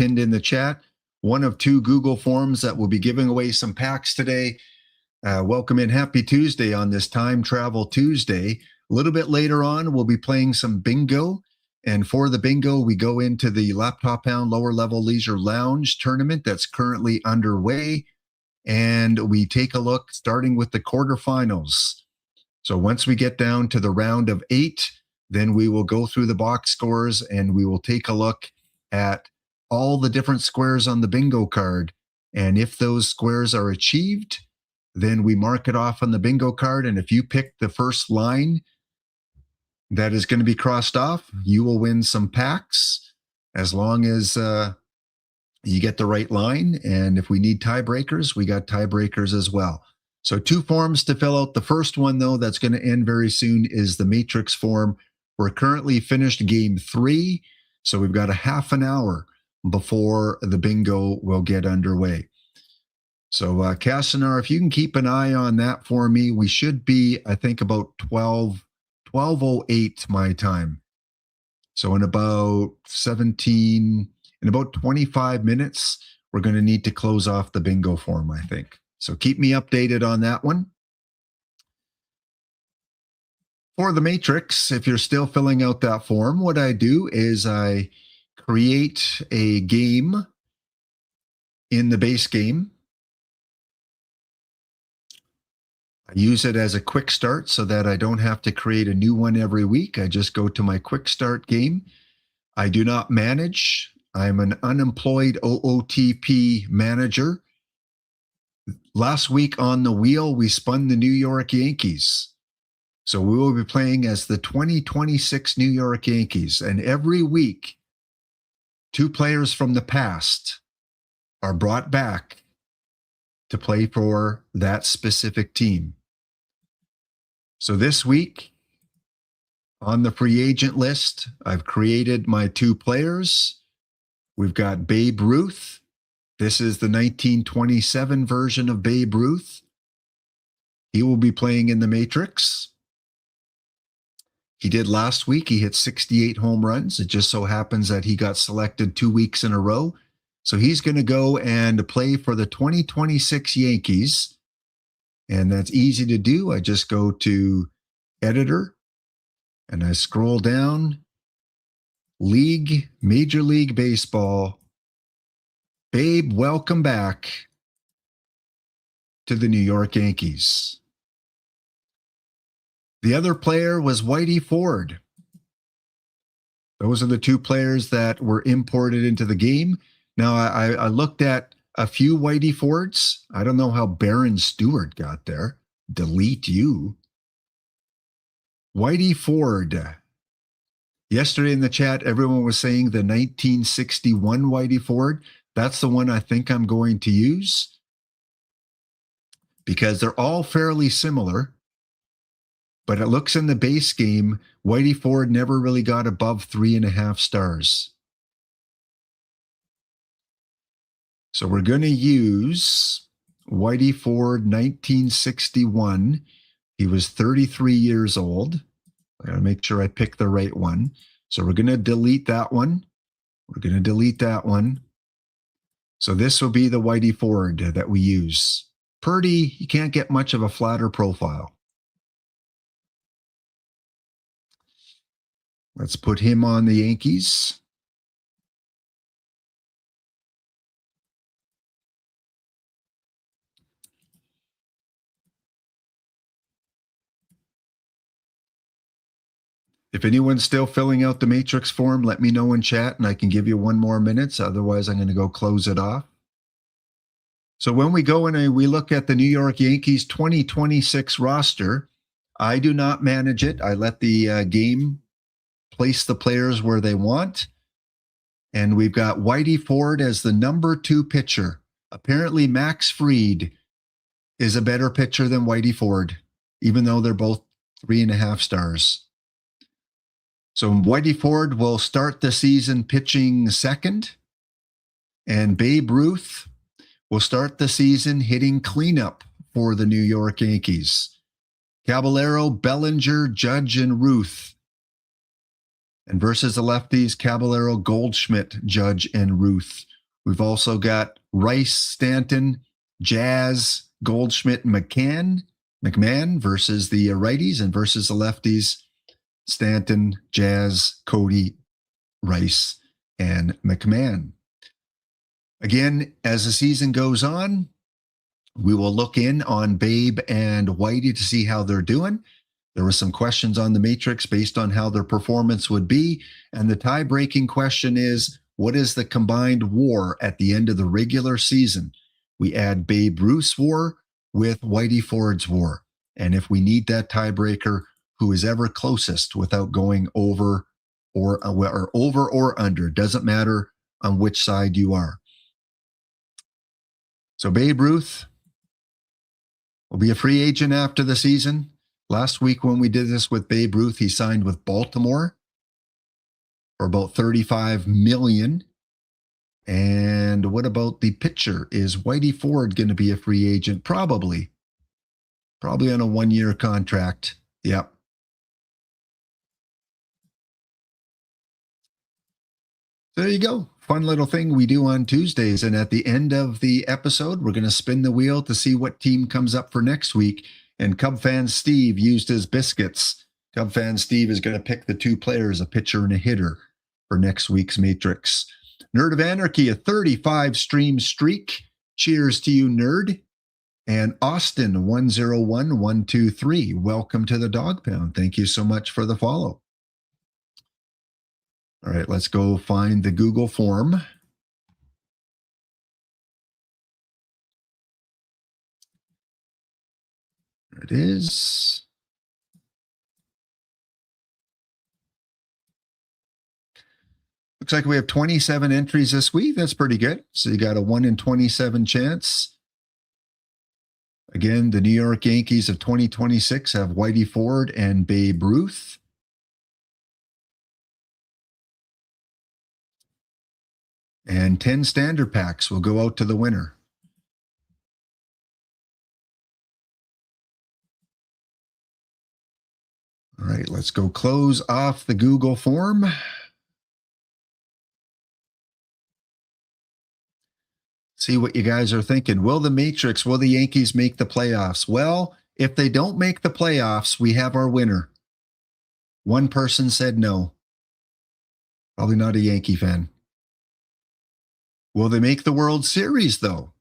pinned in the chat. One of two Google Forms that will be giving away some packs today. Welcome in. Happy Tuesday on this Time Travel Tuesday. A little bit later on, we'll be playing some bingo. And for the bingo, we go into the Laptop Pound Lower Level Leisure Lounge tournament that's currently underway. And we take a look starting with the quarterfinals. So once we get down to the round of 8, then we will go through the box scores and we will take a look at all the different squares on the bingo card. And if those squares are achieved, then we mark it off on the bingo card. And if you pick the first line that is going to be crossed off, you will win some packs as long as you get the right line. And if we need tiebreakers, we got tiebreakers as well. So 2 forms to fill out. The first one, though, that's going to end very soon is the Matrix form. We're currently finished game 3, so we've got a half an hour before the bingo will get underway. So, Castanar, if you can keep an eye on that for me, we should be, I think, about 12:08 my time. So in about 25 minutes, we're going to need to close off the bingo form, I think. So keep me updated on that one. For the Matrix, if you're still filling out that form, what I do is I create a game in the base game. I use it as a quick start so that I don't have to create a new one every week. I just go to my quick start game. I do not manage. I'm an unemployed OOTP manager. Last week on the wheel, we spun the New York Yankees. So we will be playing as the 2026 New York Yankees. And every week, 2 players from the past are brought back to play for that specific team. So this week, on the free agent list, I've created my 2 players. We've got Babe Ruth. This is the 1927 version of Babe Ruth. He will be playing in the Matrix. He did last week. He hit 68 home runs. It just so happens that he got selected 2 weeks in a row. So he's going to go and play for the 2026 Yankees. And that's easy to do. I just go to Editor and I scroll down. League, Major League Baseball. Babe, welcome back to the New York Yankees. The other player was Whitey Ford. Those are the 2 players that were imported into the game. Now, I looked at a few Whitey Fords. I don't know how Baron Stewart got there. Delete you. Whitey Ford. Yesterday in the chat, everyone was saying the 1961 Whitey Ford. That's the one I think I'm going to use because they're all fairly similar. But it looks in the base game, Whitey Ford never really got above 3.5 stars. So we're going to use Whitey Ford 1961. He was 33 years old. I got to make sure I pick the right one. So we're going to delete that one. We're going to delete that one. So this will be the Whitey Ford that we use. Purdy, you can't get much of a flatter profile. Let's put him on the Yankees. If anyone's still filling out the Matrix form, let me know in chat and I can give you 1 more minute. Otherwise, I'm going to go close it off. So when we go and we look at the New York Yankees 2026 roster, I do not manage it. I let the game place the players where they want. And we've got Whitey Ford as the number 2 pitcher. Apparently, Max Fried is a better pitcher than Whitey Ford, even though they're both 3.5 stars. So Whitey Ford will start the season pitching second, and Babe Ruth will start the season hitting cleanup for the New York Yankees. Caballero, Bellinger, Judge, and Ruth. And versus the lefties, Caballero, Goldschmidt, Judge, and Ruth. We've also got Rice, Stanton, Jazz, Goldschmidt, McMahon versus the righties, and versus the lefties, Stanton, Jazz, Cody, Rice, and McMahon. Again, as the season goes on, we will look in on Babe and Whitey to see how they're doing. There were some questions on the matrix based on how their performance would be. And the tie-breaking question is, what is the combined WAR at the end of the regular season? We add Babe Ruth's WAR with Whitey Ford's WAR. And if we need that tiebreaker, who is ever closest without going over or under? Doesn't matter on which side you are. So Babe Ruth will be a free agent after the season. Last week when we did this with Babe Ruth, he signed with Baltimore for about $35 million. And what about the pitcher? Is Whitey Ford going to be a free agent? Probably on a 1-year contract. Yep. There you go. Fun little thing we do on Tuesdays. And at the end of the episode, we're going to spin the wheel to see what team comes up for next week. And Cub fan Steve used his biscuits. Cub fan Steve is going to pick the 2 players, a pitcher and a hitter, for next week's Matrix. Nerd of Anarchy, a 35-stream streak. Cheers to you, nerd. And Austin, 101123. Welcome to the Dog Pound. Thank you so much for the follow. All right, let's go find the Google form. There it is. Looks like we have 27 entries this week. That's pretty good. So you got a 1 in 27 chance. Again, the New York Yankees of 2026 have Whitey Ford and Babe Ruth. And 10 standard packs will go out to the winner. All right, let's go close off the Google form. See what you guys are thinking. Will the Yankees make the playoffs? Well, if they don't make the playoffs, we have our winner. One person said no. Probably not a Yankee fan. Will they make the World Series, though?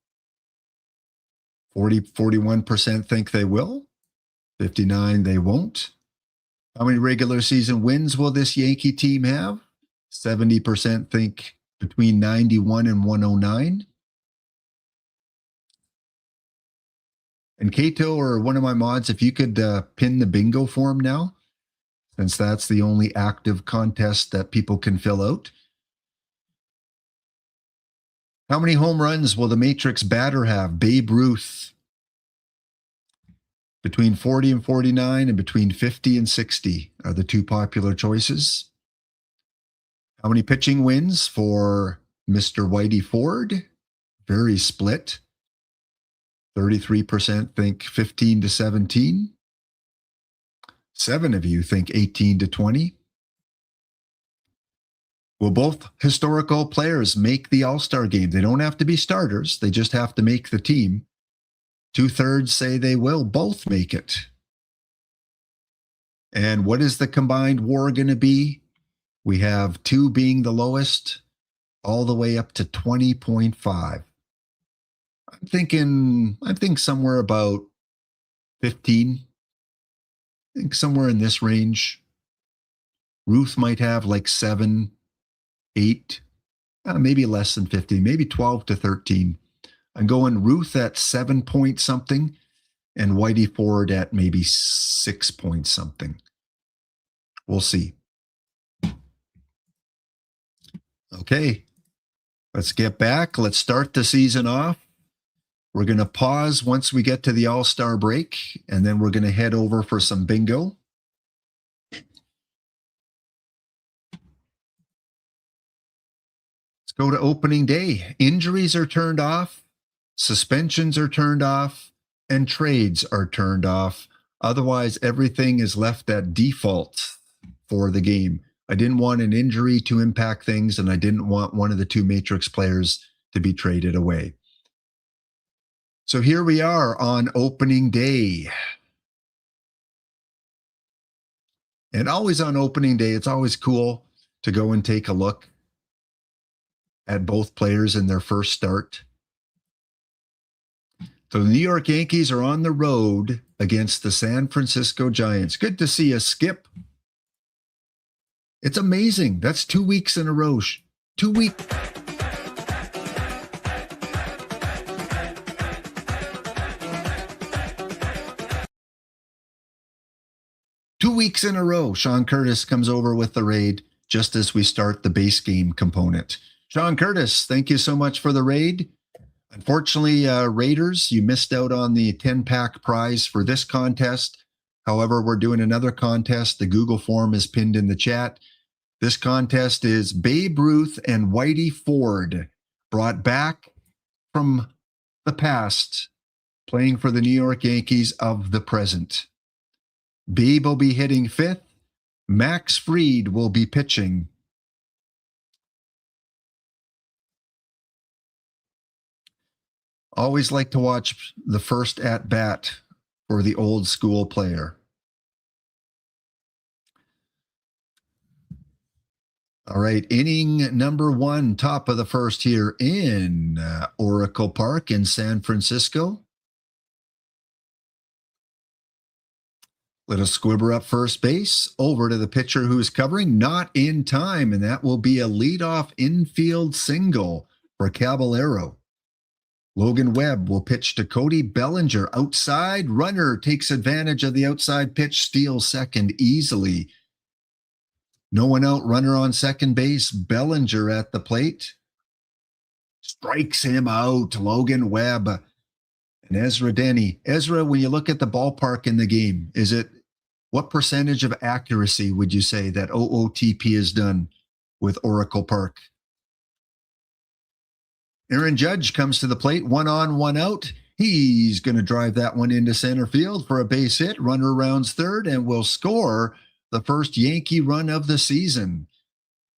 41% think they will. 59% they won't. How many regular season wins will this Yankee team have? 70% think between 91 and 109. And Kato, or one of my mods, if you could pin the bingo form now, since that's the only active contest that people can fill out. How many home runs will the Matrix batter have? Babe Ruth. Between 40 and 49 and between 50 and 60 are the 2 popular choices. How many pitching wins for Mr. Whitey Ford? Very split. 33% think 15 to 17. 7 of you think 18 to 20. Will both historical players make the All-Star game? They don't have to be starters. They just have to make the team. 2/3 say they will both make it. And what is the combined WAR going to be? We have 2 being the lowest, all the way up to 20.5. I think somewhere about 15. I think somewhere in this range. Ruth might have like 7, 8, maybe less than 15, maybe 12 to 13. I'm going Ruth at 7 point something and Whitey Ford at maybe 6 point something. We'll see. Okay, let's get back. Let's start the season off. We're going to pause once we get to the All-Star break, and then we're going to head over for some bingo. Let's go to opening day. Injuries are turned off, suspensions are turned off, and trades are turned off. Otherwise, everything is left at default for the game. I didn't want an injury to impact things, and I didn't want one of the two Matrix players to be traded away. So here we are on opening day. And always on opening day, it's always cool to go and take a look at both players in their first start. So the New York Yankees are on the road against the San Francisco Giants. Good to see you, Skip. It's amazing. That's 2 weeks in a row. 2 weeks. Two weeks in a row, Sean Curtis comes over with the raid just as we start the base game component. Sean Curtis, thank you so much for the raid. Unfortunately, Raiders, you missed out on the 10-pack prize for this contest. However, we're doing another contest. The Google form is pinned in the chat. This contest is Babe Ruth and Whitey Ford, brought back from the past, playing for the New York Yankees of the present. Babe will be hitting fifth. Max Fried will be pitching. Always like to watch the first at-bat for the old school player. All right, inning number 1, top of the first here in Oracle Park in San Francisco. Little squibber up first base, over to the pitcher who's covering, not in time, and that will be a leadoff infield single for Caballero. Logan Webb will pitch to Cody Bellinger. Outside runner takes advantage of the outside pitch, steals second easily. No one out, runner on second base. Bellinger at the plate. Strikes him out. Logan Webb and Ezra Denny. Ezra, when you look at the ballpark in the game, what percentage of accuracy would you say that OOTP has done with Oracle Park? Aaron Judge comes to the plate, 1 on, 1 out. He's going to drive that one into center field for a base hit. Runner rounds third and will score the first Yankee run of the season.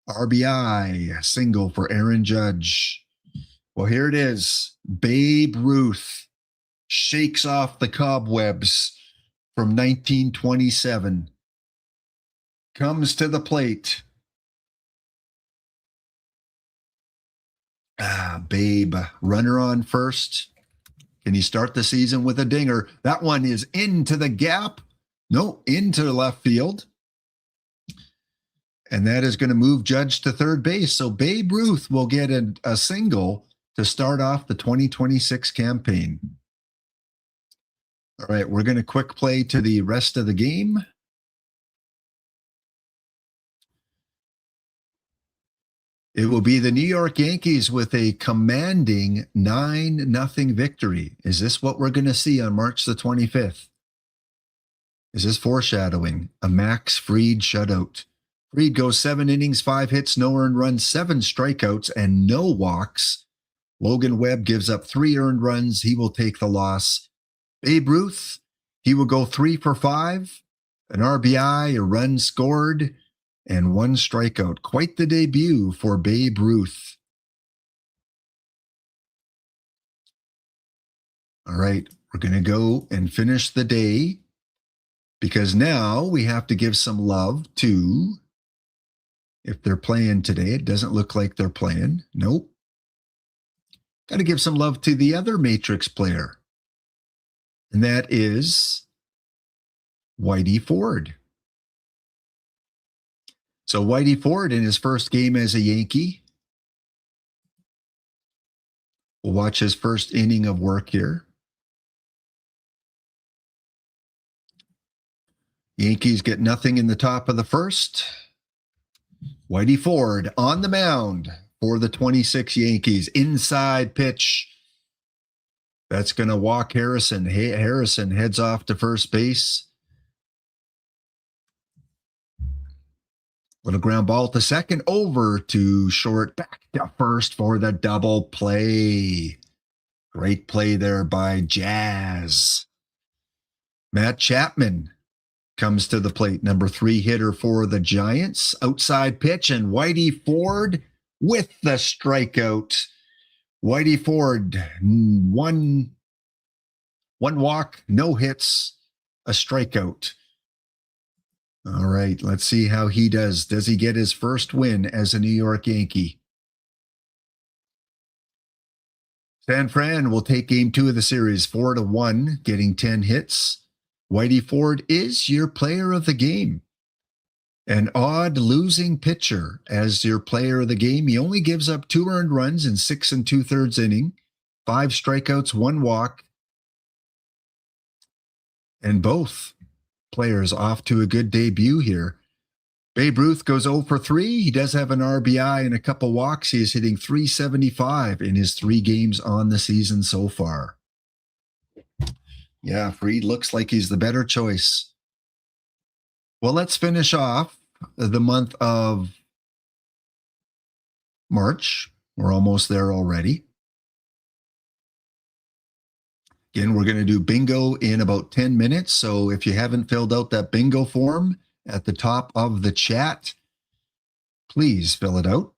RBI single for Aaron Judge. Well, here it is. Babe Ruth shakes off the cobwebs from 1927. Comes to the plate. Babe, runner on first. Can he start the season with a dinger? That one is into the gap. No, into left field. And that is going to move Judge to third base. So Babe Ruth will get a single to start off the 2026 campaign. All right, we're going to quick play to the rest of the game. It will be the New York Yankees with a commanding 9-0 victory. Is this what we're going to see on March the 25th? Is this foreshadowing a Max Fried shutout? Fried goes 7 innings, 5 hits, no earned runs, 7 strikeouts, and no walks. Logan Webb gives up 3 earned runs. He will take the loss. Babe Ruth, he will go 3 for 5, an RBI, a run scored, and 1 strikeout. Quite the debut for Babe Ruth. All right, we're going to go and finish the day because now we have to give some love to, if they're playing today, it doesn't look like they're playing. Nope. Got to give some love to the other Matrix player. And that is Whitey Ford. So Whitey Ford in his first game as a Yankee. We'll watch his first inning of work here. Yankees get nothing in the top of the first. Whitey Ford on the mound for the 26 Yankees. Inside pitch. That's going to walk Harrison. Harrison heads off to first base. Little ground ball to second, over to short, back to first for the double play. Great play there by Jazz. Matt Chapman comes to the plate. Number 3 hitter for the Giants. Outside pitch, and Whitey Ford with the strikeout. Whitey Ford, one walk, no hits, a strikeout. All right, let's see how he does. Does he get his first win as a New York Yankee? San Fran will take game 2 of the series, 4-1, getting 10 hits. Whitey Ford is your player of the game. An odd losing pitcher as your player of the game. He only gives up 2 earned runs in 6 2/3 inning, 5 strikeouts, 1 walk. And both players off to a good debut here. Babe Ruth goes 0 for 3. He does have an RBI and a couple walks. He is hitting .375 in his 3 games on the season so far. Yeah, Fried looks like he's the better choice. Well, let's finish off the month of March. We're almost there already. Again, we're going to do bingo in about 10 minutes. So if you haven't filled out that bingo form at the top of the chat, please fill it out.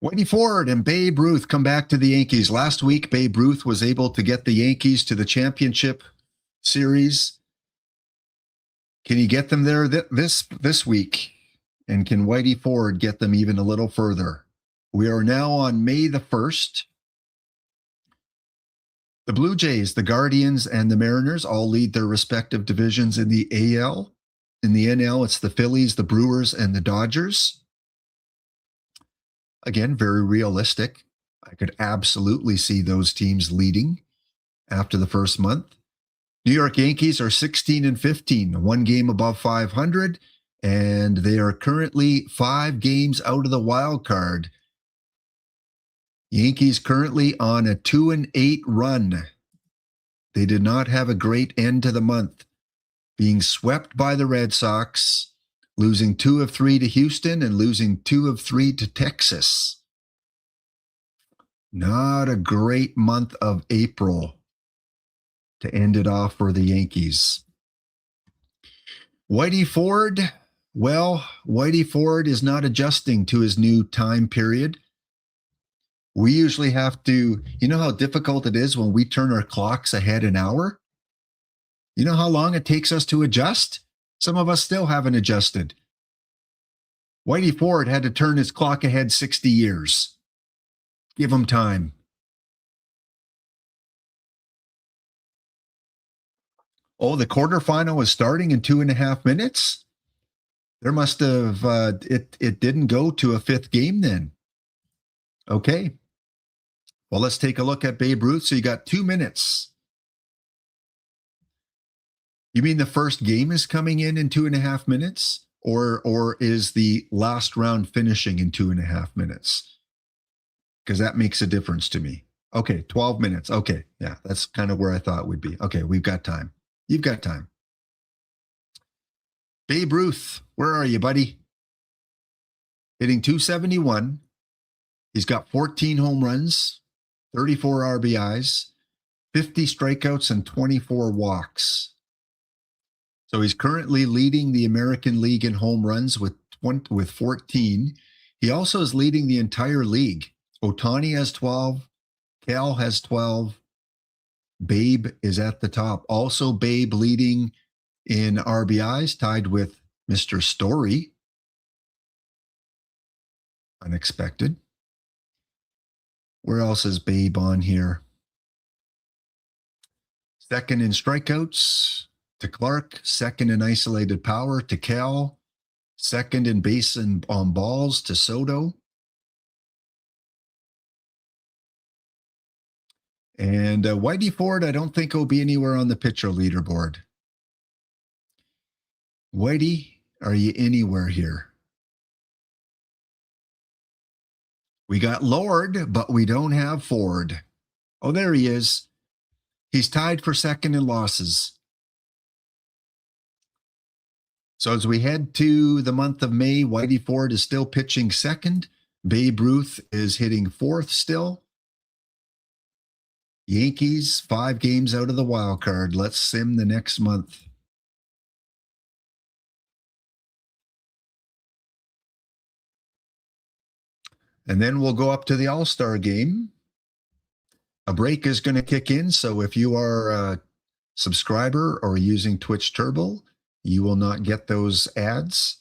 Whitey Ford and Babe Ruth come back to the Yankees. Last week, Babe Ruth was able to get the Yankees to the championship series. Can he get them there this week? And can Whitey Ford get them even a little further? We are now on May the 1st. The Blue Jays, the Guardians, and the Mariners all lead their respective divisions in the AL. In the NL, it's the Phillies, the Brewers, and the Dodgers. Again, very realistic. I could absolutely see those teams leading after the first month. New York Yankees are 16-15, 1 game above 500, and they are currently 5 games out of the wild card. Yankees currently on a 2-8 run. They did not have a great end to the month, being swept by the Red Sox, losing 2 of 3 to Houston and losing 2 of 3 to Texas. Not a great month of April to end it off for the Yankees. Whitey Ford, well, Whitey Ford is not adjusting to his new time period. We usually have to, you know how difficult it is when we turn our clocks ahead an hour? You know how long it takes us to adjust? Some of us still haven't adjusted. Whitey Ford had to turn his clock ahead 60 years. Give him time. Oh, the quarterfinal is starting in 2.5 minutes? There must have, it didn't go to a 5th game then. Okay. Well, let's take a look at Babe Ruth. So you got 2 minutes. You mean the first game is coming in 2.5 minutes? Or is the last round finishing in 2.5 minutes? Because that makes a difference to me. Okay, 12 minutes. Okay, yeah, that's kind of where I thought it would be. Okay, we've got time. You've got time. Babe Ruth, where are you, buddy? Hitting .271. He's got 14 home runs, 34 RBIs, 50 strikeouts, and 24 walks. So he's currently leading the American League in home runs with 14. He also is leading the entire league. Ohtani has 12. Cal has 12. Babe is at the top. Also, Babe leading in RBIs, tied with Mr. Story. Unexpected. Where else is Babe on here? Second in strikeouts to Clark. Second in isolated power to Cal. Second in base and on balls to Soto. And Whitey Ford, I don't think will be anywhere on the pitcher leaderboard. Whitey, are you anywhere here? We got Lord, but we don't have Ford. Oh, there he is. He's tied for second in losses. So as we head to the month of May, Whitey Ford is still pitching second. Babe Ruth is hitting fourth still. Yankees, 5 games out of the wild card. Let's sim the next month. And then we'll go up to the All-Star game. A break is going to kick in. So if you are a subscriber or using Twitch Turbo, you will not get those ads.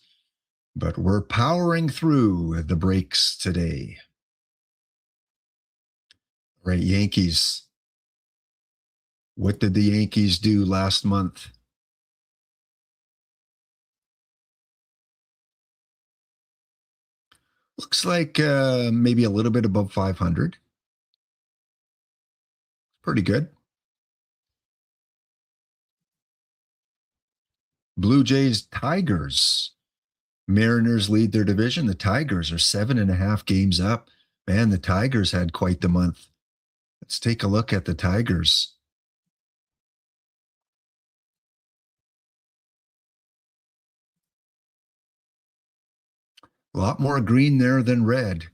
But we're powering through the breaks today. Right, Yankees. What did the Yankees do last month? Looks like maybe a little bit above 500. Pretty good. Blue Jays, Tigers. Mariners lead their division. The Tigers are 7.5 games up. Man, the Tigers had quite the month. Let's take a look at the Tigers. A lot more green there than red.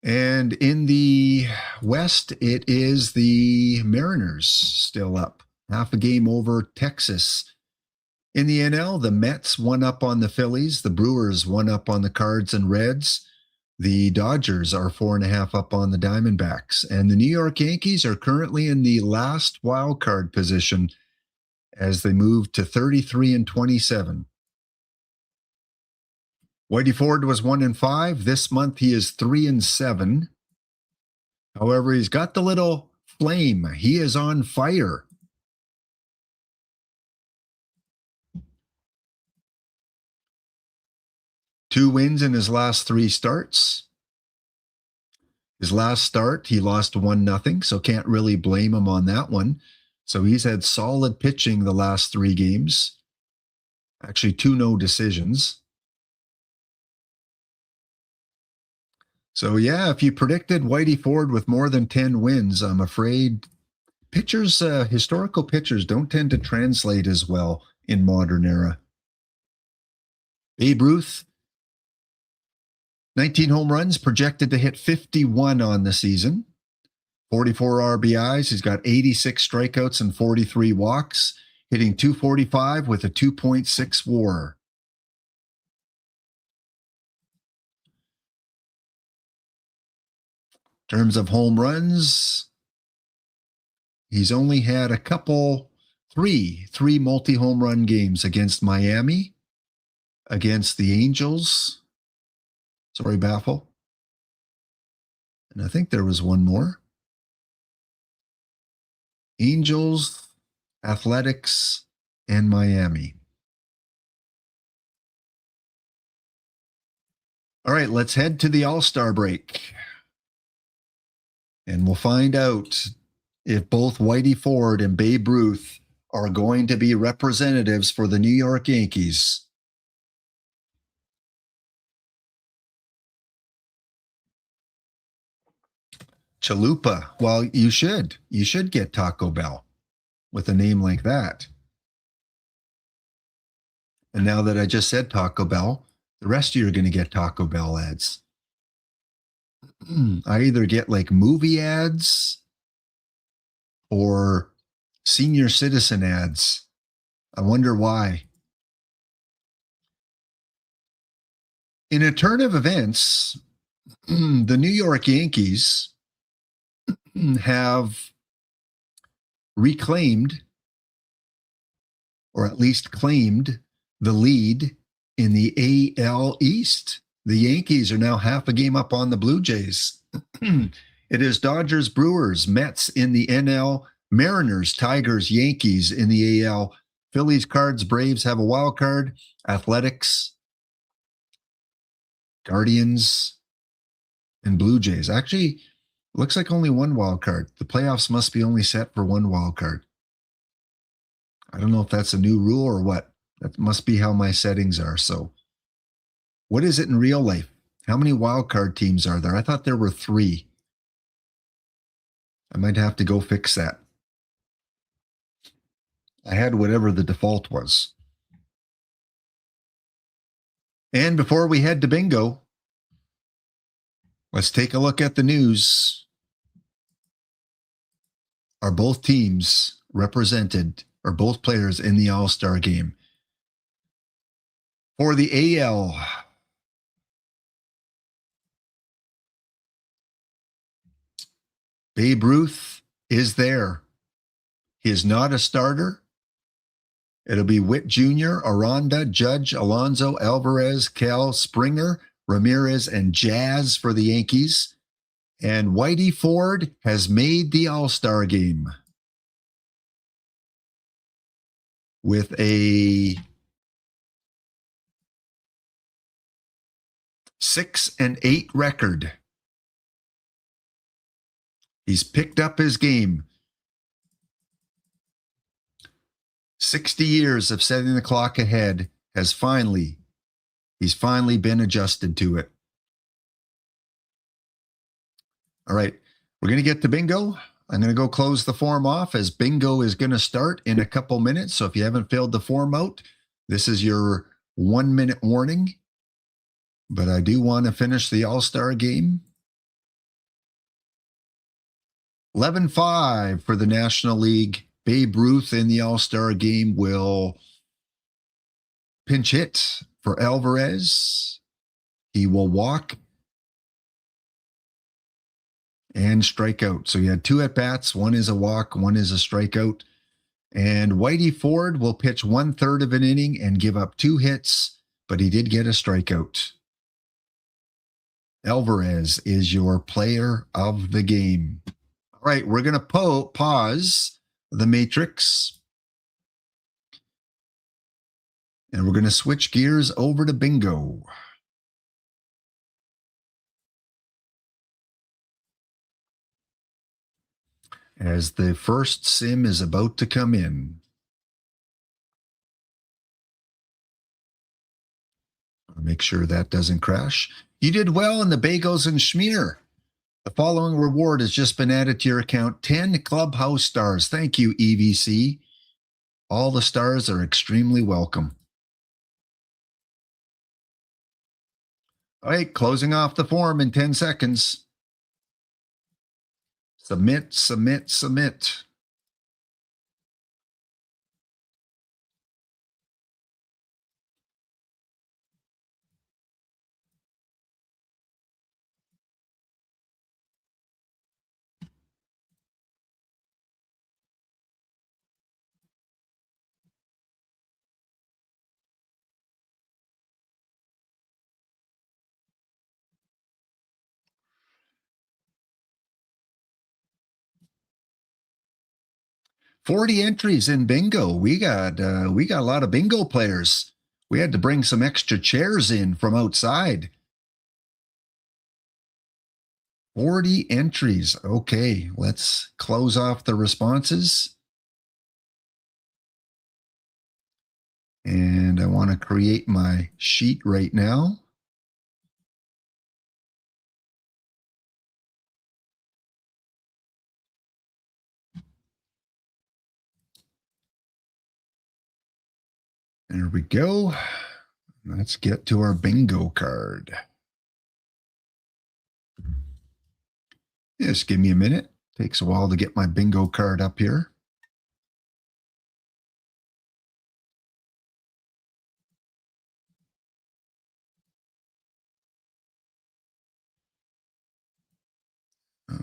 And in the West, it is the Mariners still up. Half a game over Texas. In the NL, the Mets one up on the Phillies. The Brewers one up on the Cards and Reds. The Dodgers are 4.5 up on the Diamondbacks. And the New York Yankees are currently in the last wild card position as they move to 33 and 27. Whitey Ford was 1-5. This month he is 3-7. However, he's got the little flame. He is on fire. Two wins in his last 3 starts. His last start, he lost 1-0, so can't really blame him on that one. So he's had solid pitching the last 3 games. Actually, 2 no decisions. So yeah, if you predicted Whitey Ford with more than 10 wins, I'm afraid pitchers, historical pitchers don't tend to translate as well in modern era. Babe Ruth, 19 home runs, projected to hit 51 on the season. 44 RBIs. He's got 86 strikeouts and 43 walks, hitting .245 with a 2.6 WAR. In terms of home runs, he's only had a couple, three multi-home run games against Miami, against the Angels. Sorry, Baffle. And I think there was one more. Angels, Athletics, and Miami. All right, let's head to the All-Star break. And we'll find out if both Whitey Ford and Babe Ruth are going to be representatives for the New York Yankees. Chalupa. Well, you should. You should get Taco Bell with a name like that. And now that I just said Taco Bell, the rest of you are going to get Taco Bell ads. I either get like movie ads or senior citizen ads. I wonder why. In a turn of events, the New York Yankees have reclaimed, or at least claimed, the lead in the AL East. The Yankees are now half a game up on the Blue Jays. It is Dodgers, Brewers, Mets in the NL, Mariners, Tigers, Yankees in the AL, Phillies, Cards, Braves have a wild card, Athletics, Guardians, and Blue Jays. Actually, looks like only one wild card. The playoffs must be only set for one wild card. I don't know if that's a new rule or what. That must be how my settings are. So, what is it in real life? How many wild card teams are there? I thought there were 3. I might have to go fix that. I had whatever the default was. And before we head to bingo, let's take a look at the news. Are both teams represented, or both players in the All-Star game? For the AL, Babe Ruth is there. He is not a starter. It'll be Witt Jr., Aranda, Judge, Alonso, Alvarez, Cal, Springer, Ramirez, and Jazz for the Yankees. And Whitey Ford has made the All-Star game with a 6-8 record. He's picked up his game. 60 years of setting the clock ahead he's finally been adjusted to it. All right, we're going to get to bingo. I'm going to go close the form off as bingo is going to start in a couple minutes. So if you haven't filled the form out, this is your 1 minute warning. But I do want to finish the All-Star game. 11-5 for the National League. Babe Ruth in the All-Star game will pinch hit for Alvarez. He will walk and strike out. So you had 2 at-bats. One is a walk, one is a strikeout. And Whitey Ford will pitch 1/3 of an inning and give up 2 hits, but he did get a strikeout. Alvarez is your player of the game. All right, we're going to pause the matrix. And we're going to switch gears over to bingo. As the first sim is about to come in. I'll make sure that doesn't crash. You did well in the bagels and schmear. The following reward has just been added to your account. 10 Clubhouse stars. Thank you, EVC. All the stars are extremely welcome. All right, closing off the form in 10 seconds. Submit, submit, submit. $40 entries in bingo. We got a lot of bingo players. We had to bring some extra chairs in from outside. 40 entries. Okay, let's close off the responses. And I want to create my sheet right now. There we go. Let's get to our bingo card. Just give me a minute. Takes a while to get my bingo card up here.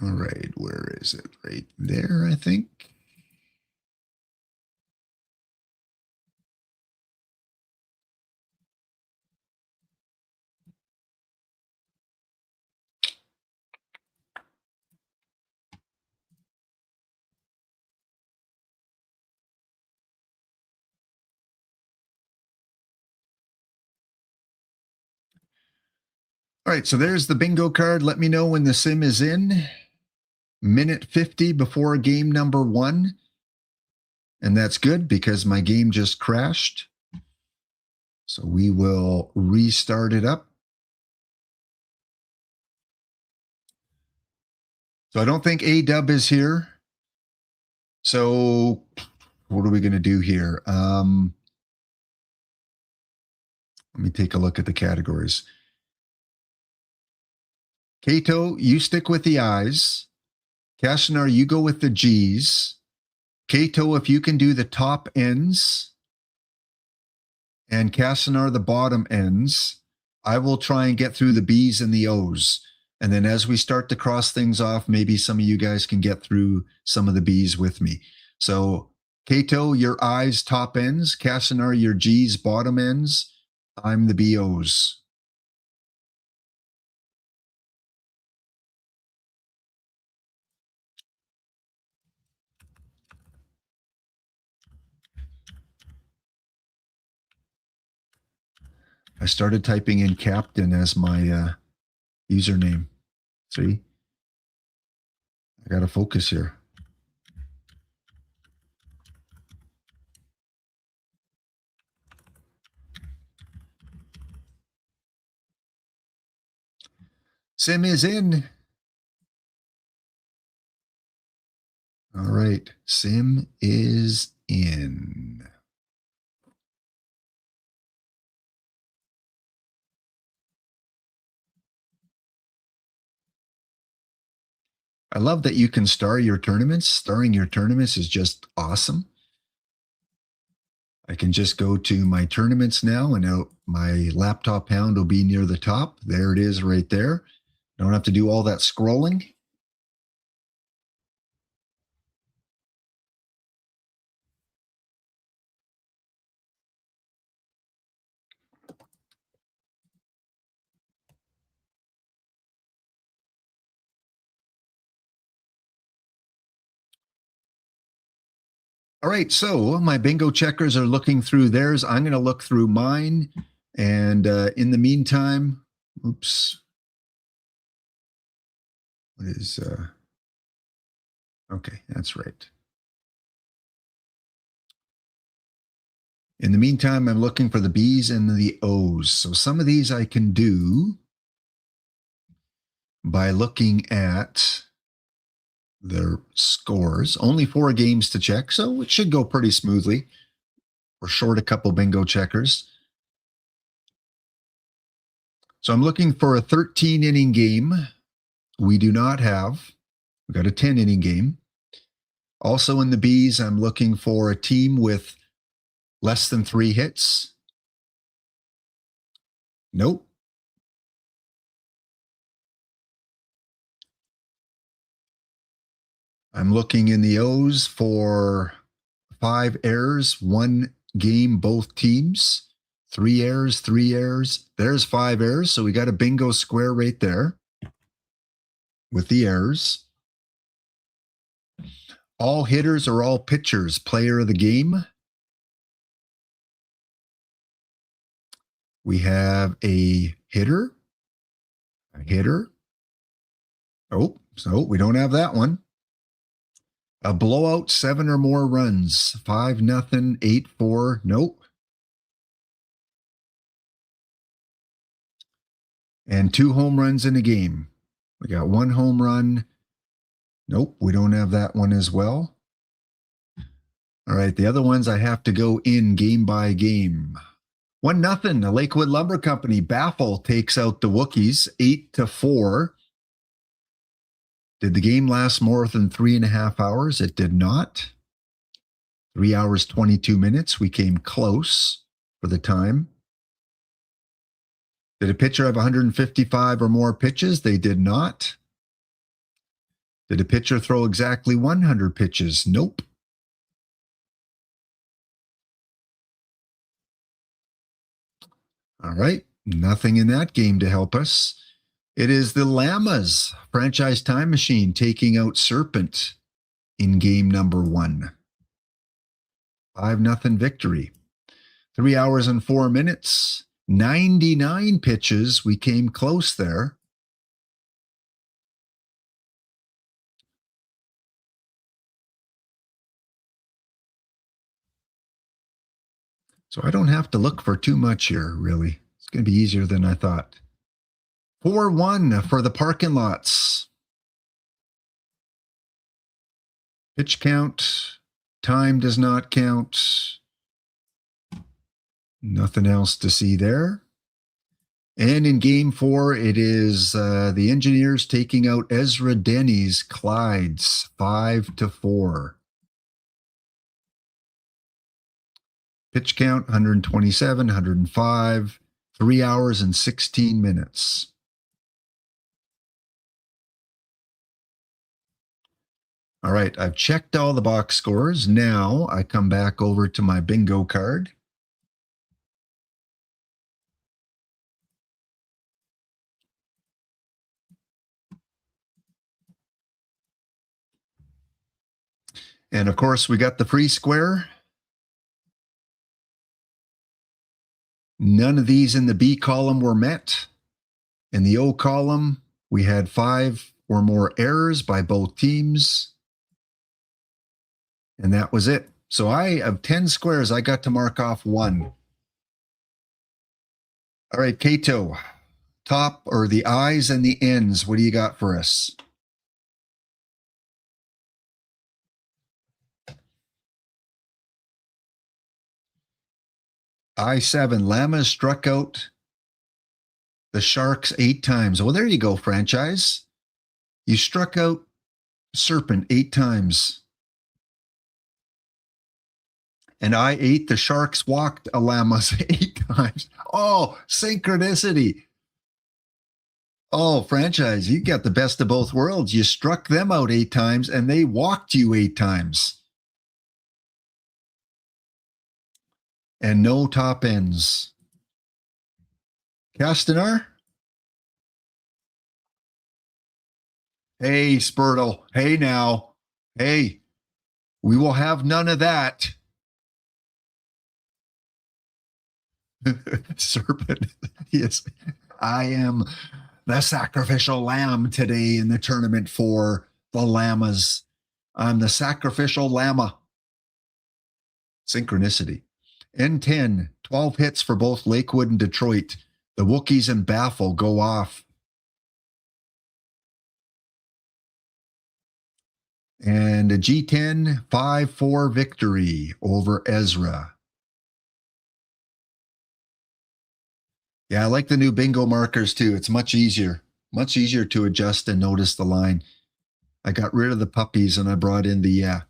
All right, where is it? Right there, I think. All right, so there's the bingo card. Let me know when the sim is in. Minute 50 before game number 1. And that's good because my game just crashed. So we will restart it up. So I don't think A-Dub is here. So what are we going to do here? Let me take a look at the categories. Kato, you stick with the I's. Kashnar, you go with the G's. Kato, if you can do the top ends, and Kashnar the bottom ends, I will try and get through the B's and the O's. And then as we start to cross things off, maybe some of you guys can get through some of the B's with me. So Kato, your I's top ends. Kashnar, your G's bottom ends. I'm the BOs. I started typing in Captain as my username. See? I got to focus here. Sim is in. All right. Sim is in. I love that you can star your tournaments. Starring your tournaments is just awesome. I can just go to my tournaments now, and my laptop hound will be near the top. There it is right there. Don't have to do all that scrolling. All right, so my bingo checkers are looking through theirs. I'm going to look through mine. And in the meantime, oops. What is, okay, that's right. In the meantime, I'm looking for the B's and the O's. So some of these I can do by looking at their scores. Only 4 games to check, so it should go pretty smoothly. We're short a couple bingo checkers. So I'm looking for a 13-inning game. We do not have. We got a 10-inning game. Also in the B's, I'm looking for a team with less than 3 hits. Nope. I'm looking in the O's for 5 errors, 1 game, both teams. 3 errors, 3 errors. There's 5 errors. So we got a bingo square right there with the errors. All hitters or all pitchers, player of the game. We have a hitter. Oh, so we don't have that one. A blowout, 7 or more runs. 5-0, 8-4. Nope. And 2 home runs in a game. We got 1 home run. Nope, we don't have that one as well. All right, the other ones I have to go in game by game. 1-0, the Lakewood Lumber Company. Baffle takes out the Wookiees, 8-4. Did the game last more than 3.5 hours? It did not. 3 hours, 22 minutes. We came close for the time. Did a pitcher have 155 or more pitches? They did not. Did a pitcher throw exactly 100 pitches? Nope. All right. Nothing in that game to help us. It is the Llamas franchise time machine taking out Serpent in game number 1. 5-0 victory. 3 hours and 4 minutes. 99 pitches. We came close there. So I don't have to look for too much here, really. It's going to be easier than I thought. 4-1 for the parking lots. Pitch count. Time does not count. Nothing else to see there. And in game 4, it is the Engineers taking out Ezra Denny's Clydes 5-4. Pitch count 127, 105, 3 hours and 16 minutes. All right, I've checked all the box scores. Now I come back over to my bingo card. And of course, we got the free square. None of these in the B column were met. In the O column, we had 5 or more errors by both teams. And that was it. So of 10 squares, I got to mark off 1. All right, Kato, top or the I's and the N's, what do you got for us? I-7, Llamas struck out the Sharks 8 times. Well, there you go, franchise. You struck out Serpent 8 times. And I-8, the Sharks walked a Llamas 8 times. Oh, synchronicity. Oh, franchise, you got the best of both worlds. You struck them out 8 times and they walked you 8 times. And no top ends. Castanar? Hey, Spurtle. Hey, now. Hey, we will have none of that. Serpent. Yes, I am the sacrificial lamb today in the tournament for the Llamas. I'm the sacrificial llama. Synchronicity. N10, 12 hits for both Lakewood and Detroit. The Wookiees and Baffle go off. And a G10, 5-4 victory over Ezra. Yeah, I like the new bingo markers too. It's much easier to adjust and notice the line. I got rid of the puppies and I brought in the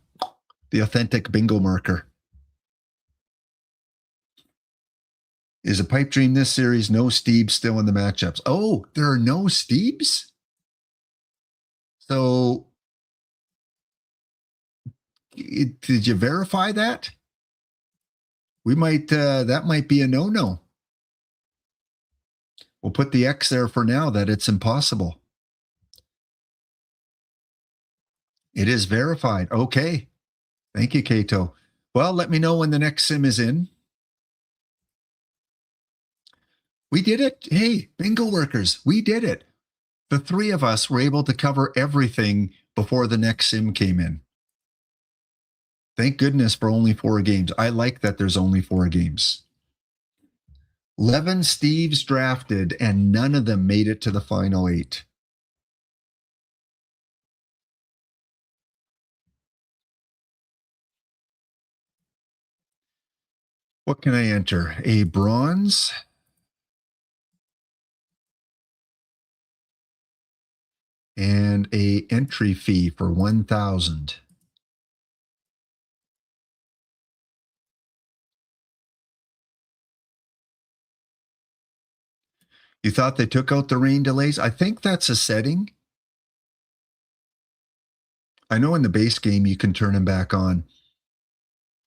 authentic bingo marker. Is a pipe dream this series? No Steebs still in the matchups. Oh, there are no Steebs? So did you verify that? We might that might be a no-no. We'll put the X there for now that it's impossible. It is verified. Okay. Thank you, Kato. Well, let me know when the next sim is in. We did it. Hey, bingo workers, we did it. The 3 of us were able to cover everything before the next sim came in. Thank goodness for only 4 games. I like that there's only 4 games. 11 Steves drafted, and none of them made it to the final 8. What can I enter? A bronze? And a entry fee for 1,000. You thought they took out the rain delays? I think that's a setting. I know in the base game you can turn them back on.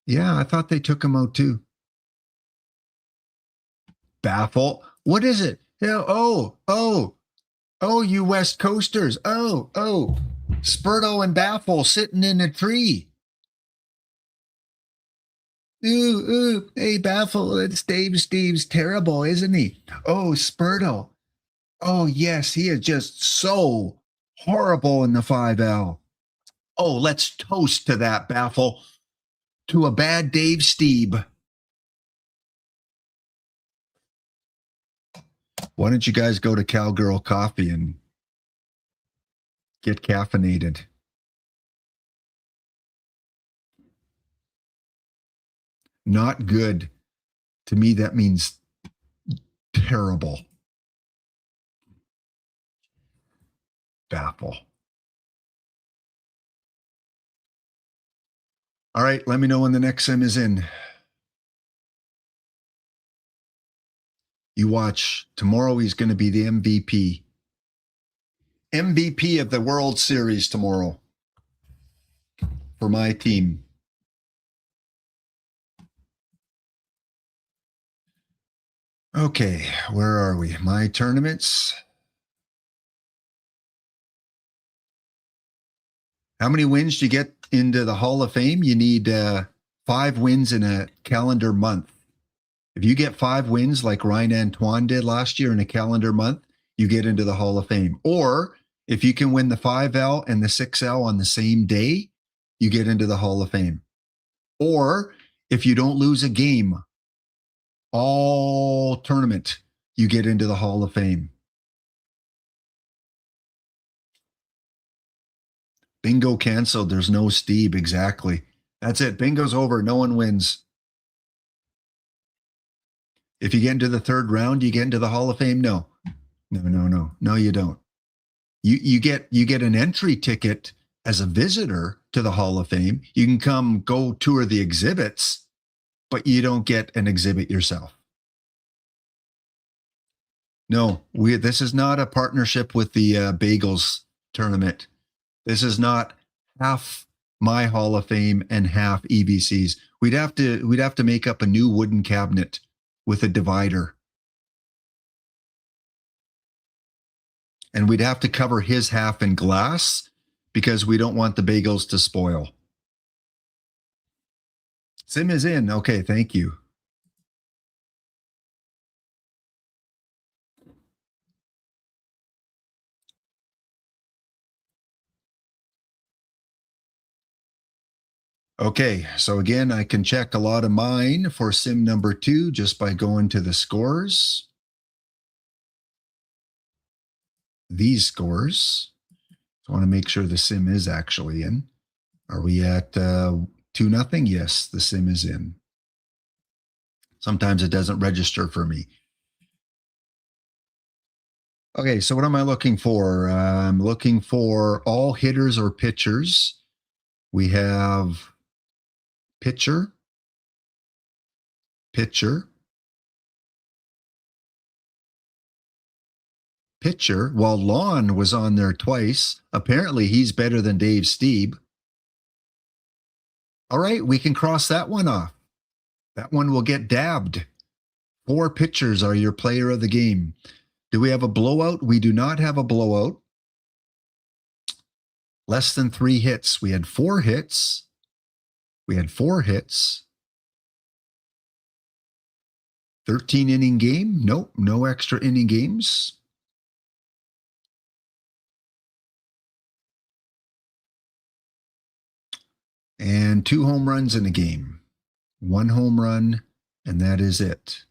Yeah, I thought they took them out too. Baffle. What is it? Oh, you West Coasters. Oh. Spurto and Baffle sitting in a tree. Ooh. Hey, Baffle. It's Steve's terrible, isn't he? Oh, Spurto. Oh, yes, he is just so horrible in the 5L. Oh, let's toast to that, Baffle. To a bad Dave Steeb. Why don't you guys go to Cowgirl Coffee and get caffeinated? Not good. To me, that means terrible. Baffle. All right, let me know when the next sim is in. You watch. Tomorrow he's going to be the MVP. MVP of the World Series tomorrow for my team. Okay, where are we? My tournaments. How many wins do you get into the Hall of Fame? You need 5 wins in a calendar month. If you get 5 wins like Ryan Antoine did last year in a calendar month, you get into the Hall of Fame. Or if you can win the 5L and the 6L on the same day, you get into the Hall of Fame. Or if you don't lose a game all tournament, you get into the Hall of Fame. Bingo canceled. There's no Steve. Exactly. That's it. Bingo's over. No one wins. If you get into the 3rd round, you get into the Hall of Fame? No. No, you don't. You get an entry ticket as a visitor to the Hall of Fame. You can come go tour the exhibits, but you don't get an exhibit yourself. No, this is not a partnership with the Bagels tournament. This is not half my Hall of Fame and half EBC's. We'd have to make up a new wooden cabinet with a divider. And we'd have to cover his half in glass because we don't want the bagels to spoil. Sim is in. Okay, thank you. Okay, so again, I can check a lot of mine for sim number 2 just by going to the scores. These scores. So I want to make sure the sim is actually in. Are we at 2-0? Yes, the sim is in. Sometimes it doesn't register for me. Okay, so what am I looking for? I'm looking for all hitters or pitchers. We have pitcher, pitcher, pitcher. Well, Lon was on there twice. Apparently, he's better than Dave Stieb. All right, we can cross that one off. That one will get dabbed. 4 pitchers are your player of the game. Do we have a blowout? We do not have a blowout. Less than 3 hits. We had 4 hits. We had 4 hits. 13 inning game. Nope, no extra inning games. And 2 home runs in a game. 1 home run, and that is it.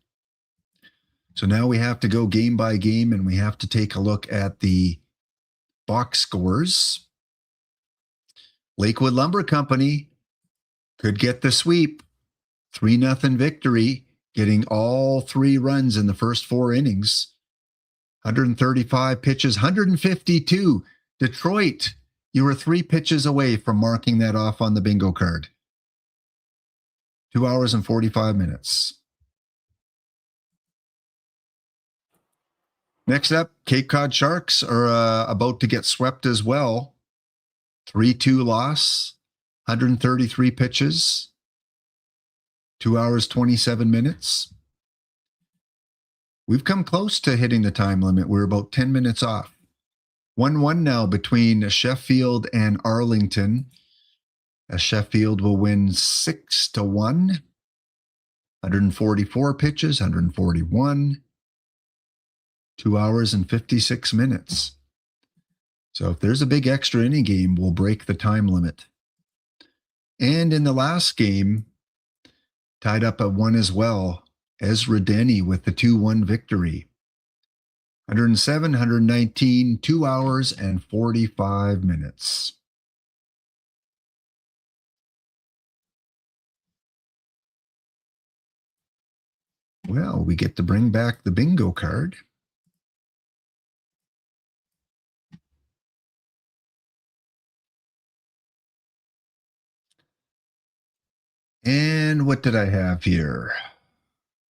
So now we have to go game by game, and we have to take a look at the box scores. Lakewood Lumber Company could get the sweep. 3-0 victory, getting all 3 runs in the first 4 innings. 135 pitches, 152. Detroit, you were 3 pitches away from marking that off on the bingo card. 2 hours and 45 minutes. Next up, Cape Cod Sharks are about to get swept as well. 3-2 loss, 133 pitches, 2 hours, 27 minutes. We've come close to hitting the time limit. We're about 10 minutes off. 1-1 now between Sheffield and Arlington. As Sheffield will win 6-1. 144 pitches, 141. 2 hours and 56 minutes. So if there's a big extra inning game, we'll break the time limit. And in the last game, tied up at 1 as well, Ezra Denny with the 2-1 victory. 107, 119, 2 hours and 45 minutes. Well, we get to bring back the bingo card. And what did I have here?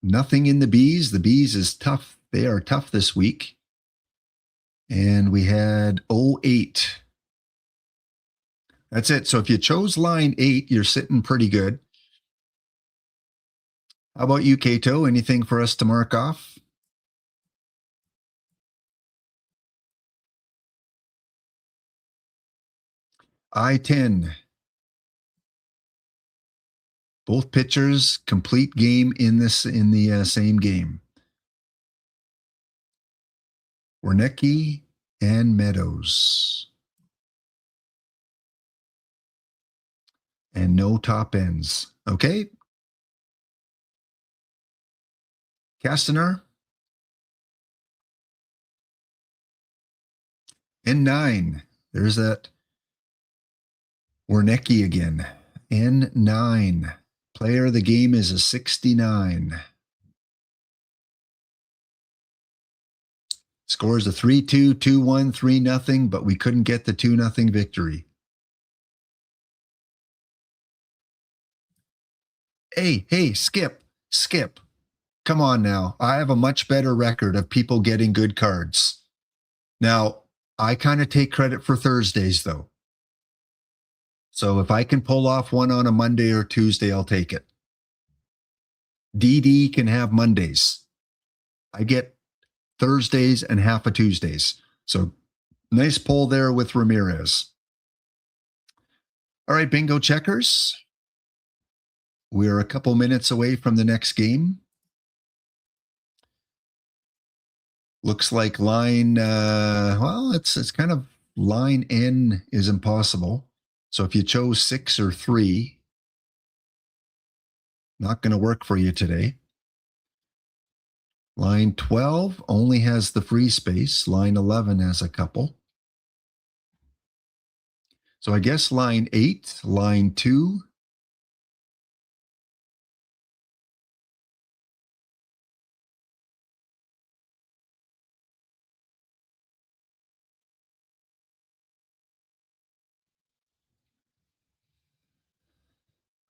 Nothing in the bees. The bees is tough. They are tough this week. And we had 08. That's it. So if you chose line 8, you're sitting pretty good. How about you, Kato? Anything for us to mark off? I-10. Both pitchers complete game in the same game. Wernicke and Meadows. And no top ends. Okay. Castaner. N9. There's that Wernicke again. N9. Player of the game is a 69. Scores a 3-2, 2-1, 3-0, but we couldn't get the 2-0 victory. Hey, Skip. Come on now. I have a much better record of people getting good cards. Now, I kind of take credit for Thursdays, though. So if I can pull off one on a Monday or Tuesday, I'll take it. DD can have Mondays. I get Thursdays and half of Tuesdays. So nice pull there with Ramirez. All right, bingo checkers. We're a couple minutes away from the next game. Looks like line, well, it's kind of line N is impossible. So if you chose 6 or 3, not going to work for you today. Line 12 only has the free space. Line 11 has a couple. So I guess line 8, line 2.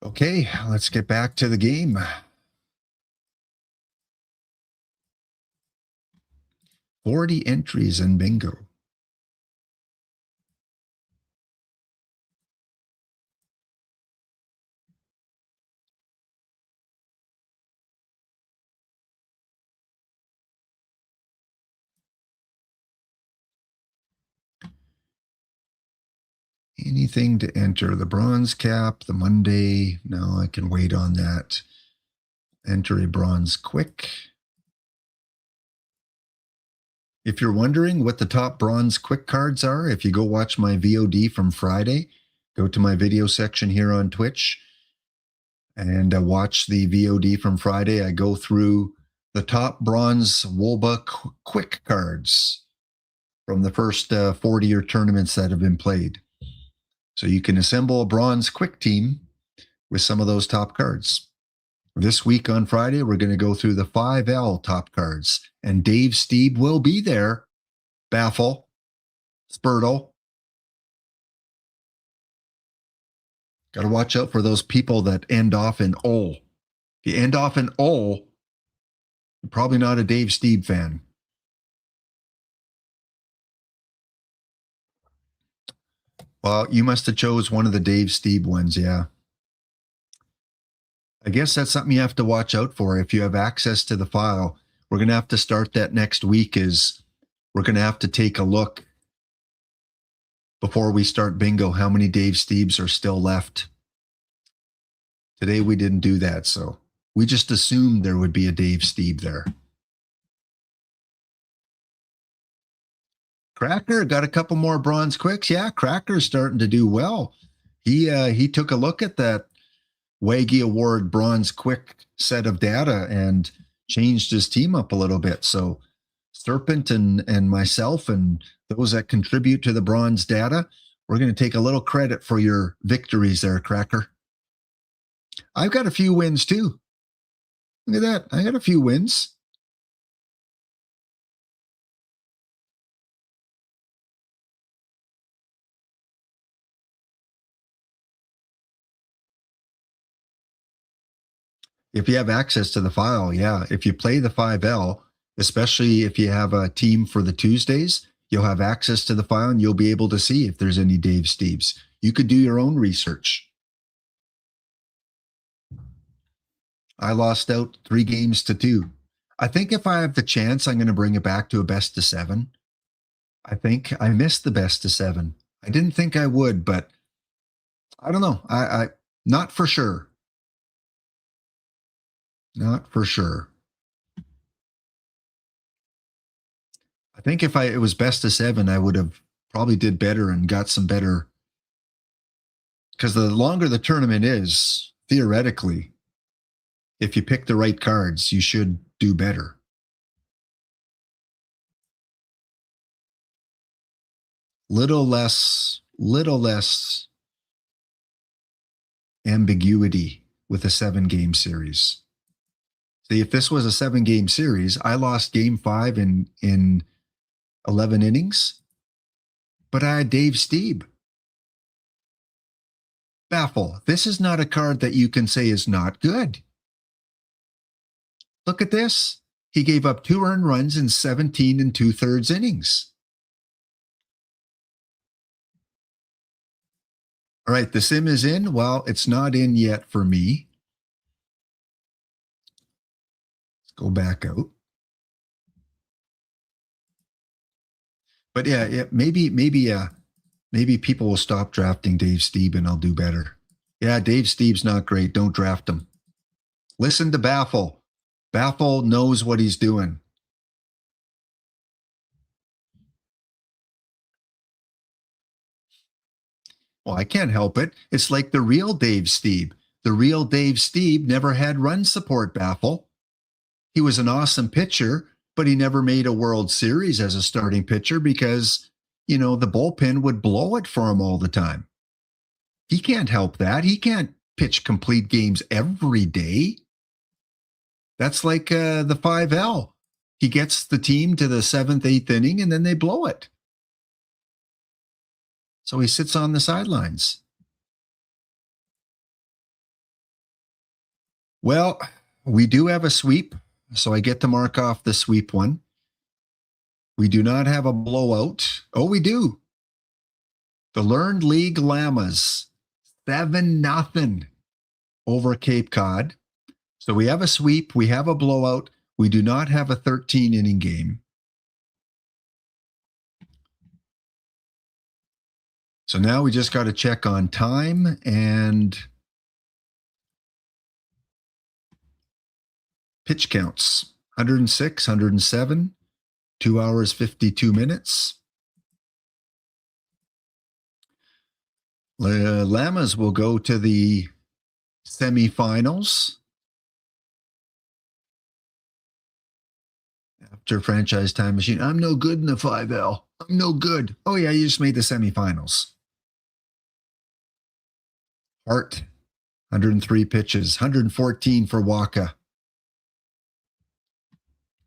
Okay, let's get back to the game. 40 entries in bingo. Anything to enter? The bronze cap, the Monday. No, I can wait on that. Enter a bronze quick. If you're wondering what the top bronze quick cards are, if you go watch my VOD from Friday, go to my video section here on Twitch and watch the VOD from Friday. I go through the top bronze Wolba quick cards from the first 40-year tournaments that have been played. So you can assemble a bronze quick team with some of those top cards. This week on Friday, we're going to go through the 5L top cards, and Dave Steeb will be there. Baffle, Spurtle. Got to watch out for those people that end off in O. If you end off in O, you're probably not a Dave Steeb fan. Well, you must have chose one of the Dave Steeb ones, yeah. I guess that's something you have to watch out for. If you have access to the file, we're going to have to start that next week. Is we're going to have to take a look before we start bingo how many Dave Steebs are still left. Today we didn't do that, so we just assumed there would be a Dave Steeb there. Cracker got a couple more bronze quicks. Yeah, Cracker's starting to do well. He took a look at that Waggy Award bronze quick set of data and changed his team up a little bit. So Serpent and myself and those that contribute to the bronze data, we're going to take a little credit for your victories there, Cracker. I've got a few wins too. Look at that. I got a few wins. If you have access to the file, yeah. If you play the 5L, especially if you have a team for the Tuesdays, you'll have access to the file and you'll be able to see if there's any Dave Steves. You could do your own research. I lost out 3-2. I think if I have the chance, I'm going to bring it back to a best of 7. I think I missed the best of 7. I didn't think I would, but I don't know. I not for sure. Not for sure. I think if it was best of 7, I would have probably did better and got some better. Because the longer the tournament is, theoretically, if you pick the right cards, you should do better. Little less ambiguity with a 7-game series. See, if this was a 7-game series, I lost game 5 in 11 innings, but I had Dave Steeb. Baffle. This is not a card that you can say is not good. Look at this. He gave up 2 earned runs in 17 2/3 innings. All right, the sim is in. Well, it's not in yet for me. Let's go back out. But yeah, maybe people will stop drafting Dave Steeb and I'll do better. Yeah, Dave Steeb's not great. Don't draft him. Listen to Baffle. Baffle knows what he's doing. Well, I can't help it. It's like the real Dave Steeb. The real Dave Steeb never had run support, Baffle. He was an awesome pitcher, but he never made a World Series as a starting pitcher because, the bullpen would blow it for him all the time. He can't help that. He can't pitch complete games every day. That's like the 5L. He gets the team to the 7th, 8th inning, and then they blow it. So he sits on the sidelines. Well, we do have a sweep, so I get to mark off the sweep one. We do not have a blowout. Oh, we do. The Learned League Llamas, 7-0 over Cape Cod. So we have a sweep. We have a blowout. We do not have a 13-inning game. So now we just got to check on time and pitch counts. 106, 107, 2 hours, 52 minutes. Llamas will go to the semifinals after Franchise Time Machine. I'm no good in the 5L. I'm no good. Oh, yeah, you just made the semifinals. Hart, 103 pitches, 114 for Waka.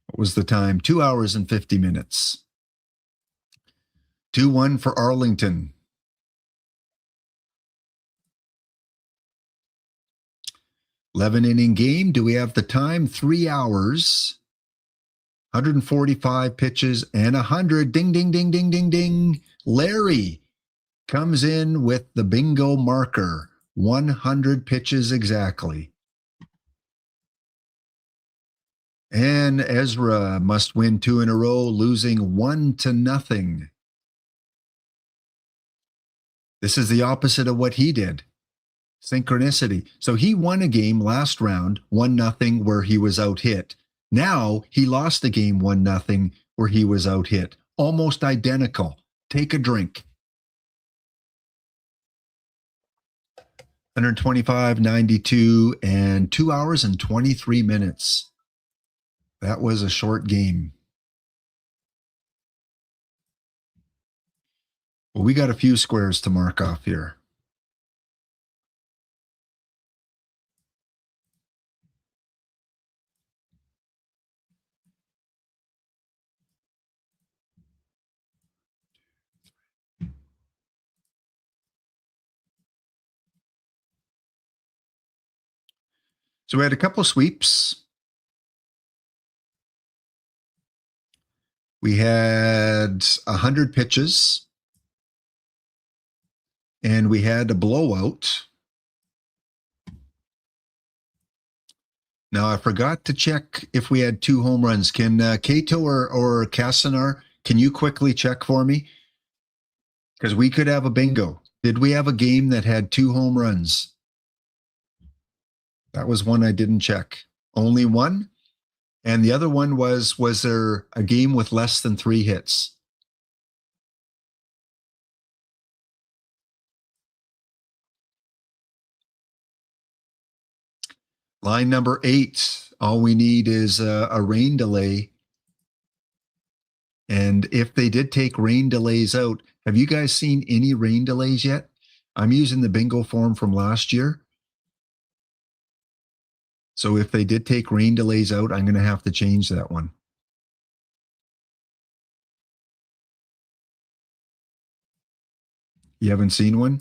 What was the time? 2 hours and 50 minutes. 2-1 for Arlington. 11-inning game. Do we have the time? 3 hours. 145 pitches and 100. Ding, ding, ding, ding, ding, ding. Larry comes in with the bingo marker. 100 pitches exactly. And Ezra must win 2 in a row, losing 1-0. This is the opposite of what he did. Synchronicity. So he won a game last round, 1-0, where he was out hit. Now he lost the game 1-0 where he was out hit. Almost identical. Take a drink. 125, 92, and 2 hours and 23 minutes. That was a short game. Well, we got a few squares to mark off here. So we had a couple sweeps. We had 100 pitches, and we had a blowout. Now, I forgot to check if we had 2 home runs. Can Cato or Castanar, can you quickly check for me? Because we could have a bingo. Did we have a game that had 2 home runs? That was one I didn't check. Only one? And the other one was there a game with less than 3 hits? Line number 8. All we need is a rain delay. And if they did take rain delays out, have you guys seen any rain delays yet? I'm using the bingo form from last year. So if they did take rain delays out, I'm going to have to change that one. You haven't seen one?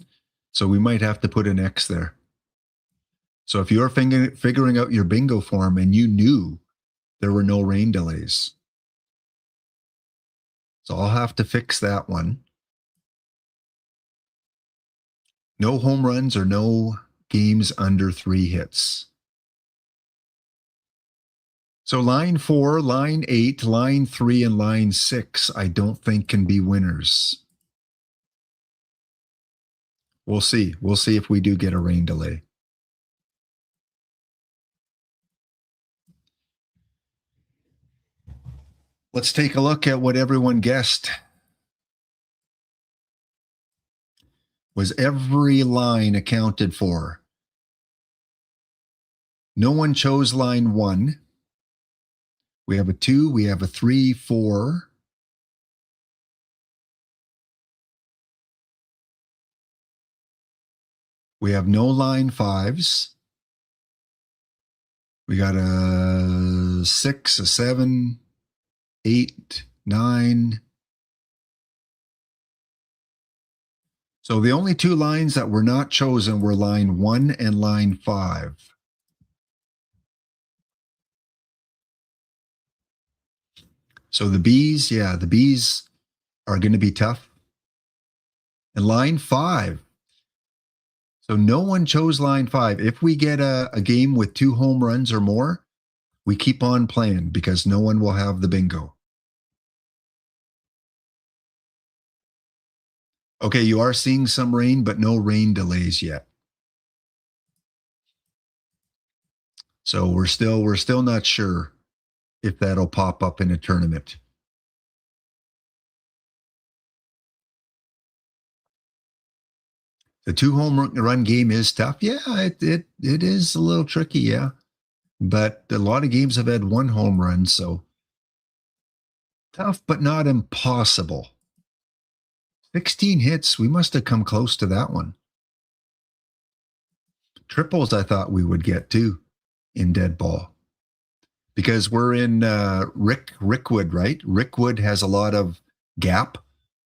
So we might have to put an X there. So if you're figuring out your bingo form and you knew there were no rain delays, so I'll have to fix that one. No home runs or no games under 3 hits. So line 4, line 8, line 3, and line 6, I don't think can be winners. We'll see. We'll see if we do get a rain delay. Let's take a look at what everyone guessed. Was every line accounted for? No one chose line 1. We have a 2, we have a 3, 4. We have no line 5s. We got a 6, a 7, 8, 9. So the only 2 lines that were not chosen were line 1 and line 5. So the Bs, the Bs are going to be tough. And line 5. So no one chose line 5. If we get a game with 2 home runs or more, we keep on playing because no one will have the bingo. Okay, you are seeing some rain, but no rain delays yet. So we're still not sure if that'll pop up in a tournament. The 2 home run game is tough. Yeah, it is a little tricky, yeah. But a lot of games have had 1 home run, so tough but not impossible. 16 hits, we must have come close to that one. Triples I thought we would get too in dead ball. Because we're in Rickwood, right? Rickwood has a lot of gap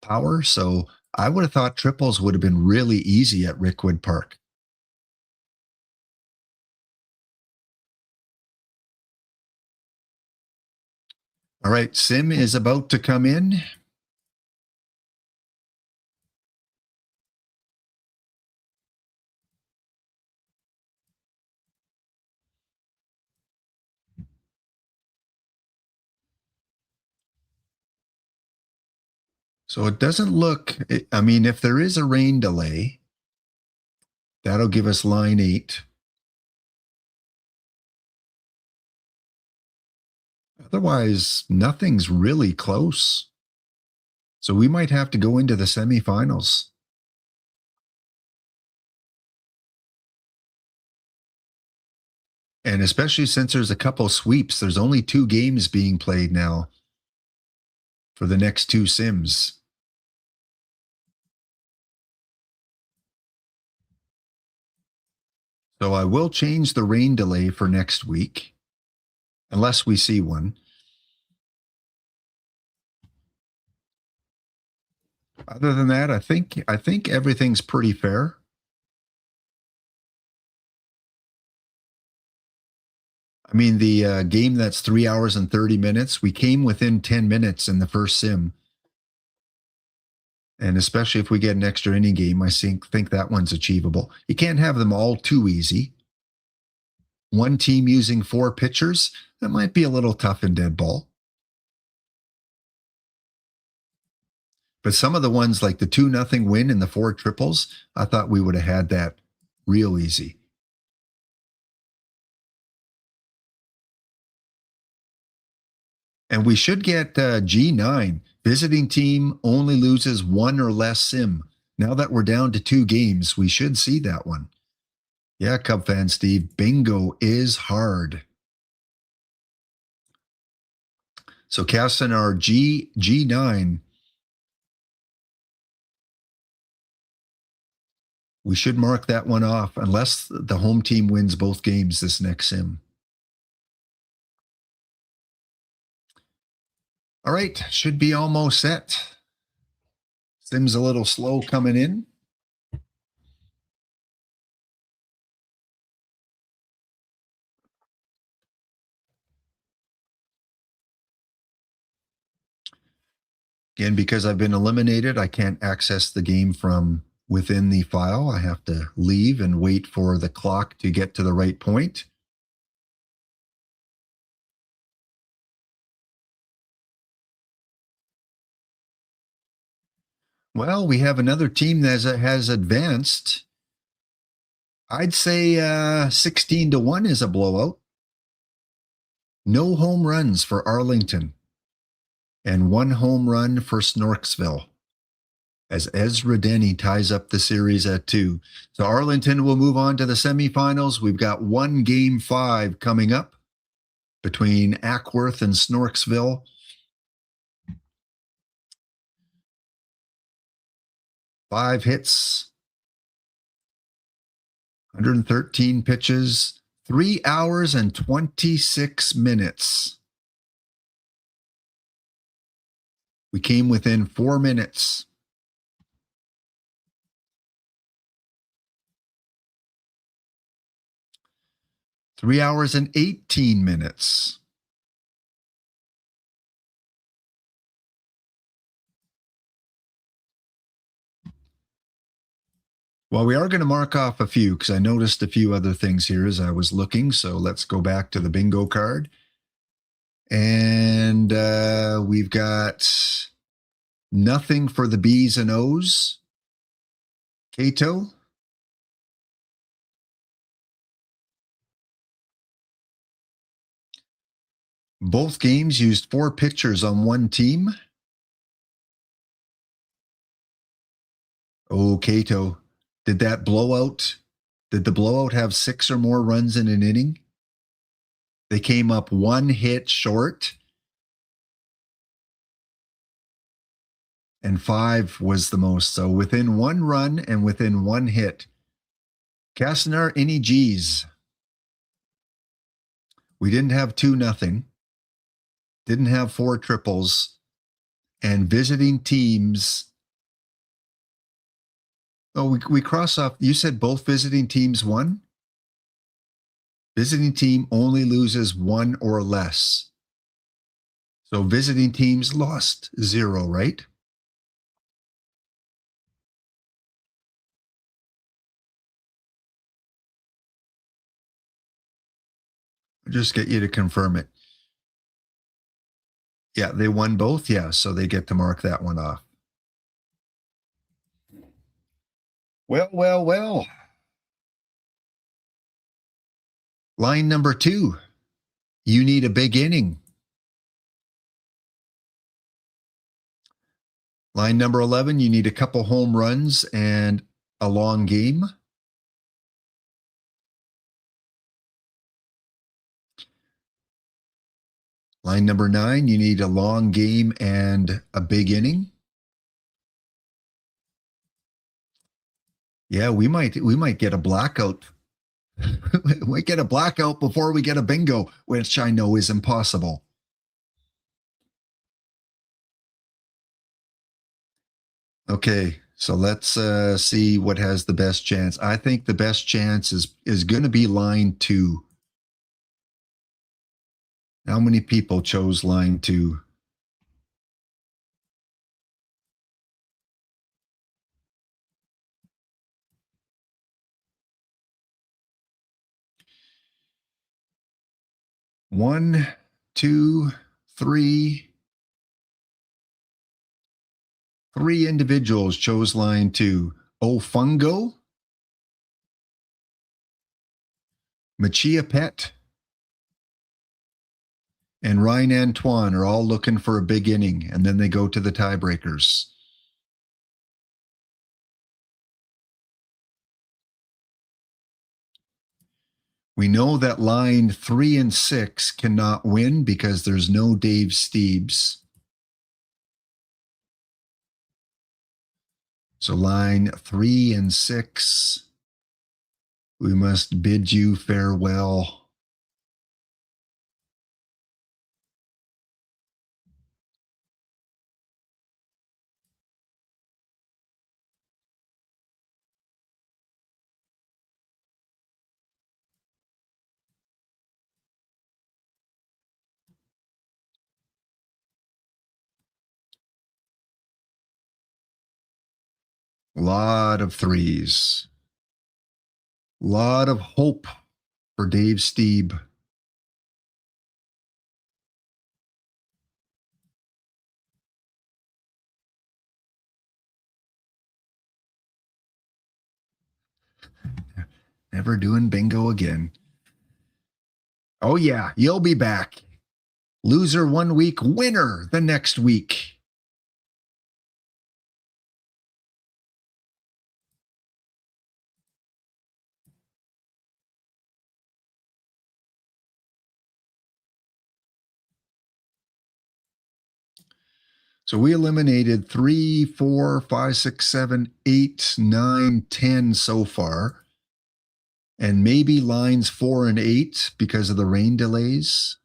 power, so I would have thought triples would have been really easy at Rickwood Park. All right, Sim is about to come in. So it doesn't look, I mean, if there is a rain delay, that'll give us line 8. Otherwise, nothing's really close. So we might have to go into the semifinals. And especially since there's a couple sweeps, there's only 2 games being played now for the next 2 sims. So I will change the rain delay for next week, unless we see one. Other than that, I think everything's pretty fair. I mean, the game that's 3 hours and 30 minutes, we came within 10 minutes in the first sim. And especially if we get an extra inning game, I think that one's achievable. You can't have them all too easy. One team using 4 pitchers, that might be a little tough in dead ball. But some of the ones like the 2-0 win and the 4 triples, I thought we would have had that real easy. And we should get G9. Visiting team only loses 1 or less sim. Now that we're down to 2 games, we should see that one. Yeah, Cub fan Steve, bingo is hard. So casting our G9, we should mark that one off unless the home team wins both games this next sim. All right, should be almost set. Sim's a little slow coming in. Again, because I've been eliminated, I can't access the game from within the file. I have to leave and wait for the clock to get to the right point. Well, we have another team that has advanced. I'd say 16-1 is a blowout. No home runs for Arlington and 1 home run for Snorksville as Ezra Denny ties up the series at 2. So Arlington will move on to the semifinals. We've got 1 game 5 coming up between Ackworth and Snorksville. Five hits, 113 pitches, 3 hours and 26 minutes. We came within 4 minutes. Three hours and 18 minutes. Well, we are going to mark off a few because I noticed a few other things here as I was looking. So let's go back to the bingo card. And we've got nothing for the B's and O's. Cato. Both games used 4 pitchers on one team. Oh, Cato. Did the blowout have 6 or more runs in an inning? They came up 1 hit short. And 5 was the most. So within 1 run and within 1 hit. Castanar, any G's? We didn't have 2-0. Didn't have 4 triples. And visiting teams. Oh, we cross off. You said both visiting teams won? Visiting team only loses 1 or less. So visiting teams lost 0, right? I'll just get you to confirm it. Yeah, they won both. Yeah, so they get to mark that one off. Well. Line number 2. You need a big inning. Line number 11, you need a couple home runs and a long game. Line number 9, you need a long game and a big inning. Yeah, we might get a blackout. We might get a blackout before we get a bingo, which I know is impossible. Okay, so let's see what has the best chance. I think the best chance is going to be line 2. How many people chose line 2? One, two, three. 3 individuals chose line 2. Ofungo, Machia Pet, and Ryan Antoine are all looking for a big inning, and then they go to the tiebreakers. We know that line 3 and 6 cannot win because there's no Dave Steebs. So line 3 and 6, we must bid you farewell. Lot of 3s. Lot of hope for Dave Steeb. Never doing bingo again. Oh, yeah, you'll be back. Loser 1 week, winner the next week. So we eliminated 3, 4, 5, 6, 7, 8, 9, 10 so far. And maybe lines 4 and 8 because of the rain delays.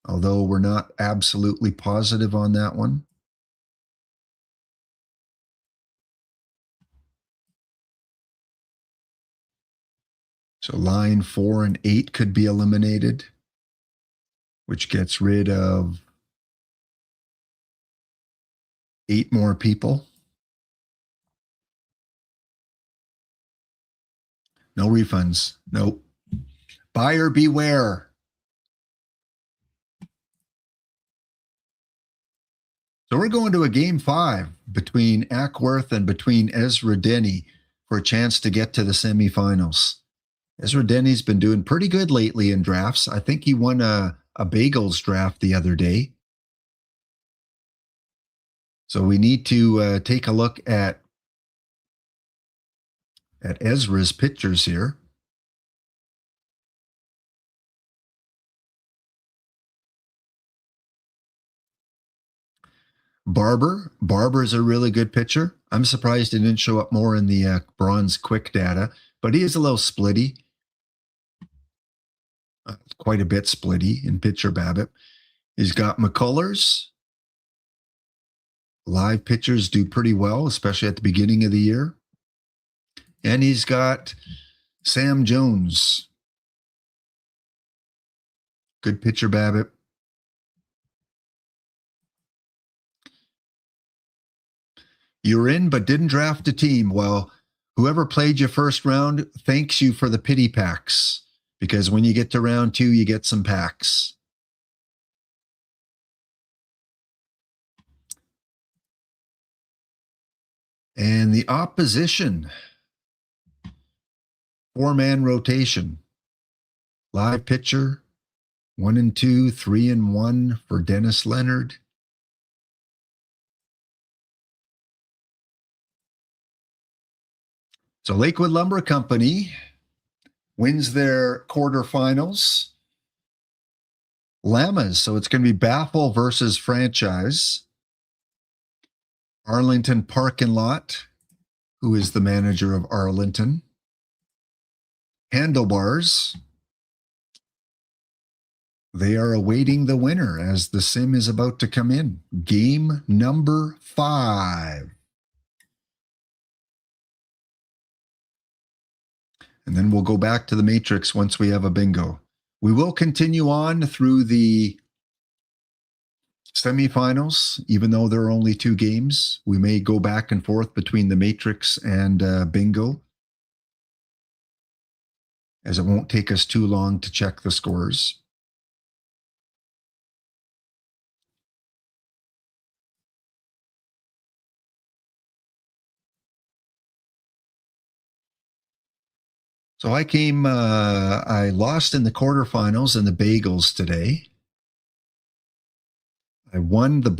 Although we're not absolutely positive on that one. So line 4 and 8 could be eliminated, which gets rid of 8 more people. No refunds. Nope. Buyer beware. So we're going to a game 5 between Ackworth and between Ezra Denny for a chance to get to the semifinals. Ezra Denny's been doing pretty good lately in drafts. I think he won a bagels draft the other day. So we need to take a look at Ezra's pictures here. Barber's a really good pitcher. I'm surprised he didn't show up more in the bronze quick data, but he is a little splitty. Quite a bit splitty in pitcher BABIP. He's got McCullers. Live pitchers do pretty well, especially at the beginning of the year. And he's got Sam Jones. Good pitcher BABIP. You're in, but didn't draft a team. Well, whoever played you first round thanks you for the pity packs, because when you get to round 2, you get some packs. And the opposition, 4-man rotation. Live pitcher, 1 and 2, 3 and 1 for Dennis Leonard. So Lakewood Lumber Company wins their quarterfinals. Llamas, so it's going to be Baffle versus Franchise. Arlington Parking Lot, who is the manager of Arlington. Handlebars, they are awaiting the winner as the sim is about to come in. Game number 5. And then we'll go back to the matrix once we have a bingo. We will continue on through the semifinals, even though there are only 2 games. We may go back and forth between the Matrix and Bingo, as it won't take us too long to check the scores. So I lost in the quarterfinals in the bagels today. I won the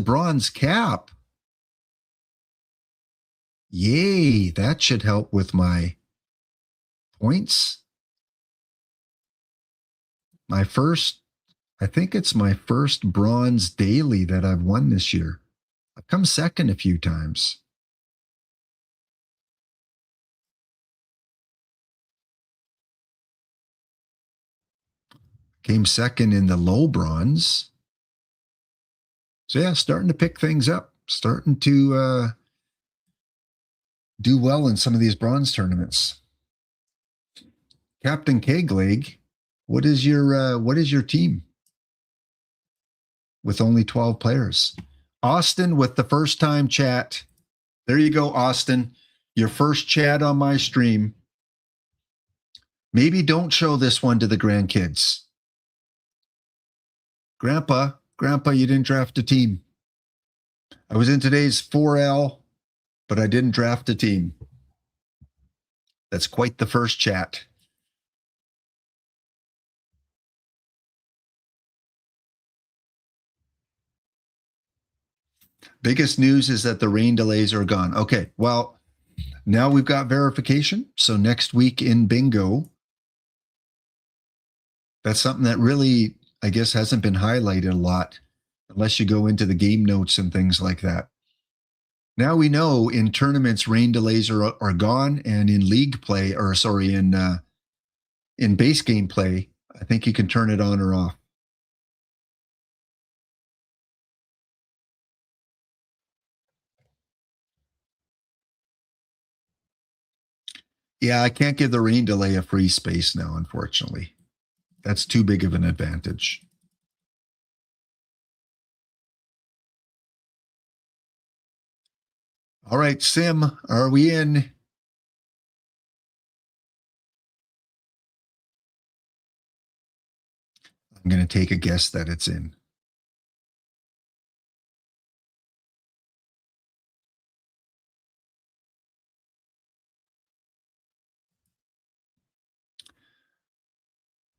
bronze cap. Yay, that should help with my points. I think it's my first bronze daily that I've won this year. I've come second a few times. Came second in the low bronze. So yeah, starting to pick things up. Starting to do well in some of these bronze tournaments. Captain Kegleg, what is your team with only 12 players? Austin with the first time chat. There you go, Austin. Your first chat on my stream. Maybe don't show this one to the grandkids. Grandpa, you didn't draft a team. I was in today's 4L, but I didn't draft a team. That's quite the first chat. Biggest news is that the rain delays are gone. Okay, well, now we've got verification. So next week in bingo, that's something that really, I guess, hasn't been highlighted a lot unless you go into the game notes and things like that. Now we know in tournaments, rain delays are gone, and in league play, or sorry, in base game play, I think you can turn it on or off. Yeah, I can't give the rain delay a free space now, unfortunately. That's too big of an advantage. All right, Sim, are we in? I'm going to take a guess that it's in.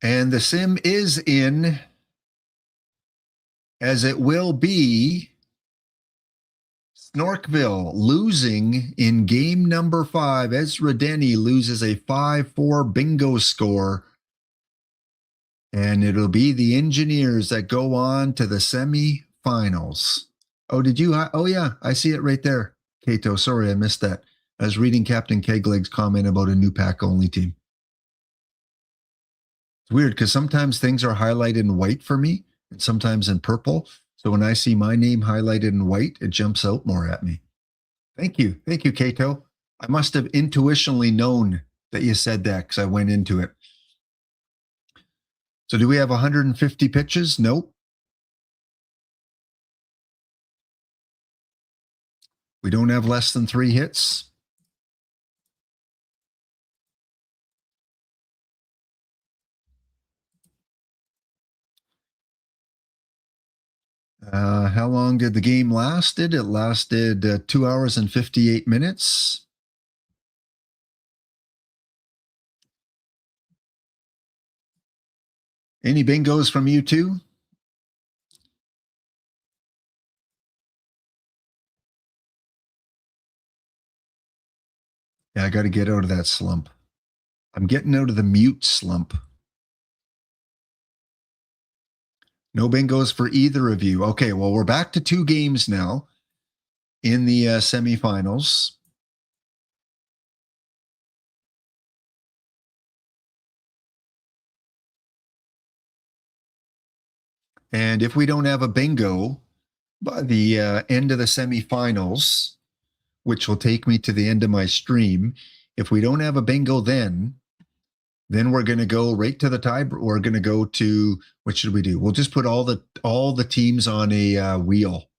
And the sim is in, as it will be Snorkville losing in game number 5. Ezra Denny loses a 5-4 bingo score. And it'll be the Engineers that go on to the semifinals. Oh, did you? Oh, yeah, I see it right there. Kato, sorry, I missed that. I was reading Captain Kegleg's comment about a new pack only team. It's weird because sometimes things are highlighted in white for me and sometimes in purple. So when I see my name highlighted in white, it jumps out more at me. Thank you. Thank you, Kato. I must have intuitionally known that you said that because I went into it. So do we have 150 pitches? Nope. We don't have less than 3 hits. How long did the game lasted? It lasted 2 hours and 58 minutes. Any bingos from you two? Yeah, I got to get out of that slump. I'm getting out of the mute slump. No bingos for either of you. Okay, well, we're back to 2 games now in the semifinals. And if we don't have a bingo by the end of the semifinals, which will take me to the end of my stream, if we don't have a bingo then, Then we're going to go right to the tie. We're going to go to, what should we do? We'll just put all the teams on a wheel.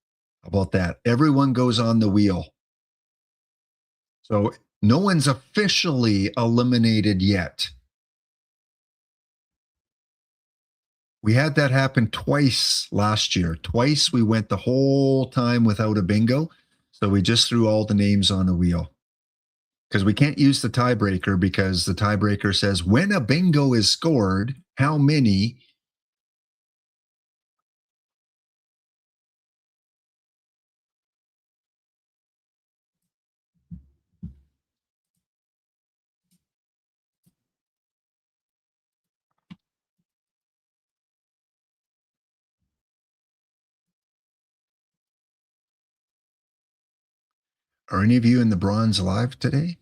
How about that? Everyone goes on the wheel. So no one's officially eliminated yet. We had that happen twice last year. Twice we went the whole time without a bingo. So we just threw all the names on a wheel. Because we can't use the tiebreaker, because the tiebreaker says when a bingo is scored, how many. Are any of you in the bronze live today?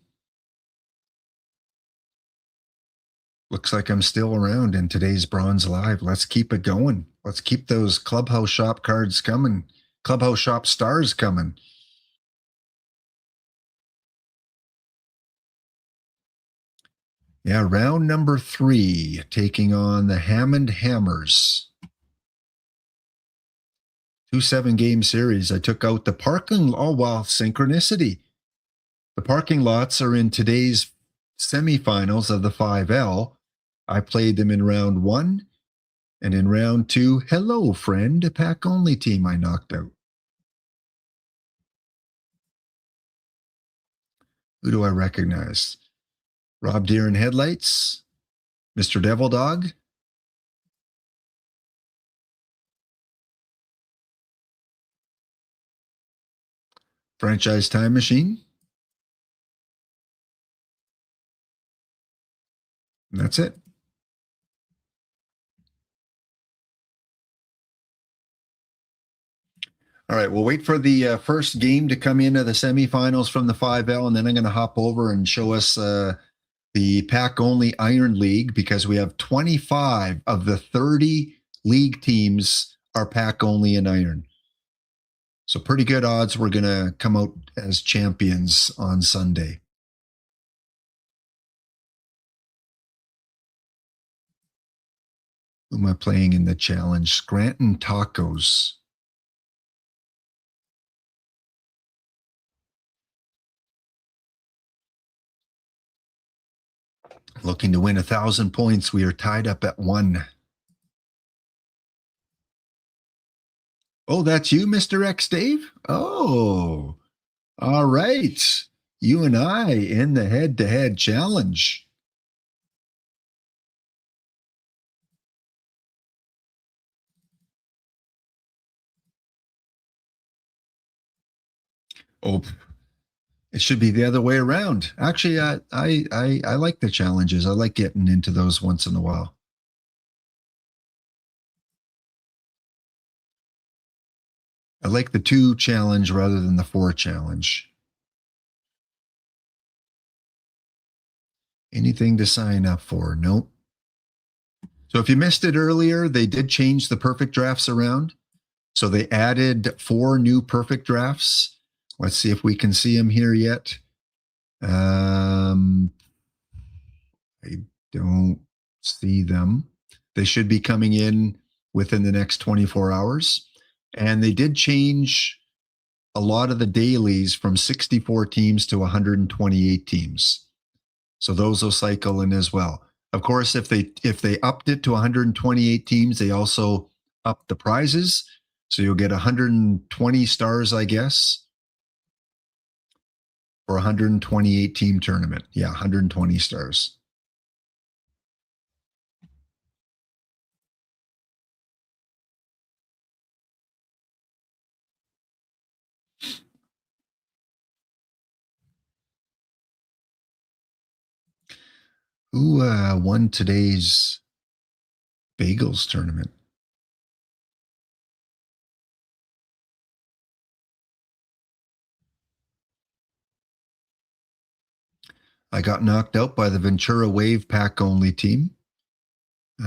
Looks like I'm still around in today's bronze live. Let's keep it going. Let's keep those clubhouse shop cards coming. Clubhouse shop stars coming. Yeah, round number 3, taking on the Hammond Hammers. 2 7-game series. I took out the parking. Oh, wow, synchronicity. The parking lots are in today's semifinals of the 5L. I played them in round 1. And in round 2, hello, friend, a pack-only team I knocked out. Who do I recognize? Rob Deere in Headlights, Mr. Devil Dog, Franchise Time Machine. And that's it. All right, we'll wait for the first game to come into the semifinals from the 5L, and then I'm going to hop over and show us the pack-only Iron League, because we have 25 of the 30 league teams are pack-only in Iron. So pretty good odds we're going to come out as champions on Sunday. Who am I playing in the challenge? Scranton Tacos. Looking to win 1,000 points. We are tied up at 1. Oh, that's you, Mr. X Dave? Oh, all right. You and I in the head-to-head challenge. Oh, it should be the other way around. Actually, I like the challenges. I like getting into those once in a while. I like the 2 challenge rather than the 4 challenge. Anything to sign up for? Nope. So if you missed it earlier, they did change the perfect drafts around. So they added 4 new perfect drafts. Let's see if we can see them here yet. I don't see them. They should be coming in within the next 24 hours. And they did change a lot of the dailies from 64 teams to 128 teams. So those will cycle in as well. Of course, if they upped it to 128 teams, they also upped the prizes. So you'll get 120 stars, I guess, for 128 team tournament. Yeah, 120 stars. Who won today's bagels tournament? I got knocked out by the Ventura Wave pack only team.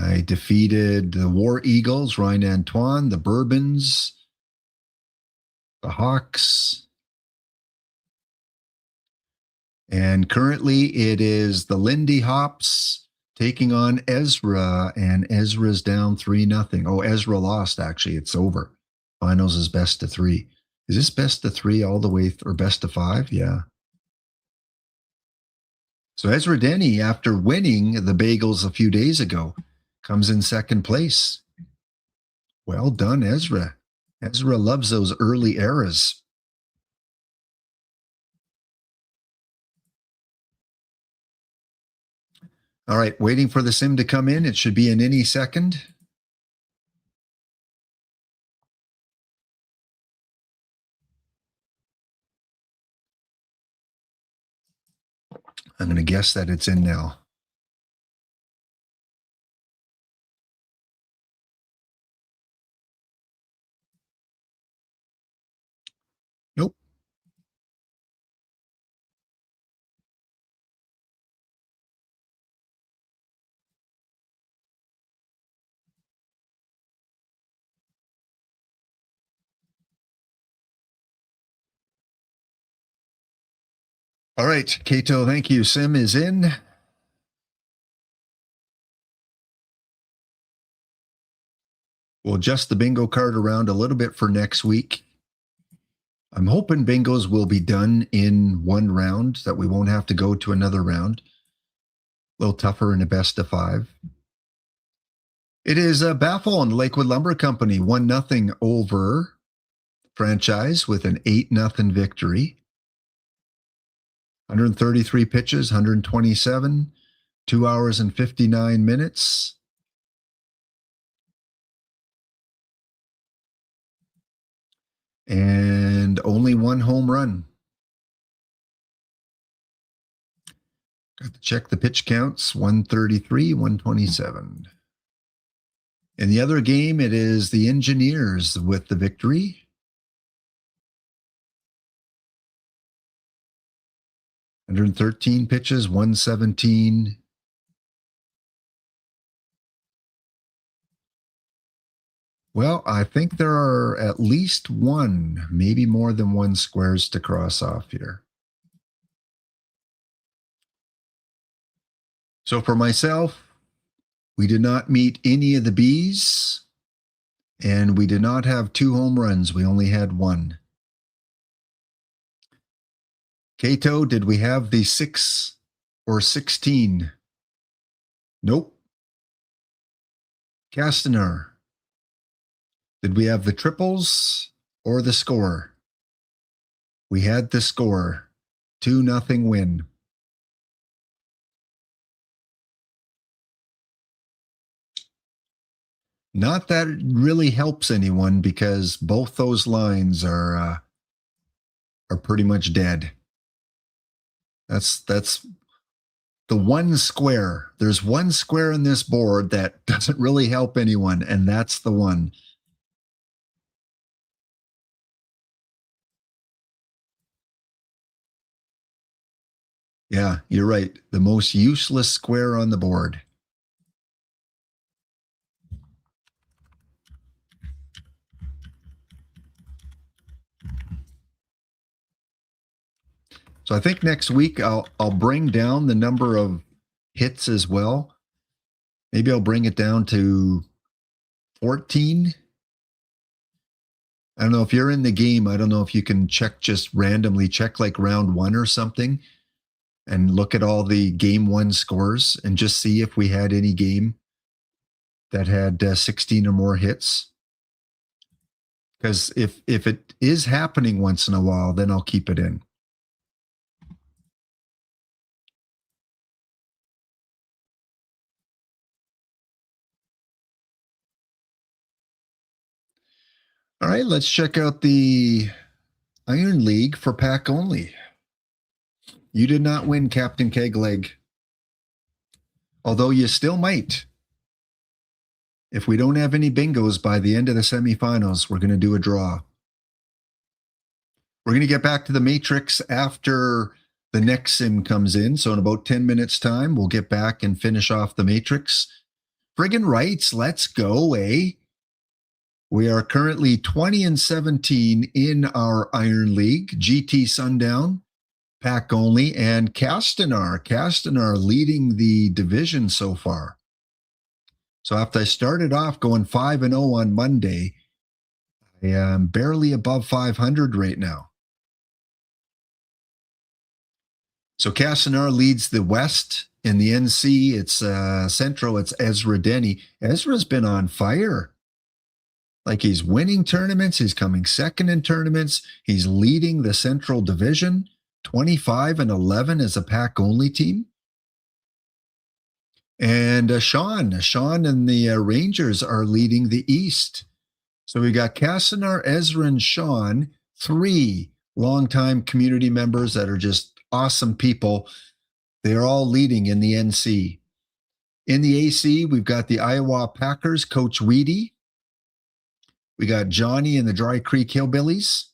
I defeated the War Eagles, Ryan Antoine, the Bourbons, the Hawks. And currently it is the Lindy Hops, taking on Ezra, and Ezra's down 3-0. Oh, Ezra lost, actually. It's over. Finals is best of 3. Is this best of 3 all the way, or best of 5? Yeah. So Ezra Denny, after winning the bagels a few days ago, comes in second place. Well done, Ezra. Ezra loves those early eras. All right, waiting for the sim to come in. It should be in any second. I'm going to guess that it's in now. Nope. All right, Kato, thank you. Sim is in. We'll adjust the bingo card around a little bit for next week. I'm hoping bingos will be done in one round, that we won't have to go to another round. A little tougher in a best of 5. It is Baffle and Lakewood Lumber Company, 1-0 over Franchise with an 8-0 victory. 133 pitches, 127, 2 hours and 59 minutes. And only 1 home run. Got to check the pitch counts, 133, 127. In the other game, it is the Engineers with the victory. 113 pitches, 117. Well, I think there are at least one, maybe more than one squares to cross off here. So for myself, we did not meet any of the Bs, and we did not have 2 home runs. We only had 1. Kato, did we have the 6 or 16? Nope. Castaner, did we have the triples or the score? We had the score. 2-0 win. Not that it really helps anyone, because both those lines are pretty much dead. That's the one square. There's one square in this board that doesn't really help anyone, and that's the one. Yeah, you're right. The most useless square on the board. So I think next week I'll bring down the number of hits as well. Maybe I'll bring it down to 14. I don't know if you're in the game. I don't know if you can check, just randomly check like round 1 or something, and look at all the game 1 scores and just see if we had any game that had 16 or more hits. Because if it is happening once in a while, then I'll keep it in. All right, let's check out the Iron League for pack only. You did not win, Captain Kegleg. Although you still might. If we don't have any bingos by the end of the semifinals, we're going to do a draw. We're going to get back to the Matrix after the next sim comes in. So in about 10 minutes time, we'll get back and finish off the Matrix. Friggin' rights, let's go, eh? We are currently 20-17 in our Iron League. GT Sundown pack only, and Castanar leading the division so far. So after I started off going 5-0 on Monday, I am barely above 500 right now. So Castanar leads the West. In the NC, it's Central, it's Ezra Denny. Ezra's been on fire. Like he's winning tournaments. He's coming second in tournaments. He's leading the Central Division, 25-11 as a pack only team. And Sean and the Rangers are leading the East. So we got Castanar, Ezra, and Sean, 3 longtime community members that are just awesome people. They're all leading in the NC. In the AC, we've got the Iowa Packers, Coach Whitey. We got Johnny and the Dry Creek Hillbillies.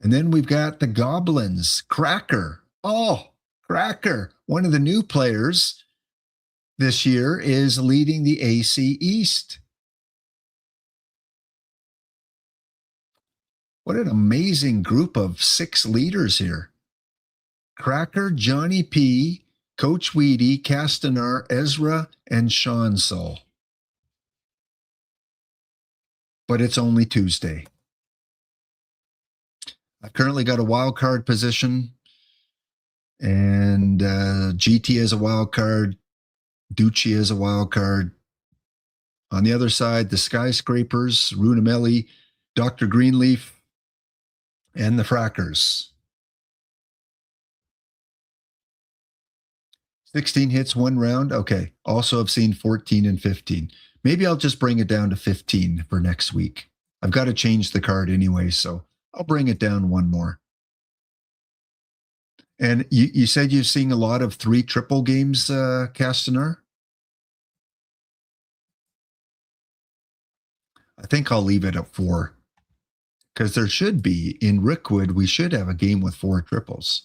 And then we've got the Goblins, Cracker. Oh, Cracker, one of the new players this year, is leading the AC East. What an amazing group of 6 leaders here. Cracker, Johnny P., Coach Whitey, Castanar, Ezra, and Sean Soul. But it's only Tuesday. I've currently got a wild card position, and GT is a wild card. Ducci is a wild card. On the other side, the Skyscrapers, Runamelli, Dr. Greenleaf, and the Frackers. 16 hits, 1 round. Okay. Also, I've seen 14 and 15. Maybe I'll just bring it down to 15 for next week. I've got to change the card anyway, so I'll bring it down 1 more. And you said you're seeing a lot of 3 triple games, Castanar? I think I'll leave it at 4. Because there should be, in Rickwood, we should have a game with 4 triples.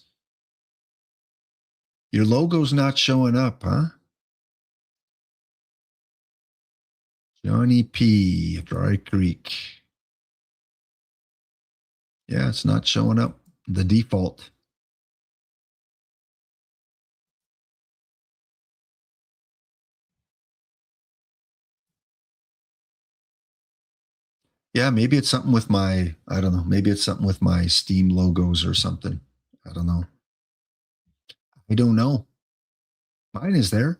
Your logo's not showing up, huh? Johnny P., Dry Creek. Yeah, it's not showing up. The default. Yeah, maybe it's something with my, I don't know, maybe it's something with my Steam logos or something. I don't know. I don't know. Mine is there.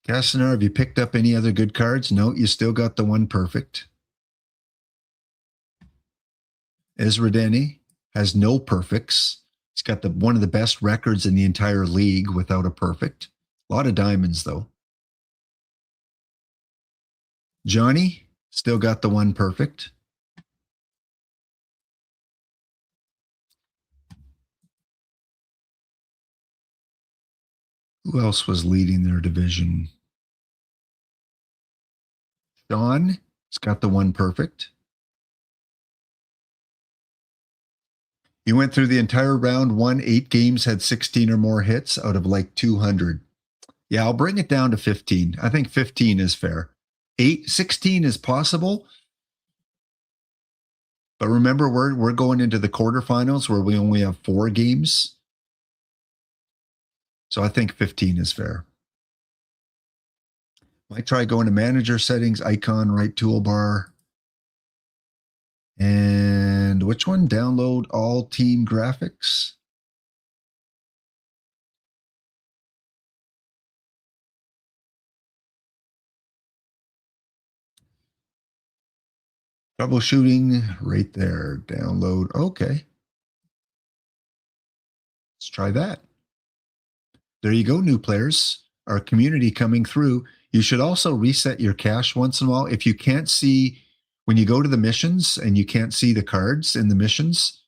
Castanar, have you picked up any other good cards? No, you still got the one perfect. Ezra Denny has no perfects. He's got one of the best records in the entire league without a perfect. A lot of diamonds, though. Johnny still got the one perfect. Who else was leading their division? Sean has got the one perfect. He went through the entire round, won 8 games, had 16 or more hits out of like 200. Yeah, I'll bring it down to 15. I think 15 is fair. 16 is possible. But remember, we're going into the quarterfinals where we only have 4 games. So I think 15 is fair. Might try going to manager settings, icon, right toolbar. And which one? Download all team graphics. Troubleshooting right there. Download. Okay. Let's try that. There you go, new players. Our community coming through. You should also reset your cache once in a while. If you can't see, when you go to the missions and you can't see the cards in the missions,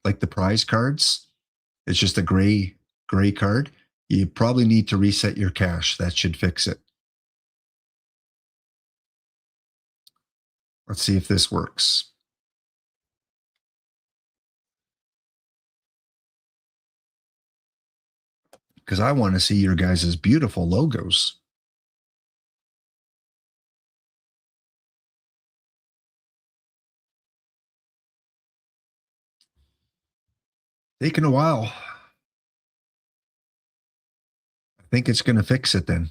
like the prize cards, it's just a gray card. You probably need to reset your cache. That should fix it. Let's see if this works. Because I want to see your guys' beautiful logos. Taking a while. I think it's going to fix it then.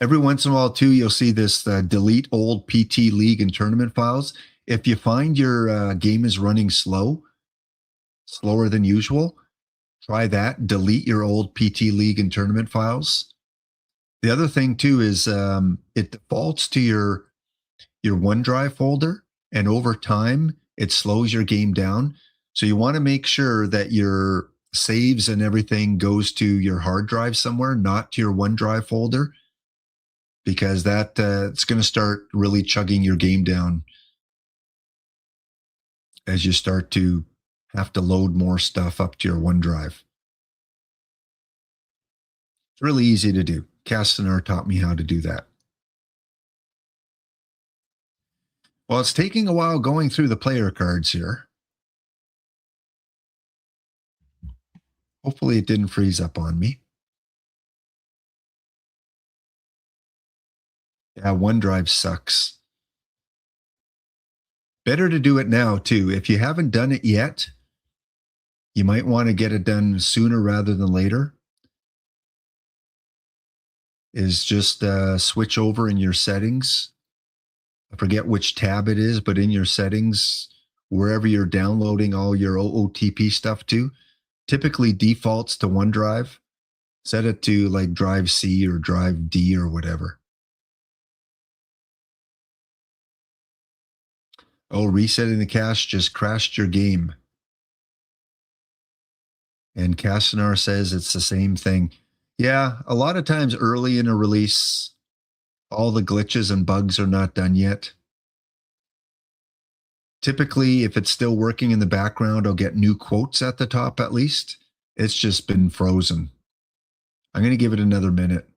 Every once in a while, too, you'll see this delete old PT league and tournament files. If you find your game is running slower than usual, try that. Delete your old PT league and tournament files. The other thing, too, is it defaults to your OneDrive folder, and over time, it slows your game down. So you want to make sure that your saves and everything goes to your hard drive somewhere, not to your OneDrive folder, because that it's going to start really chugging your game down as you start to have to load more stuff up to your OneDrive. It's really easy to do. Castanar taught me how to do that. Well, it's taking a while going through the player cards here. Hopefully it didn't freeze up on me. Yeah, OneDrive sucks. Better to do it now, too. If you haven't done it yet, you might want to get it done sooner rather than later. Is just switch over in your settings. I forget which tab it is, but in your settings, wherever you're downloading all your OOTP stuff to, typically defaults to OneDrive. Set it to like Drive C or Drive D or whatever. Oh, resetting the cache just crashed your game. And Castanar says it's the same thing. Yeah, a lot of times early in a release, all the glitches and bugs are not done yet. Typically, if it's still working in the background, I'll get new quotes at the top at least. It's just been frozen. I'm going to give it another minute.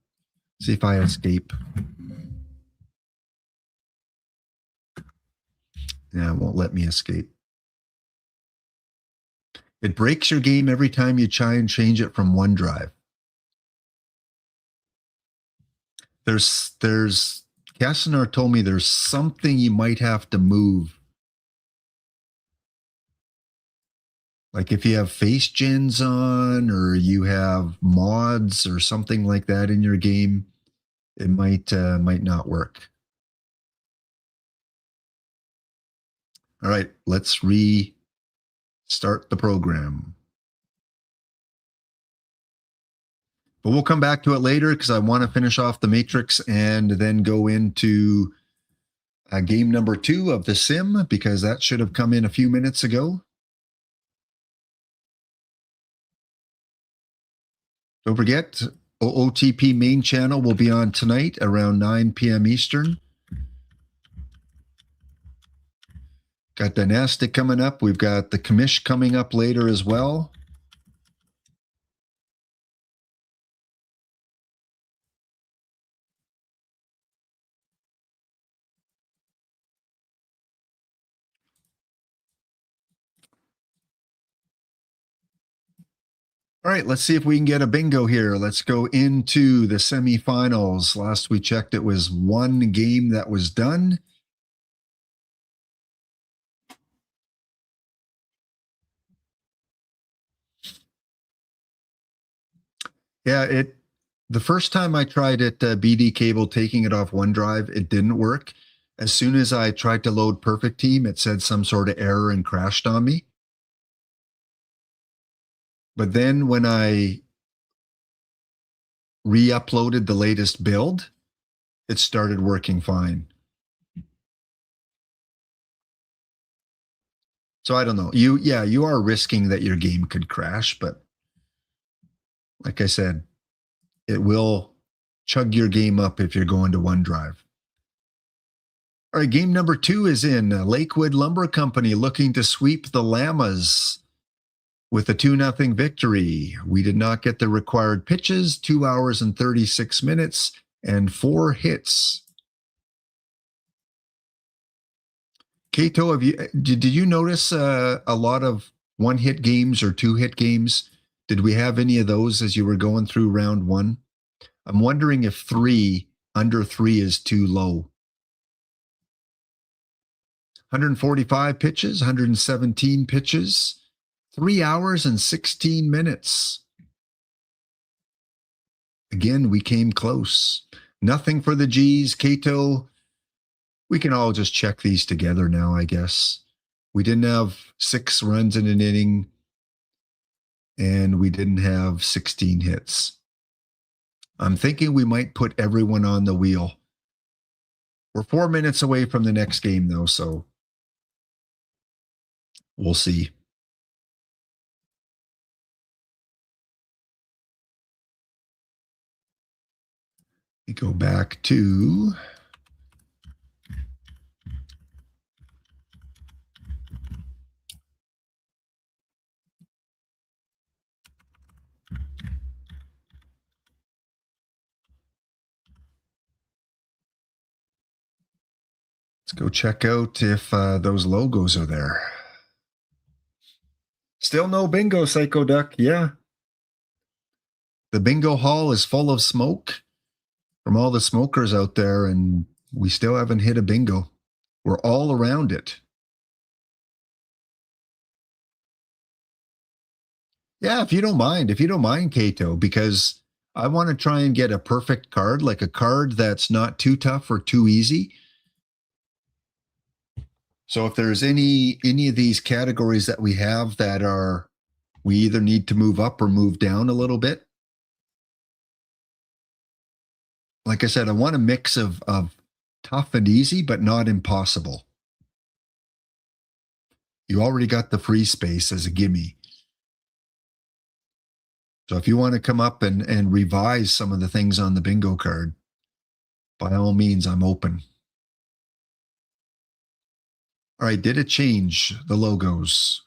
See if I escape. Yeah, it won't let me escape. It breaks your game every time you try and change it from OneDrive. There's Castanar told me there's something you might have to move. Like if you have face gens on or you have mods or something like that in your game, it might not work. All right, let's restart the program. But we'll come back to it later because I want to finish off the Matrix and then go into game number 2 of the sim because that should have come in a few minutes ago. Don't forget, OOTP main channel will be on tonight around 9 p.m. Eastern. Got Dynastic coming up. We've got the Commish coming up later as well. All right, let's see if we can get a bingo here. Let's go into the semifinals. Last we checked, it was one game that was done. Yeah, the first time I tried it, BD cable, taking it off OneDrive, it didn't work. As soon as I tried to load Perfect Team, it said some sort of error and crashed on me. But then when I re-uploaded the latest build, it started working fine. So I don't know. You are risking that your game could crash, but like I said, it will chug your game up if you're going to OneDrive. All right, game number 2 is in. Lakewood Lumber Company looking to sweep the Llamas with a 2-0 victory. We did not get the required pitches, 2 hours and 36 minutes and 4 hits. Kato, did you notice a lot of 1-hit games or 2-hit games? Did we have any of those as you were going through round 1? I'm wondering if under 3 is too low. 145 pitches, 117 pitches, 3 hours and 16 minutes. Again, we came close. Nothing for the G's. Cato, we can all just check these together now, I guess. We didn't have 6 runs in an inning, and we didn't have 16 hits. I'm thinking we might put everyone on the wheel. We're 4 minutes away from the next game, though, so we'll see. We go back to let's go check out if those logos are there. Still no bingo, Psycho Duck. Yeah. The bingo hall is full of smoke from all the smokers out there, and we still haven't hit a bingo. We're all around it. Yeah, if you don't mind, Cato, because I want to try and get a perfect card, like a card that's not too tough or too easy. So if there's any of these categories that we have that are, we either need to move up or move down a little bit. Like I said, I want a mix of tough and easy, but not impossible. You already got the free space as a gimme. So if you want to come up and revise some of the things on the bingo card, by all means, I'm open. All right, did it change the logos?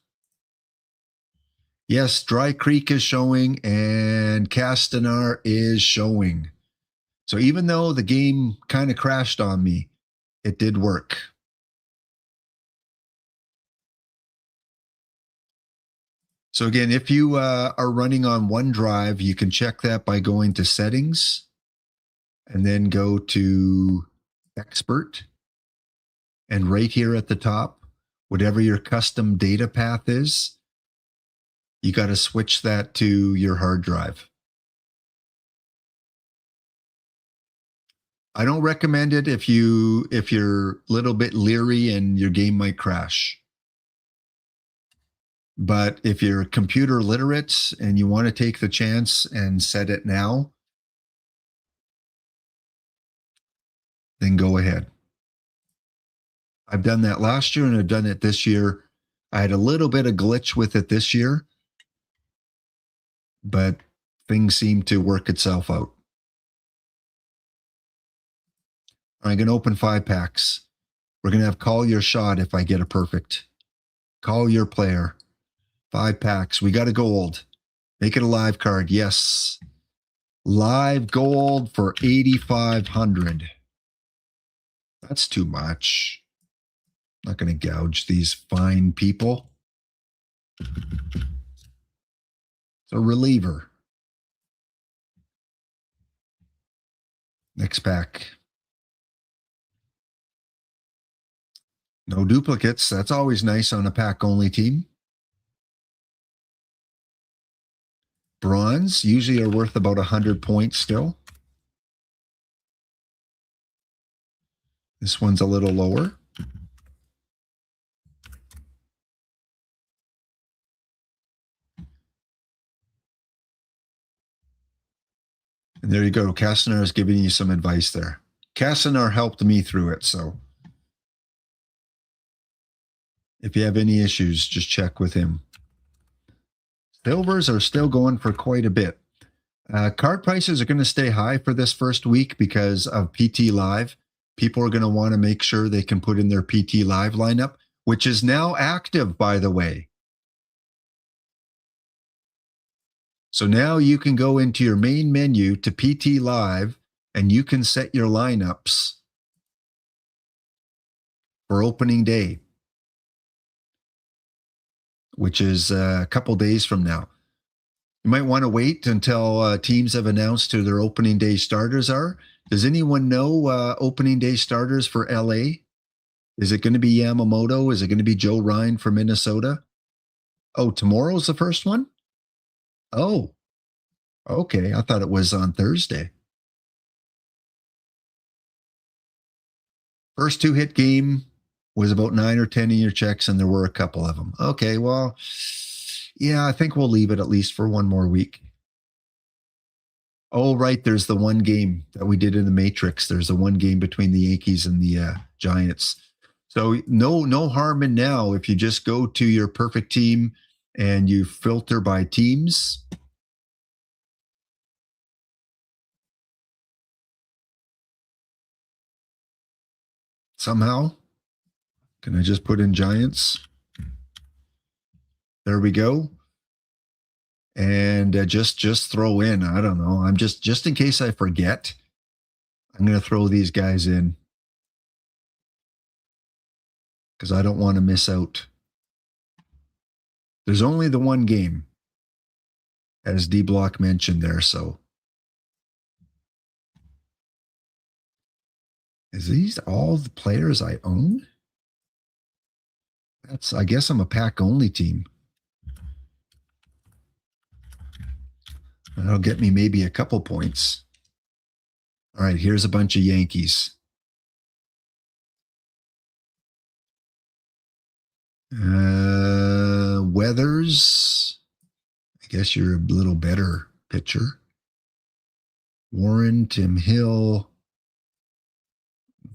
Yes, Dry Creek is showing and Castanar is showing. So even though the game kind of crashed on me, it did work. So again, if you are running on OneDrive, you can check that by going to Settings and then go to Expert. And right here at the top, whatever your custom data path is, you got to switch that to your hard drive. I don't recommend it if you're a little bit leery and your game might crash. But if you're computer literate and you want to take the chance and set it now, then go ahead. I've done that last year and I've done it this year. I had a little bit of glitch with it this year, but things seem to work itself out. I'm going to open 5 packs. We're going to have call your shot if I get a perfect. Call your player. 5 packs. We got a gold. Make it a live card. Yes. Live gold for 8,500. That's too much. I'm not going to gouge these fine people. It's a reliever. Next pack. No duplicates. That's always nice on a pack-only team. Bronze usually are worth about 100 points still. This one's a little lower. And there you go. Castanar is giving you some advice there. Castanar helped me through it, so if you have any issues, just check with him. Silvers are still going for quite a bit. Card prices are going to stay high for this first week because of PT Live. People are going to want to make sure they can put in their PT Live lineup, which is now active, by the way. So now you can go into your main menu to PT Live and you can set your lineups for opening day, which is a couple days from now. You might want to wait until teams have announced who their opening day starters are. Does anyone know opening day starters for LA? Is it going to be Yamamoto? Is it going to be Joe Ryan from Minnesota? Oh, tomorrow's the first one? Oh, okay. I thought it was on Thursday. First two hit game was about 9 or 10 in your checks, and there were a couple of them. Okay, well, yeah, I think we'll leave it at least for one more week. Oh, right. There's the one game that we did in the Matrix. There's the one game between the Yankees and the Giants. So no harm in now if you just go to your perfect team and you filter by teams. Somehow, can I just put in Giants? There we go. And just throw in. I don't know. I'm just in case I forget. I'm going to throw these guys in because I don't want to miss out. There's only the one game, as D Block mentioned there. So, is these all the players I own? I guess I'm a pack only team. That'll get me maybe a couple points. All right, here's a bunch of Yankees. Weathers. I guess you're a little better pitcher. Warren, Tim Hill,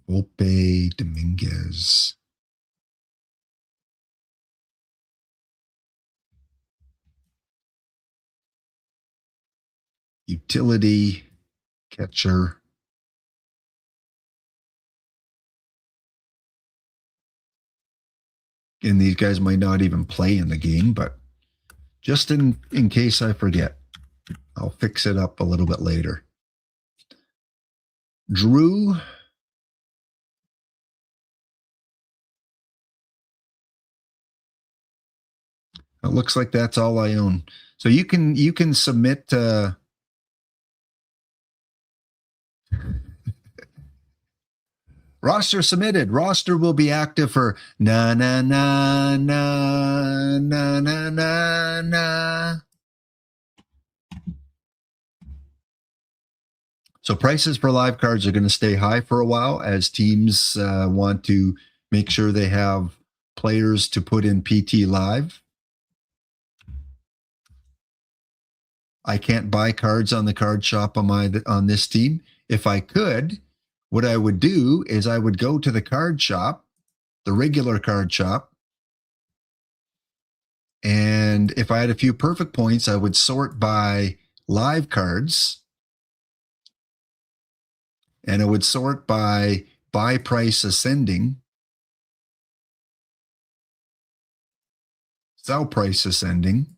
Volpe, Dominguez. Utility, catcher. And these guys might not even play in the game, but just in case I forget, I'll fix it up a little bit later. Drew. It looks like that's all I own. So you can submit roster submitted. Roster will be active for na na na na na na na na. So prices for live cards are going to stay high for a while as teams want to make sure they have players to put in PT live. I can't buy cards on the card shop on this team. If I could, what I would do is I would go to the card shop, the regular card shop, and if I had a few perfect points, I would sort by live cards, and I would sort by buy price ascending, sell price ascending.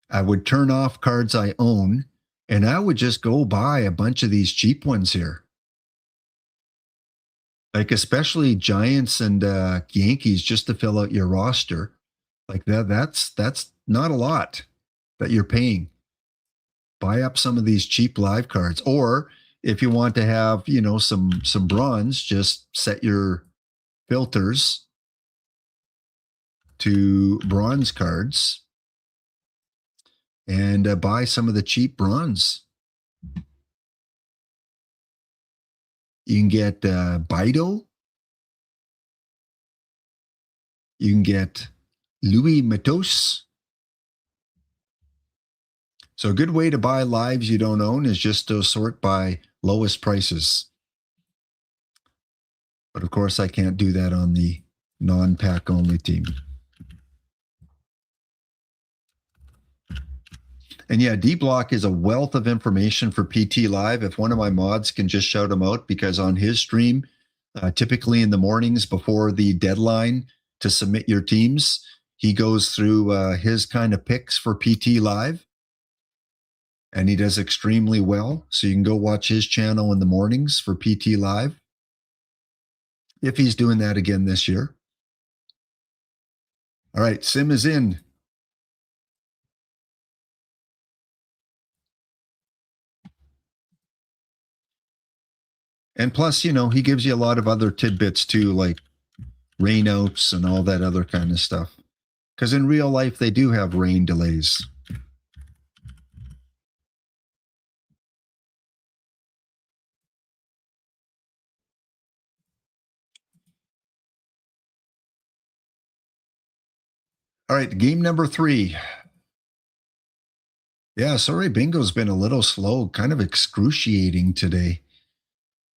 I would turn off cards I own, and I would just go buy a bunch of these cheap ones here. Like especially Giants and Yankees, just to fill out your roster. Like that's not a lot that you're paying. Buy up some of these cheap live cards, or if you want to have some bronze, just set your filters to bronze cards and buy some of the cheap bronze. You can get Bido. You can get Louis Matos. So a good way to buy lives you don't own is just to sort by lowest prices. But of course, I can't do that on the non-pack only team. And yeah, D-Block is a wealth of information for PT Live. If one of my mods can just shout him out, because on his stream, typically in the mornings before the deadline to submit your teams, he goes through his kind of picks for PT Live. And he does extremely well. So you can go watch his channel in the mornings for PT Live, if he's doing that again this year. All right, Sim is in. And plus, he gives you a lot of other tidbits too, like rainouts and all that other kind of stuff. Because in real life, they do have rain delays. All right, game number 3. Yeah, sorry, bingo's been a little slow, kind of excruciating today.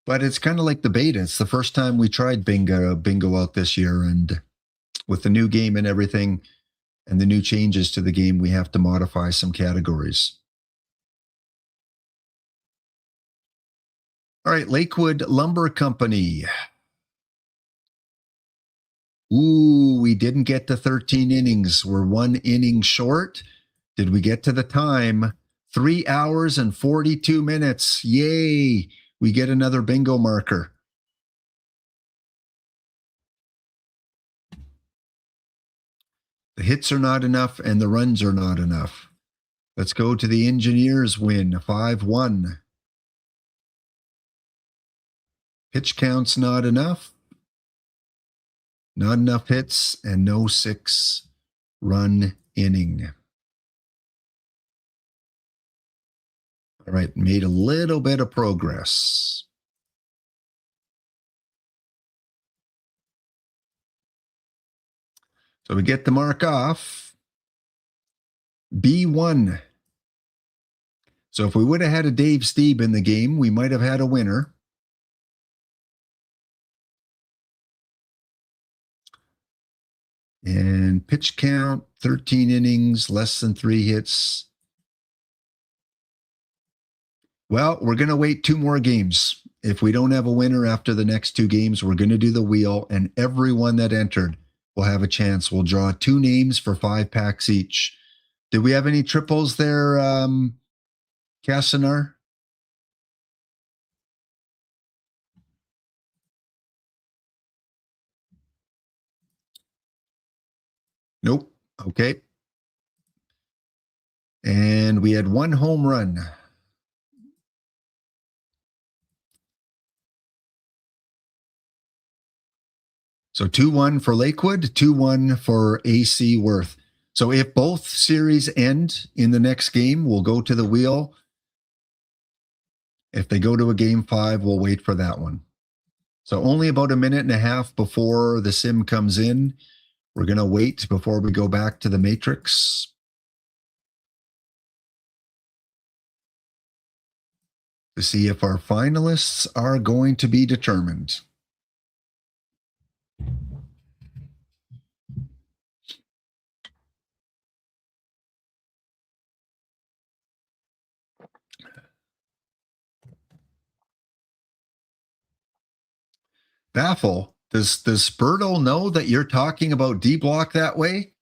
But it's kind of like the beta. It's the first time we tried bingo out this year, and with the new game and everything, and the new changes to the game, we have to modify some categories. All right, Lakewood Lumber Company. Ooh, we didn't get to 13 innings. We're 1 inning short. Did we get to the time? 3 hours and 42 minutes. Yay. We get another bingo marker. The hits are not enough and the runs are not enough. Let's go to the Engineers win, 5-1. Pitch count's not enough. Not enough hits and no 6-run inning. All right, made a little bit of progress. So we get the mark off. B1. So if we would have had a Dave Stieb in the game, we might have had a winner. And pitch count, 13 innings, less than 3 hits. Well, we're going to wait 2 more games. If we don't have a winner after the next 2 games, we're going to do the wheel, and everyone that entered will have a chance. We'll draw 2 names for 5 packs each. Did we have any triples there, Cassinar? Nope. Okay. And we had 1 home run. So 2-1 for Lakewood, 2-1 for AC Worth. So if both series end in the next game, we'll go to the wheel. If they go to a game 5, we'll wait for that one. So only about a minute and a half before the sim comes in. We're going to wait before we go back to the matrix. To see if our finalists are going to be determined. Baffle, does Spurtle know that you're talking about D block that way?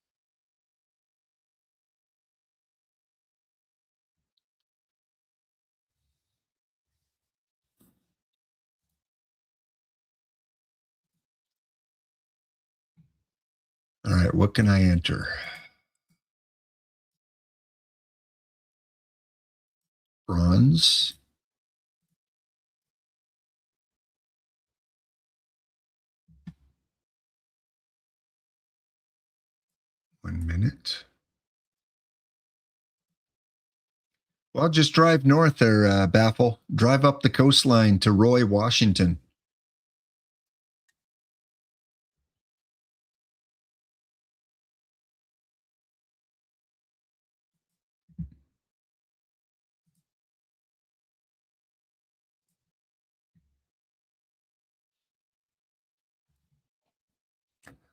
All right, what can I enter? Bronze. One minute. Well, just drive north there, Baffle. Drive up the coastline to Roy, Washington.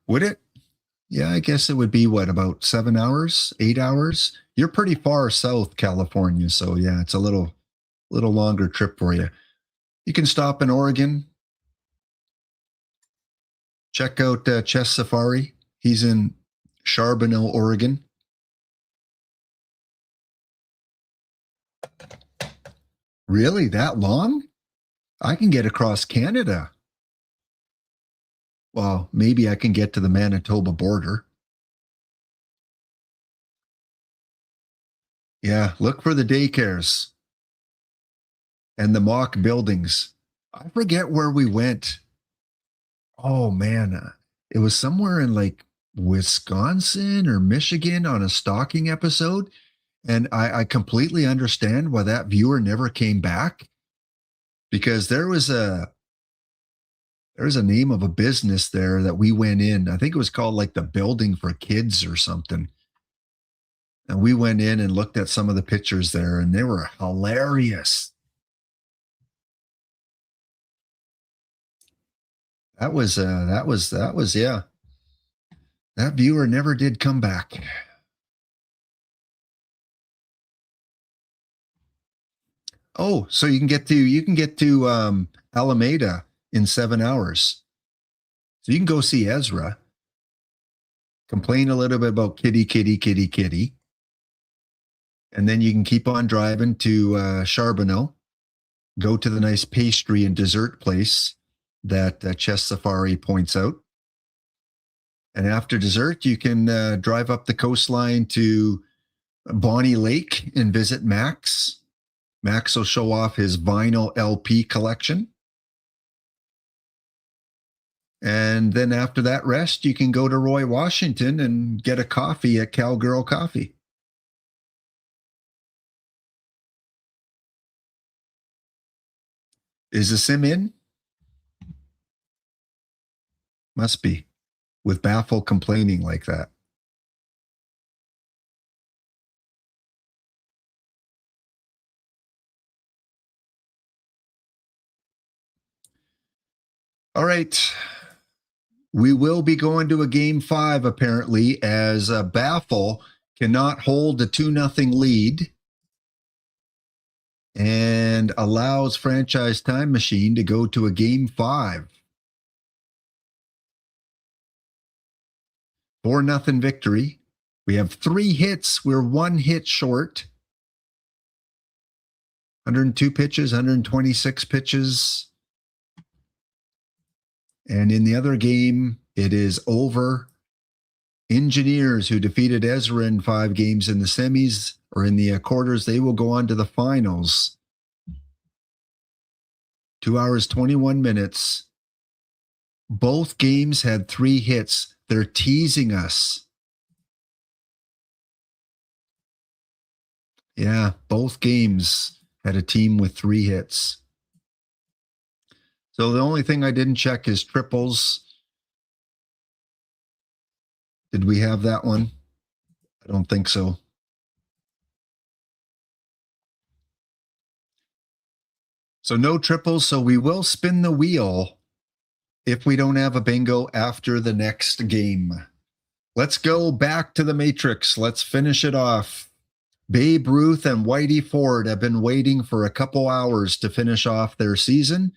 Would it? Yeah, I guess it would be what, about 7 hours, 8 hours? You're pretty far south California, so yeah, it's a little longer trip for you. You can stop in Oregon. Check out Chess Safari. He's in Charbonneau, Oregon. Really? That long? I can get across Canada. Well, maybe I can get to the Manitoba border. Yeah, look for the daycares and the mock buildings. I forget where we went. Oh man, it was somewhere in like Wisconsin or Michigan on a stalking episode. And I completely understand why that viewer never came back, because there's a name of a business there that we went in. I think it was called like the Building for Kids or something. And we went in and looked at some of the pictures there, and they were hilarious. Yeah. That viewer never did come back. Oh, so you can get to Alameda in 7 hours. So you can go see Ezra, complain a little bit about kitty, kitty, kitty, kitty, and then you can keep on driving to Charbonneau, go to the nice pastry and dessert place that Chess Safari points out. And after dessert, you can drive up the coastline to Bonnie Lake and visit Max. Max will show off his vinyl LP collection. And then after that rest, you can go to Roy Washington and get a coffee at Cowgirl Coffee. Is the sim in? Must be, with Baffle complaining like that. All right. We will be going to a game 5, apparently, as Baffle cannot hold a 2-0 lead and allows Franchise Time Machine to go to a game 5. 4-0 victory. We have 3 hits. We're 1 hit short. 102 pitches, 126 pitches. And in the other game, it is over. Engineers, who defeated Ezra in 5 games in the semis or in the quarters, they will go on to the finals. 2 hours, 21 minutes. Both games had 3 hits. They're teasing us. Yeah, both games had a team with 3 hits. So the only thing I didn't check is triples. Did we have that one? I don't think so. So no triples. So we will spin the wheel if we don't have a bingo after the next game. Let's go back to the Matrix. Let's finish it off. Babe Ruth and Whitey Ford have been waiting for a couple hours to finish off their season.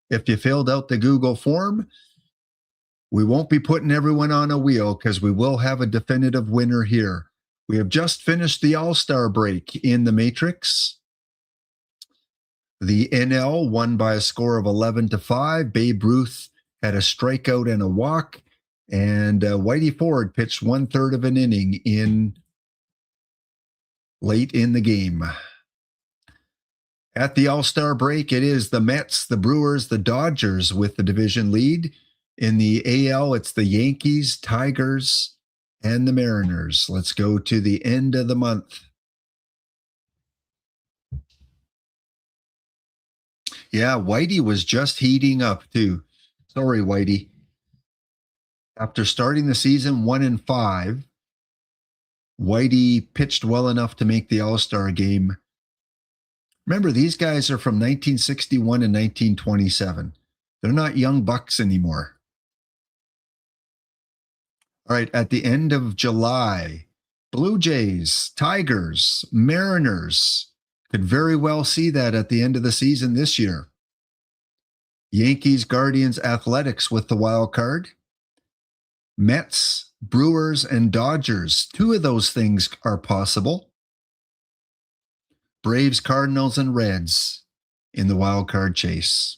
If you filled out the Google form, we won't be putting everyone on a wheel because we will have a definitive winner here. We have just finished the All-Star break in the Matrix. The NL won by a score of 11-5. Babe Ruth had a strikeout and a walk, and Whitey Ford pitched 1/3 of an inning in late in the game. At the All-Star break, it is the Mets, the Brewers, the Dodgers with the division lead. In the AL, it's the Yankees, Tigers, and the Mariners. Let's go to the end of the month. Yeah, Whitey was just heating up too. Sorry, Whitey. After starting the season 1-5, Whitey pitched well enough to make the All-Star game. Remember, these guys are from 1961 and 1927. They're not young bucks anymore. All right, at the end of July, Blue Jays, Tigers, Mariners could very well see that at the end of the season this year. Yankees, Guardians, Athletics with the wild card. Mets, Brewers, and Dodgers. 2 of those things are possible. Braves, Cardinals, and Reds in the wild card chase.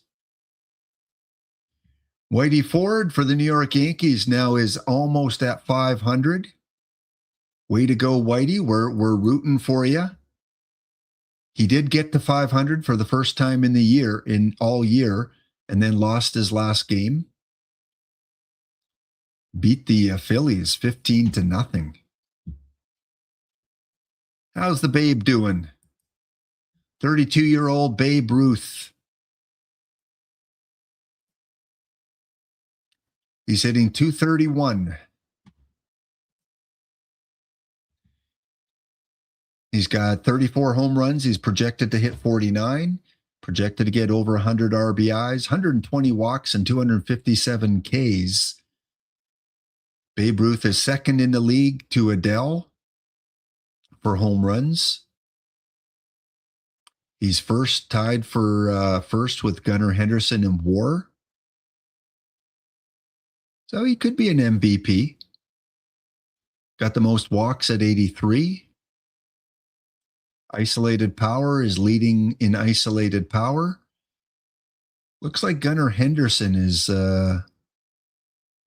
Whitey Ford for the New York Yankees now is almost at 500. Way to go, Whitey. We're rooting for you. He did get to 500 for the first time in all year. and then lost his last game. Beat the Phillies 15-0. How's the Babe doing? 32-year-old Babe Ruth. He's hitting .231. He's got 34 home runs. He's projected to hit 49, projected to get over 100 RBIs, 120 walks, and 257 Ks. Babe Ruth is second in the league to Adele for home runs. He's tied for first with Gunnar Henderson in WAR. So he could be an MVP. Got the most walks at 83. Isolated power is leading in isolated power. Looks like Gunnar Henderson is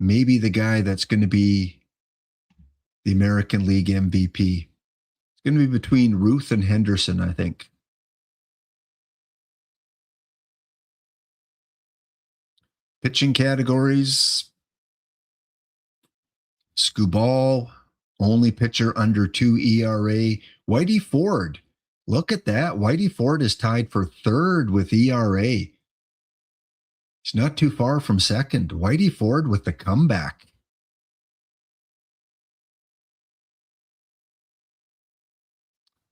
maybe the guy that's going to be the American League MVP. It's going to be between Ruth and Henderson, I think. Pitching categories. Skubal, only pitcher under 2 ERA. Whitey Ford. Look at that. Whitey Ford is tied for third with ERA. He's not too far from second. Whitey Ford with the comeback.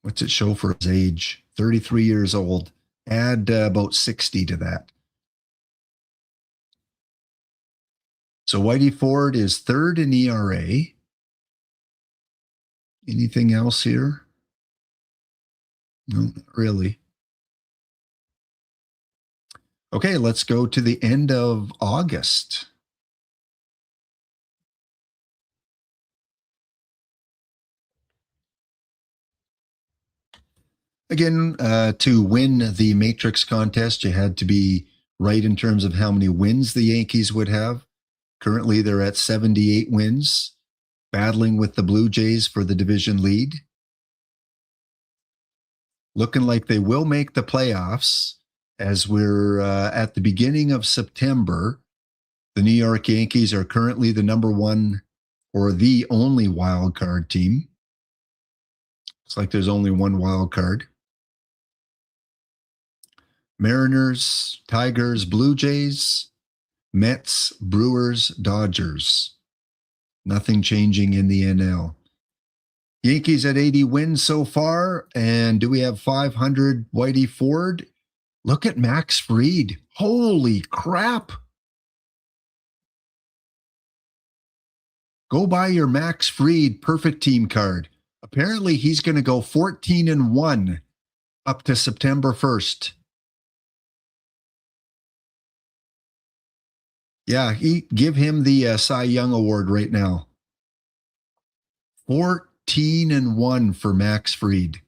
What's it show for his age? 33 years old. Add about 60 to that. So Whitey Ford is third in ERA. Anything else here? No, not really. Okay, let's go to the end of August. Again, to win the Matrix contest, you had to be right in terms of how many wins the Yankees would have. Currently, they're at 78 wins, battling with the Blue Jays for the division lead. Looking like they will make the playoffs as we're at the beginning of September. The New York Yankees are currently the number one or the only wild card team. It's like there's only one wild card. Mariners, Tigers, Blue Jays, Mets, Brewers, Dodgers. Nothing changing in the NL. Yankees at 80 wins so far. And do we have 500 Whitey Ford? Look at Max Fried. Holy crap. Go buy your Max Fried perfect team card. Apparently he's going to go 14-1 up to September 1st. Yeah, give him the Cy Young Award right now. 14-1 for Max Fried.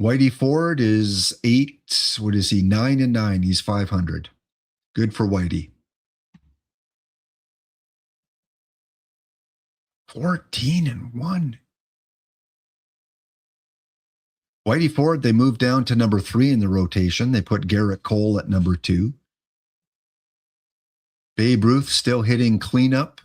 Whitey Ford is 8. What is he? 9-9. He's 500. Good for Whitey. 14-1. Whitey Ford, they moved down to number 3 in the rotation. They put Garrett Cole at number 2. Babe Ruth still hitting cleanup.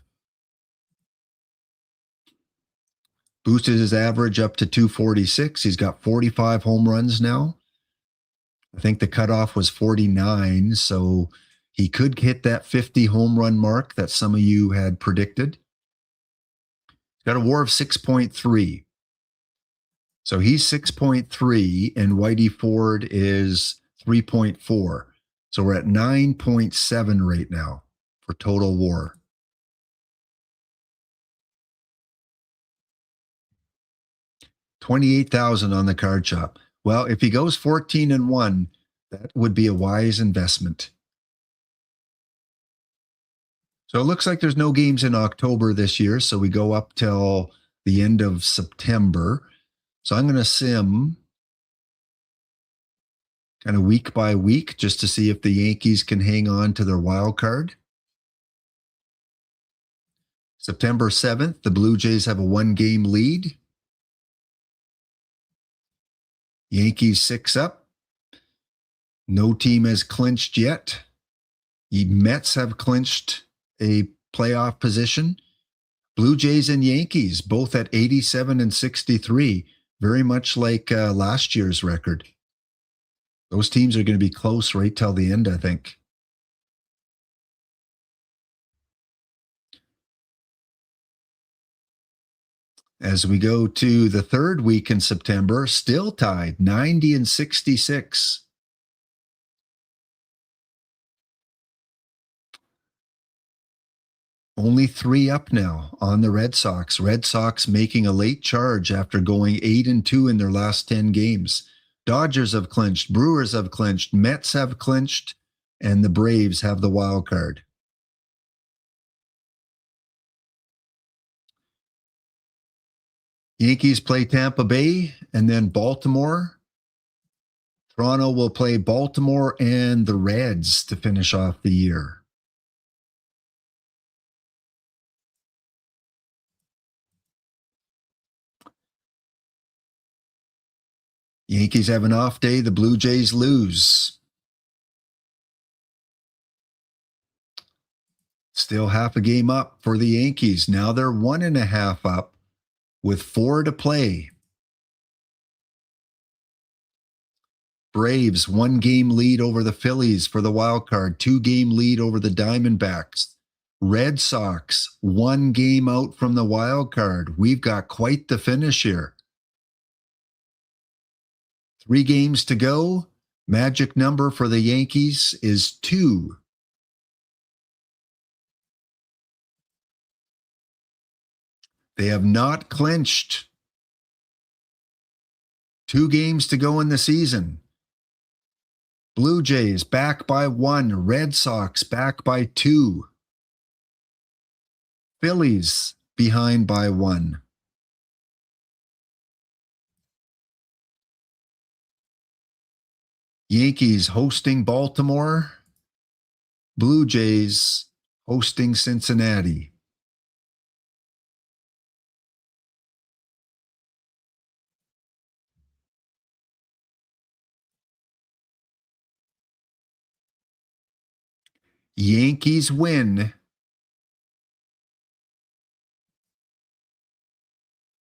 Boosted his average up to 246. He's got 45 home runs now. I think the cutoff was 49, so he could hit that 50 home run mark that some of you had predicted. He's got a WAR of 6.3. So he's 6.3 and Whitey Ford is 3.4. So we're at 9.7 right now for total WAR. $28,000 on the card shop. Well, if he goes 14-1, that would be a wise investment. So it looks like there's no games in October this year, so we go up till the end of September. So I'm going to sim kind of week by week just to see if the Yankees can hang on to their wild card. September 7th, the Blue Jays have a 1-game lead. Yankees 6 up. No team has clinched yet. The Mets have clinched a playoff position. Blue Jays and Yankees, both at 87 and 63, very much like last year's record. Those teams are going to be close right till the end, I think. As we go to the third week in September, still tied, 90 and 66. Only 3 up now on the Red Sox. Red Sox making a late charge after going 8-2 in their last 10 games. Dodgers have clinched, Brewers have clinched, Mets have clinched, and the Braves have the wild card. Yankees play Tampa Bay and then Baltimore. Toronto will play Baltimore and the Reds to finish off the year. Yankees have an off day. The Blue Jays lose. Still half a game up for the Yankees. Now they're 1.5 up with 4 to play. Braves, 1-game lead over the Phillies for the wild card, 2-game lead over the Diamondbacks. Red Sox, 1 game out from the wild card. We've got quite the finish here. 3 games to go. Magic number for the Yankees is 2. They have not clinched. 2 games to go in the season. Blue Jays back by 1. Red Sox back by 2. Phillies behind by 1. Yankees hosting Baltimore. Blue Jays hosting Cincinnati. Yankees win.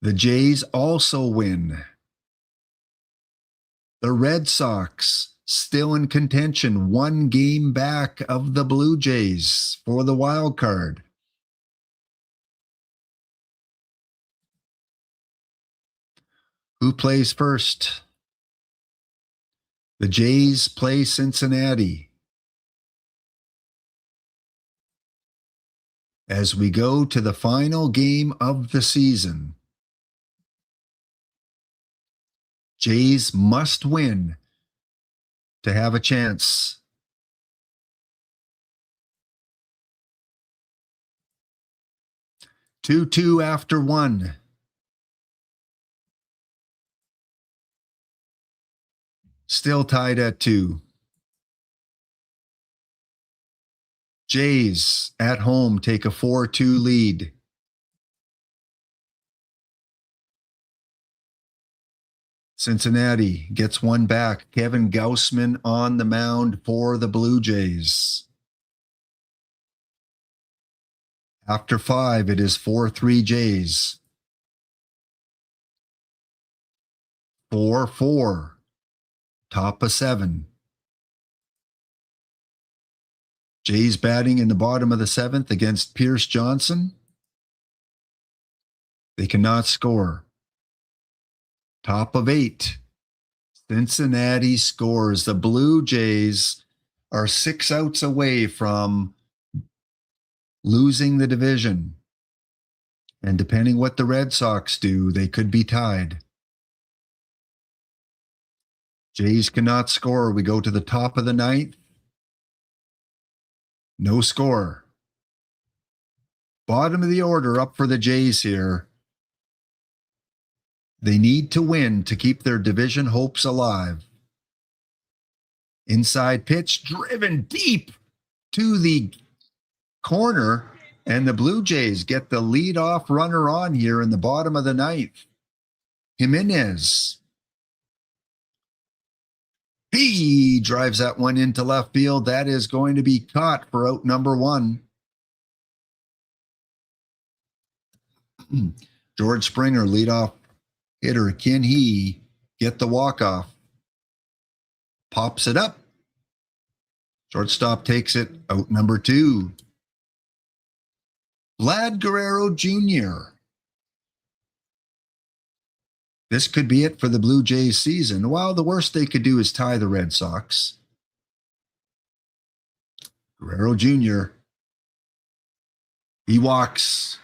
The Jays also win. The Red Sox still in contention, 1 game back of the Blue Jays for the wild card. Who plays first? The Jays play Cincinnati. As we go to the final game of the season, Jays must win to have a chance. Two after 1. Still tied at 2. Jays at home take a 4-2 lead. Cincinnati gets 1 back. Kevin Gausman on the mound for the Blue Jays. After 5, it is 4-3 Jays. 4-4. Top of 7. Jays batting in the bottom of the 7th against Pierce Johnson. They cannot score. Top of 8. Cincinnati scores. The Blue Jays are 6 outs away from losing the division. And depending what the Red Sox do, they could be tied. Jays cannot score. We go to the top of the 9th. No score. Bottom of the order up for the Jays here. They need to win to keep their division hopes alive. Inside pitch driven deep to the corner, and the Blue Jays get the leadoff runner on here in the bottom of the 9th. Jimenez He drives that one into left field. That is going to be caught for out number 1. George Springer, leadoff hitter. Can he get the walk-off? Pops it up. Shortstop takes it, out number 2. Vlad Guerrero Jr. This could be it for the Blue Jays season. Well, the worst they could do is tie the Red Sox. Guerrero Jr. He walks.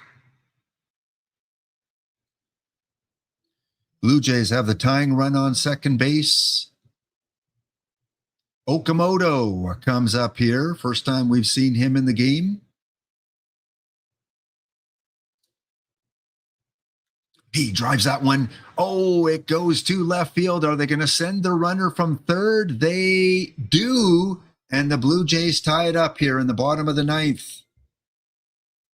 Blue Jays have the tying run on second base. Okamoto comes up here. First time we've seen him in the game. He drives that one. Oh, it goes to left field. Are they going to send the runner from third? They do. And the Blue Jays tie it up here in the bottom of the 9th.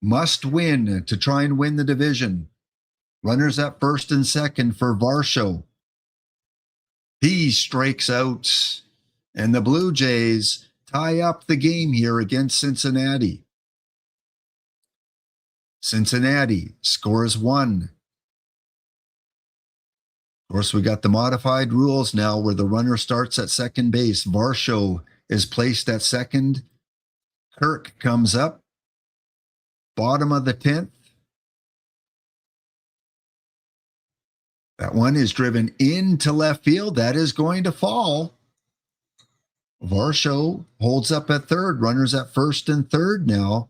Must win to try and win the division. Runners at first and second for Varsho. He strikes out. And the Blue Jays tie up the game here against Cincinnati. Cincinnati scores 1. Of course, we got the modified rules now where the runner starts at second base. Varsho is placed at second. Kirk comes up. Bottom of the 10th. That one is driven into left field. That is going to fall. Varsho holds up at third. Runners at first and third now.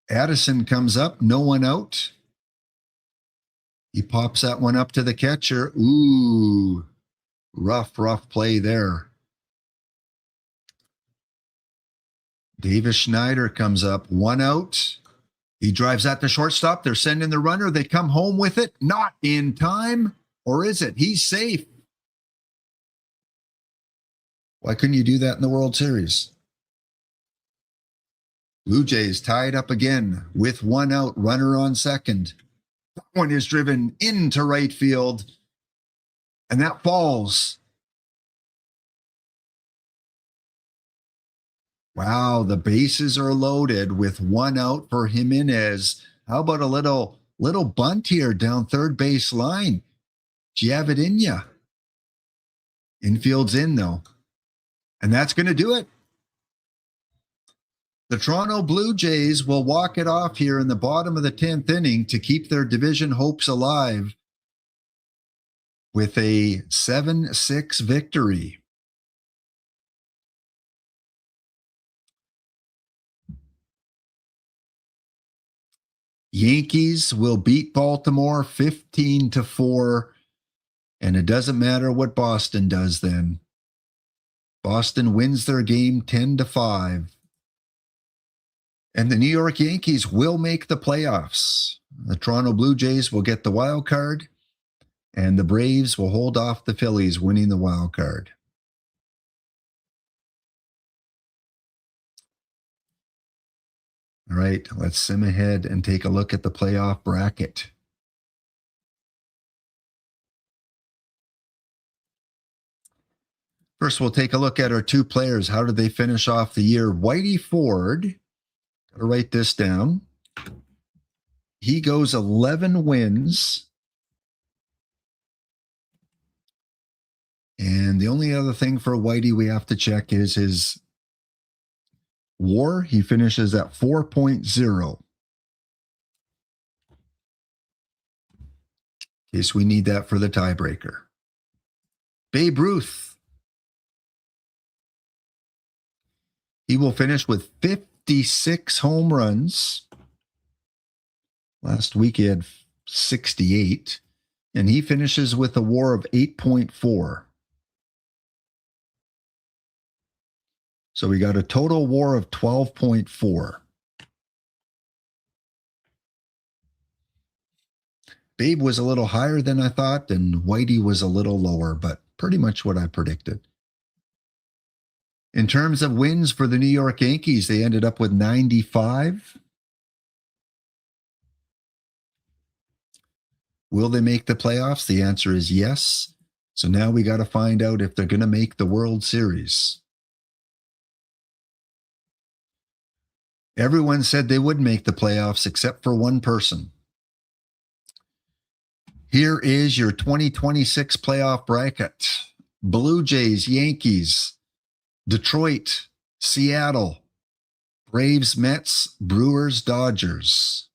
Addison comes up. No one out. He pops that one up to the catcher. Ooh, rough play there. Davis Schneider comes up. 1 out. He drives at the shortstop. They're sending the runner. They come home with it. Not in time. Or is it? He's safe. Why couldn't you do that in the World Series? Blue Jays tied up again with 1 out. Runner on second. That one is driven into right field. And that falls. Wow, the bases are loaded with 1 out for Jimenez. How about a little bunt here down third base line? Do you have it in you? Infield's in, though. And that's going to do it. The Toronto Blue Jays will walk it off here in the bottom of the 10th inning to keep their division hopes alive with a 7-6 victory. Yankees will beat Baltimore 15-4, and it doesn't matter what Boston does then. Boston wins their game 10-5. And the New York Yankees will make the playoffs. The Toronto Blue Jays will get the wild card, and the Braves will hold off the Phillies, winning the wild card. All right, let's sim ahead and take a look at the playoff bracket. First, we'll take a look at our 2 players. How did they finish off the year? Whitey Ford, gotta write this down. He goes 11 wins. And the only other thing for Whitey we have to check is his WAR. He finishes at 4.0. In case we need that for the tiebreaker. Babe Ruth. He will finish with 56 home runs. Last week he had 68. And he finishes with a WAR of 8.4. So we got a total WAR of 12.4. Babe was a little higher than I thought, and Whitey was a little lower, but pretty much what I predicted. In terms of wins for the New York Yankees, they ended up with 95. Will they make the playoffs? The answer is yes. So now we got to find out if they're going to make the World Series. Everyone said they would make the playoffs except for one person. Here is your 2026 playoff bracket. Blue Jays, Yankees, Detroit, Seattle, Braves, Mets, Brewers, Dodgers.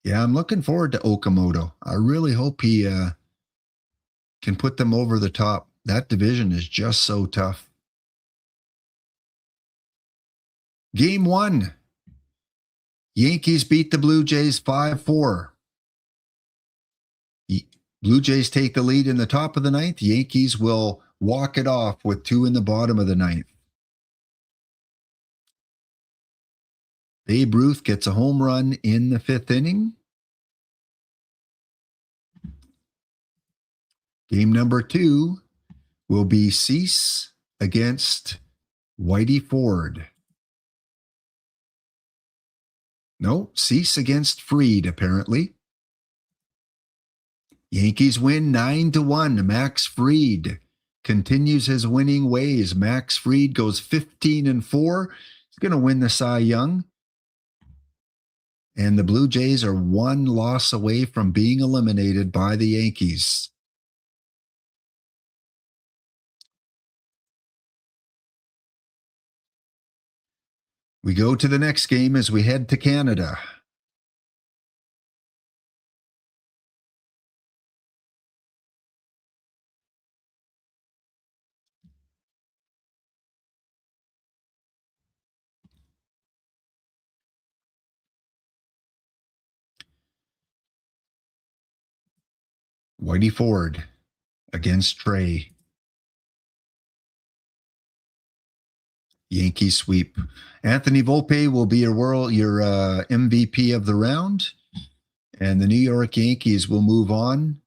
Yeah, I'm looking forward to Okamoto. I really hope he can put them over the top. That division is just so tough. Game 1. Yankees beat the Blue Jays 5-4. Blue Jays take the lead in the top of the ninth. Yankees will walk it off with 2 in the bottom of the ninth. Babe Ruth gets a home run in the 5th inning. Game number 2 will be Cease against Whitey Ford. No, Cease against Fried, apparently. Yankees win 9-1. Max Fried continues his winning ways. Max Fried goes 15-4. He's going to win the Cy Young. And the Blue Jays are 1 loss away from being eliminated by the Yankees. We go to the next game as we head to Canada. Whitey Ford against Trey. Yankee sweep. Anthony Volpe will be your MVP of the round, and the New York Yankees will move on,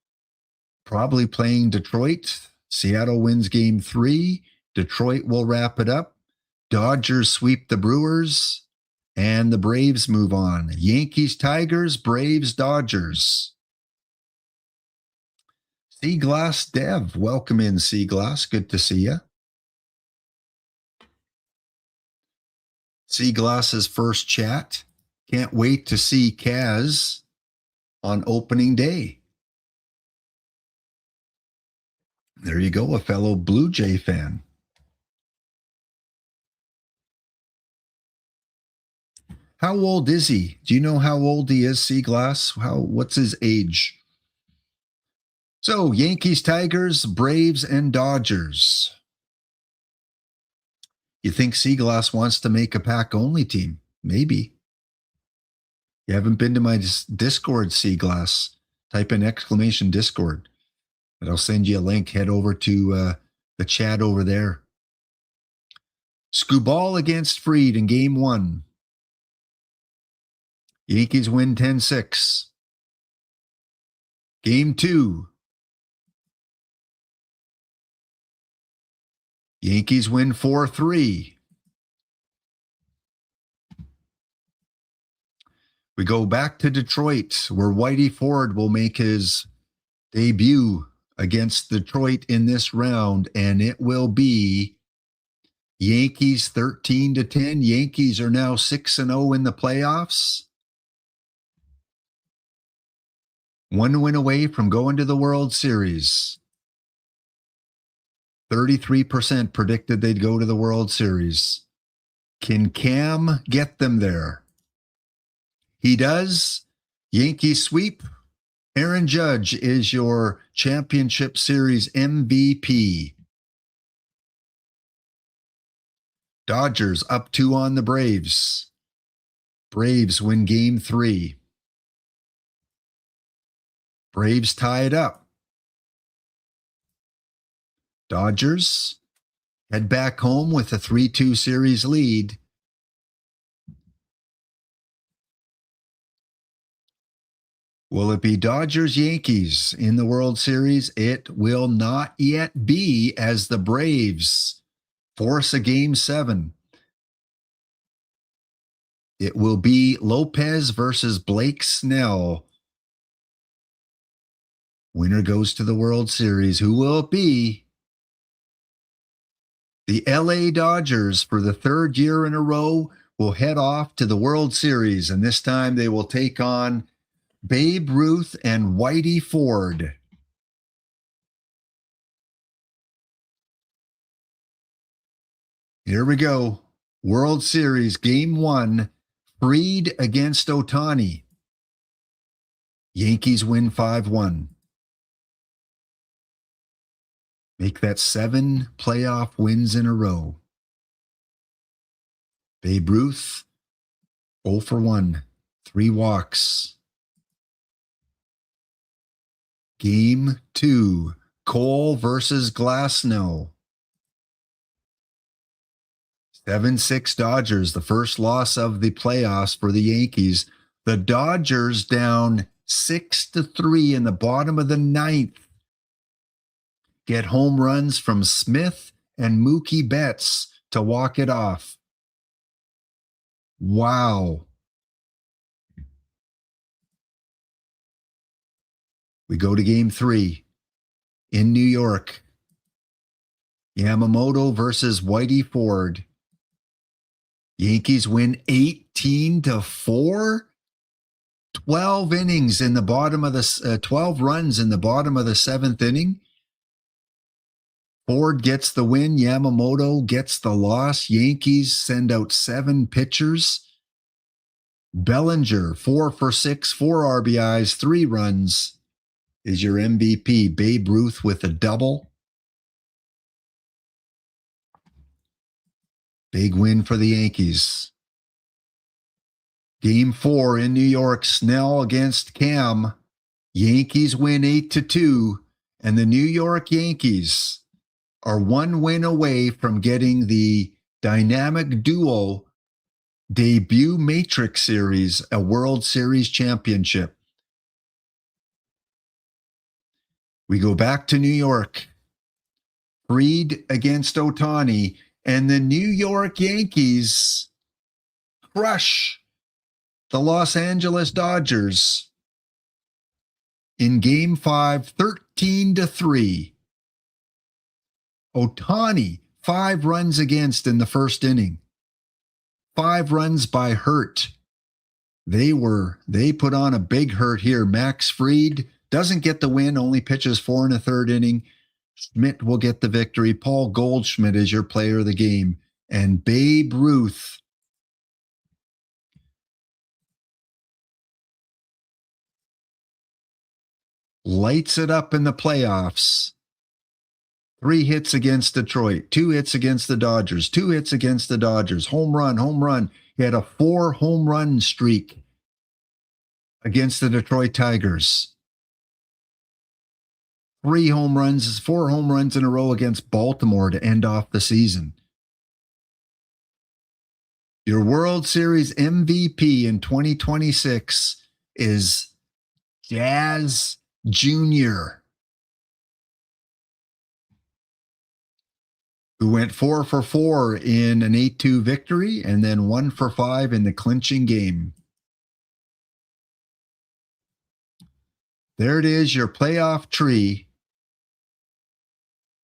probably playing Detroit. Seattle wins game 3. Detroit will wrap it up. Dodgers sweep the Brewers, and the Braves move on. Yankees, Tigers, Braves, Dodgers. Seaglass Dev, welcome in, Seaglass. Good to see you. Seaglass's first chat. Can't wait to see Kaz on opening day. There you go, a fellow Blue Jay fan. How old is he? Do you know how old he is, Seaglass? What's his age? So, Yankees, Tigers, Braves, and Dodgers. You think Seaglass wants to make a pack-only team? Maybe. You haven't been to my Discord, Seaglass. Type in exclamation Discord. And I'll send you a link. Head over to the chat over there. Skubal against Fried in game 1. Yankees win 10-6. Game 2. Yankees win 4-3. We go back to Detroit, where Whitey Ford will make his debut against Detroit in this round, and it will be Yankees 13-10. Yankees are now 6-0 in the playoffs. 1 win away from going to the World Series. 33% predicted they'd go to the World Series. Can Cam get them there? He does. Yankees sweep. Aaron Judge is your championship series MVP. Dodgers up 2 on the Braves. Braves win game 3. Braves tie it up. Dodgers head back home with a 3-2 series lead. Will it be Dodgers-Yankees in the World Series? It will not yet be, as the Braves force a game 7. It will be Lopez versus Blake Snell. Winner goes to the World Series. Who will it be? The LA Dodgers, for the third year in a row, will head off to the World Series, and this time they will take on Babe Ruth and Whitey Ford. Here we go. World Series, Game 1, Fried against Ohtani. Yankees win 5-1. Make that 7 playoff wins in a row. Babe Ruth, 0 for 1, 3 walks. Game 2, Cole versus Glasnow. 7-6 Dodgers, the first loss of the playoffs for the Yankees. The Dodgers down 6-3 in the bottom of the 9th. Get home runs from Smith and Mookie Betts to walk it off. Wow. We go to Game 3 in New York. Yamamoto versus Whitey Ford. Yankees win 18-4. 12 innings in the bottom of the 12 runs in the bottom of the 7th inning. Ford gets the win. Yamamoto gets the loss. Yankees send out 7 pitchers. Bellinger, 4 for 6, 4 RBIs, 3 runs, is your MVP. Babe Ruth with a double. Big win for the Yankees. Game 4 in New York, Snell against Cam. Yankees win 8-2, and the New York Yankees are 1 win away from getting the dynamic duo debut Matrix Series, a World Series championship. We go back to New York. Fried against Ohtani, and the New York Yankees crush the Los Angeles Dodgers in Game 5, 13-3. Ohtani, 5 runs against in the first inning. 5 runs by Hurt. They put on a big hurt here. Max Fried doesn't get the win, only pitches 4 1/3 inning. Schmidt will get the victory. Paul Goldschmidt is your player of the game. And Babe Ruth lights it up in the playoffs. 3 hits against Detroit, 2 hits against the Dodgers, 2 hits against the Dodgers. Home run, home run. He had a 4 home run streak against the Detroit Tigers. 4 home runs in a row against Baltimore to end off the season. Your World Series MVP in 2026 is Jazz Jr., who went 4 for 4 in an 8-2 victory and then 1 for 5 in the clinching game. There it is, your playoff tree.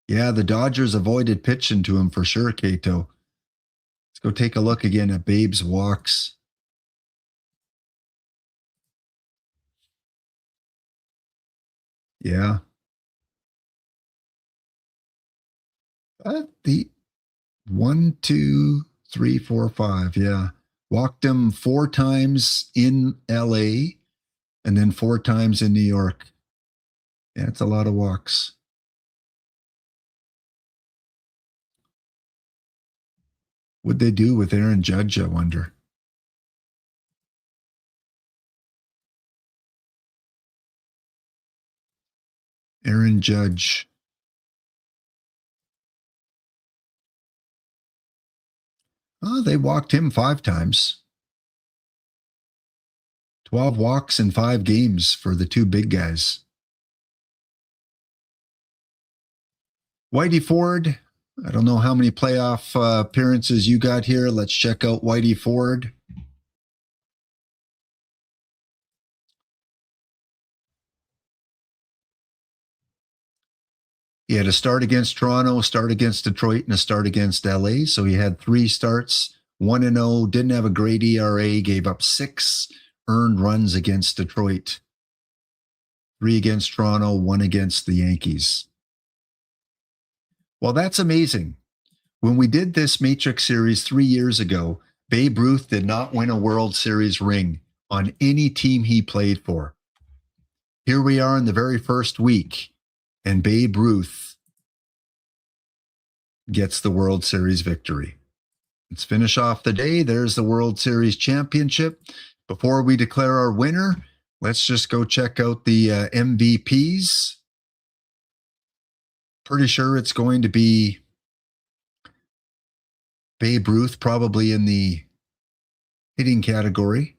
Yeah, the Dodgers avoided pitching to him for sure, Cato. Let's go take a look again at Babe's walks. Yeah. The 1, 2, 3, 4, 5. Yeah. Walked him 4 times in LA and then 4 times in New York. Yeah, it's a lot of walks. What'd they do with Aaron Judge, I wonder? Aaron Judge. Oh, they walked him 5 times. 12 walks in 5 games for the 2 big guys. Whitey Ford, I don't know how many playoff appearances you got here. Let's check out Whitey Ford. He had a start against Toronto, a start against Detroit, and a start against LA. So he had 3 starts, 1-0, didn't have a great ERA, gave up 6 earned runs against Detroit, 3 against Toronto, 1 against the Yankees. Well, that's amazing. When we did this Matrix series 3 years ago, Babe Ruth did not win a World Series ring on any team he played for. Here we are in the very first week, and Babe Ruth gets the World Series victory. Let's finish off the day. There's the World Series championship. Before we declare our winner, let's just go check out the MVPs. Pretty sure it's going to be Babe Ruth, probably in the hitting category,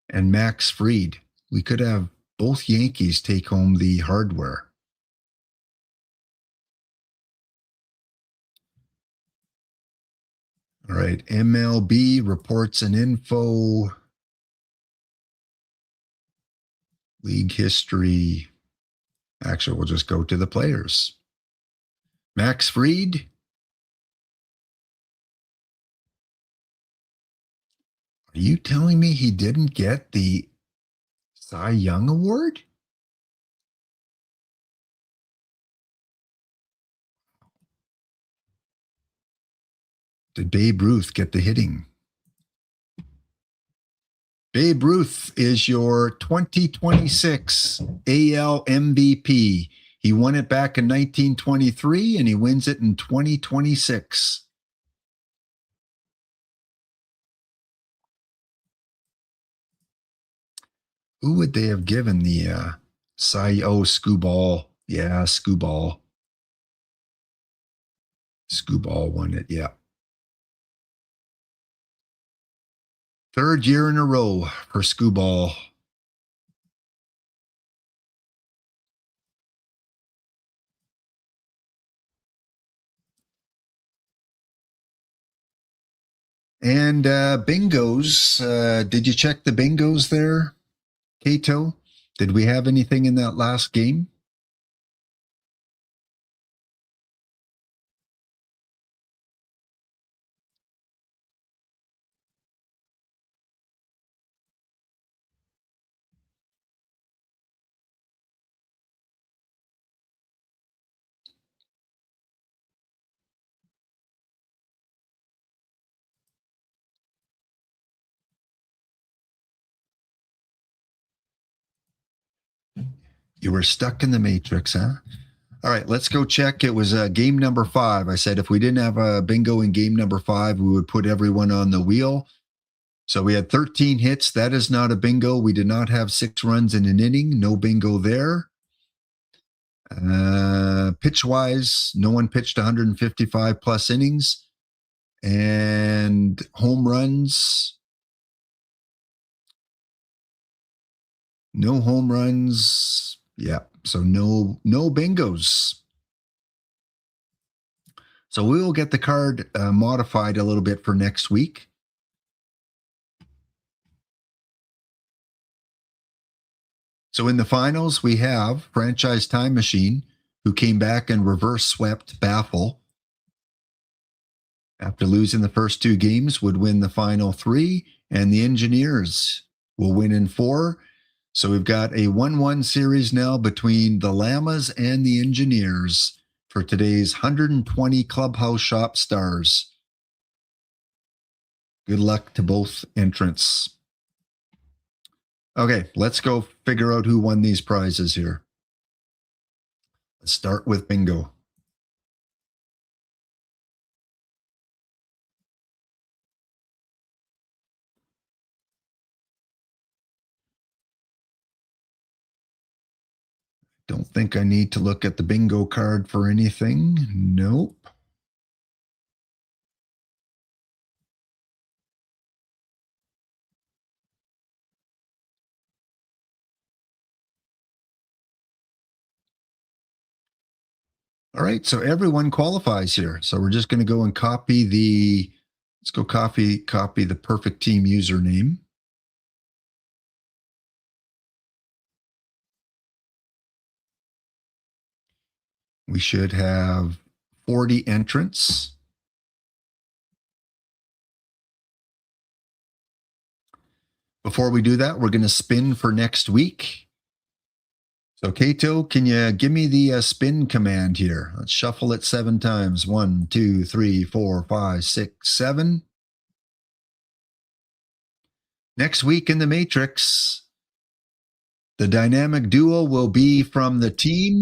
and Max Fried. We could have both Yankees take home the hardware. All right, MLB reports and info, league history. Actually, we'll just go to the players. Max Fried. Are you telling me he didn't get the Cy Young Award? Did Babe Ruth get the hitting? Babe Ruth is your 2026 AL MVP. He won it back in 1923, and he wins it in 2026. Who would they have given the Skubal? Yeah, Skubal. Skubal won it, yeah. 3rd year in a row for Skubal. And bingos. Did you check the bingos there, Kato? Did we have anything in that last game? You were stuck in the matrix, huh? All right, let's go check. It was game number 5. I said if we didn't have a bingo in game number 5, we would put everyone on the wheel. So we had 13 hits. That is not a bingo. We did not have 6 runs in an inning. No bingo there. Pitch-wise, no one pitched 155 plus innings. And home runs, no home runs. Yeah, so no bingos. So we will get the card modified a little bit for next week. So in the finals, we have Franchise Time Machine, who came back and reverse swept Baffle. After losing the first 2 games, would win the final 3, and the Engineers will win in 4. So we've got a 1-1 series now between the Llamas and the Engineers for today's 120 Clubhouse Shop Stars. Good luck to both entrants. Okay, let's go figure out who won these prizes here. Let's start with bingo. Don't think I need to look at the bingo card for anything. Nope. All right, so everyone qualifies here. So we're just going to go and copy the, let's go copy the perfect team username. We should have 40 entrants. Before we do that, we're going to spin for next week. So, Kato, can you give me the spin command here? Let's shuffle it 7 times. 1, 2, 3, 4, 5, 6, 7. Next week in the Matrix, the dynamic duo will be from the team.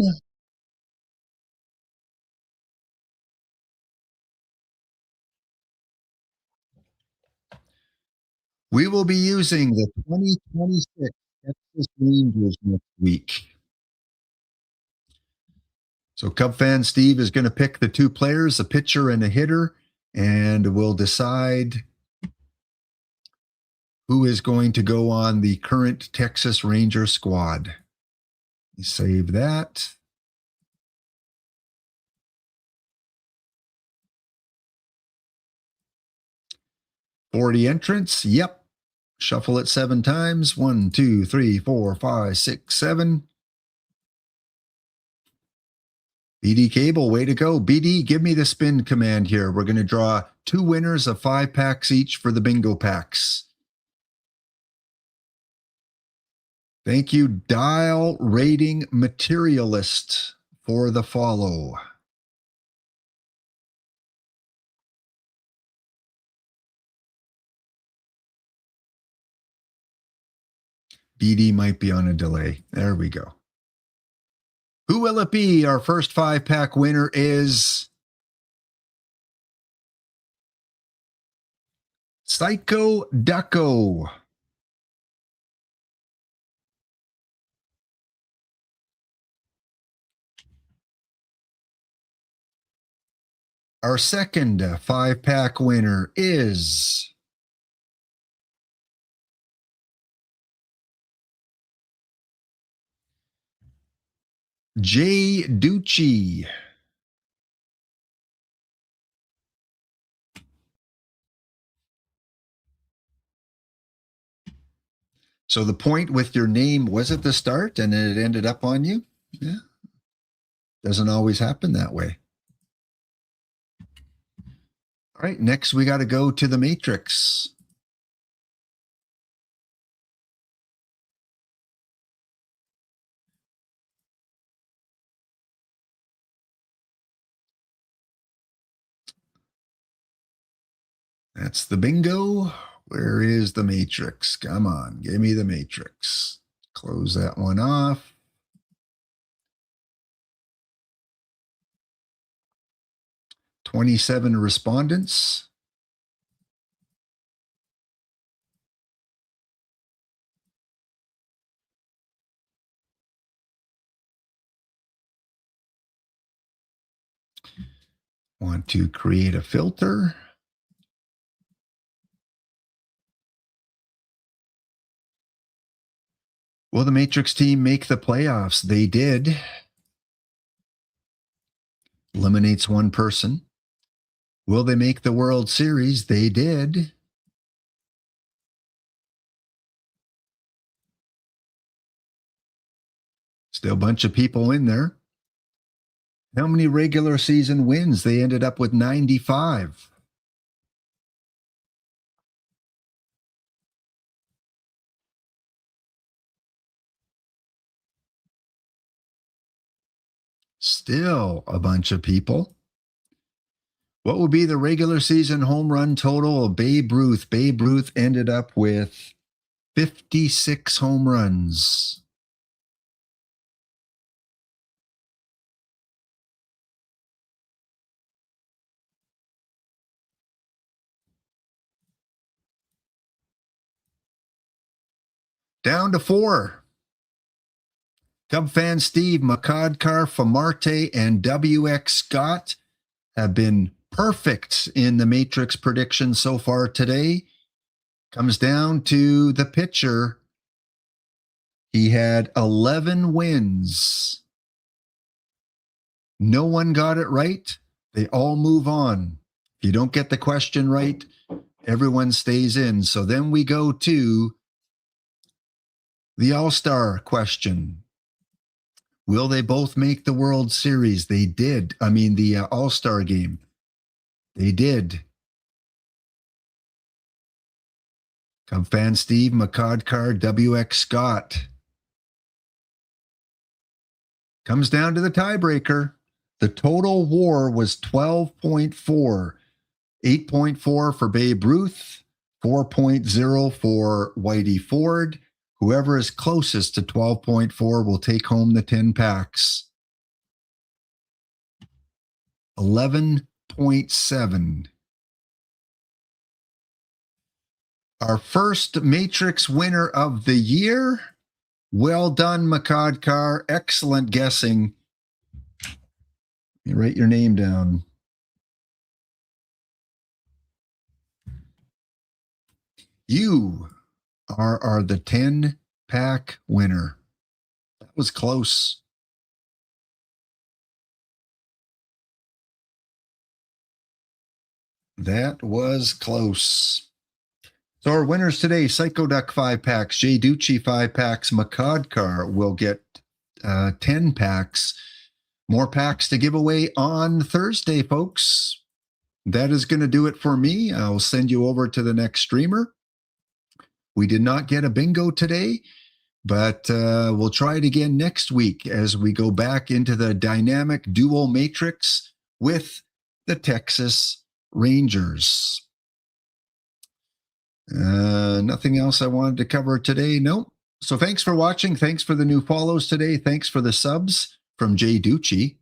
We will be using the 2026 Texas Rangers next week. So Cub fan Steve is going to pick the 2 players, a pitcher and a hitter, and we'll decide who is going to go on the current Texas Ranger squad. Save that. "40 entrants." Yep. Shuffle it 7 times. 1, 2, 3, 4, 5, 6, 7. BD Cable, way to go. BD, give me the spin command here. We're going to draw 2 winners of 5 packs each for the bingo packs. Thank you, Dial Rating Materialist, for the follow. BD might be on a delay. There we go. Who will it be? Our first 5-pack winner is Psycho Ducko. Our second 5-pack winner is Jay Ducci. So the point with your name was at the start and it ended up on you? Yeah. Doesn't always happen that way. All right, next we got to go to the Matrix. That's the bingo. Where is the Matrix? Come on, give me the Matrix. Close that one off. "27 respondents. Want to create a filter. Will the Matrix team make the playoffs? They did. Eliminates 1 person. Will they make the World Series? They did. Still a bunch of people in there. How many regular season wins? They ended up with 95. Still a bunch of people. What will be the regular season home run total of Babe Ruth? Babe Ruth ended up with 56 home runs. Down to 4. Cub fan Steve, Makadkar, Famarte, and WX Scott have been perfect in the Matrix prediction so far today. Comes down to the pitcher. He had 11 wins. No one got it right. They all move on. If you don't get the question right, everyone stays in. So then we go to the All-Star question. Will they both make the World Series? They did. I mean, the All-Star game. They did. Cub fan Steve, McCodcar, WX Scott. Comes down to the tiebreaker. The total WAR was 12.4. 8.4 for Babe Ruth, 4.0 for Whitey Ford. Whoever is closest to 12.4 will take home the 10 packs. 11.7. Our first Matrix winner of the year. Well done, McCodcar. Excellent guessing. You write your name down. You are the 10-pack winner. That was close. That was close. So our winners today, Psycho Duck 5 packs, Jay Ducci 5 packs, McCodcar will get 10 packs. More packs to give away on Thursday, folks. That is going to do it for me. I'll send you over to the next streamer. We did not get a bingo today, but we'll try it again next week as we go back into the dynamic duo matrix with the Texas Rangers. Nothing else I wanted to cover today. No. So thanks for watching. Thanks for the new follows today. Thanks for the subs from Jay Ducci,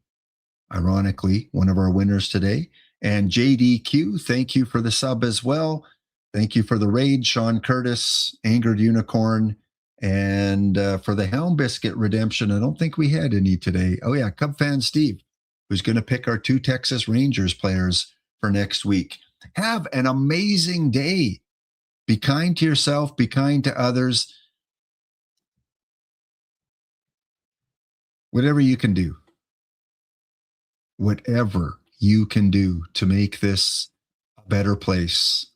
ironically, one of our winners today. And JDQ, thank you for the sub as well. Thank you for the raid, Sean Curtis, Angered Unicorn, and for the Helm Biscuit redemption. I don't think we had any today. Oh, yeah, Cub fan Steve, who's going to pick our 2 Texas Rangers players for next week. Have an amazing day. Be kind to yourself. Be kind to others. Whatever you can do. Whatever you can do to make this a better place.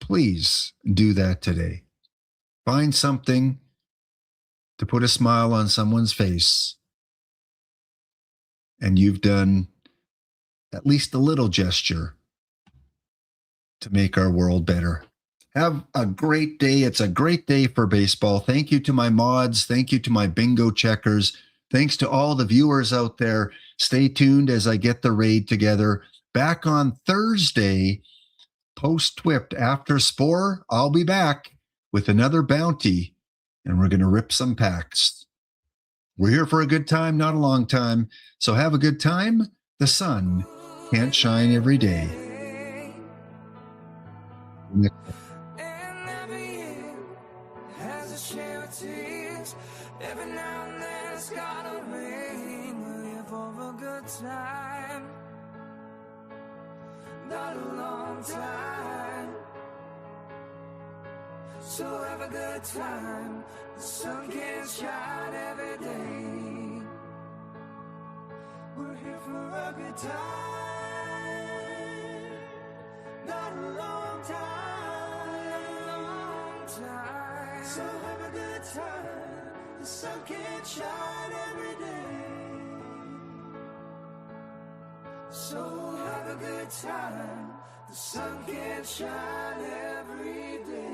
Please do that today. Find something to put a smile on someone's face. And you've done at least a little gesture to make our world better. Have a great day. It's a great day for baseball. Thank you to my mods. Thank you to my bingo checkers. Thanks to all the viewers out there. Stay tuned as I get the raid together. Back on Thursday, post-twipped after Spore, I'll be back with another bounty, and we're going to rip some packs. We're here for a good time, not a long time. So have a good time. The sun can't shine every day. Every now and then it's gotta rain. We're here for a good time, not a long time. So have a good time. The sun can't shine every day. We're here for a good time, not a long time. So have a good time. The sun can't shine every day. So have a good time. The sun can't shine every day.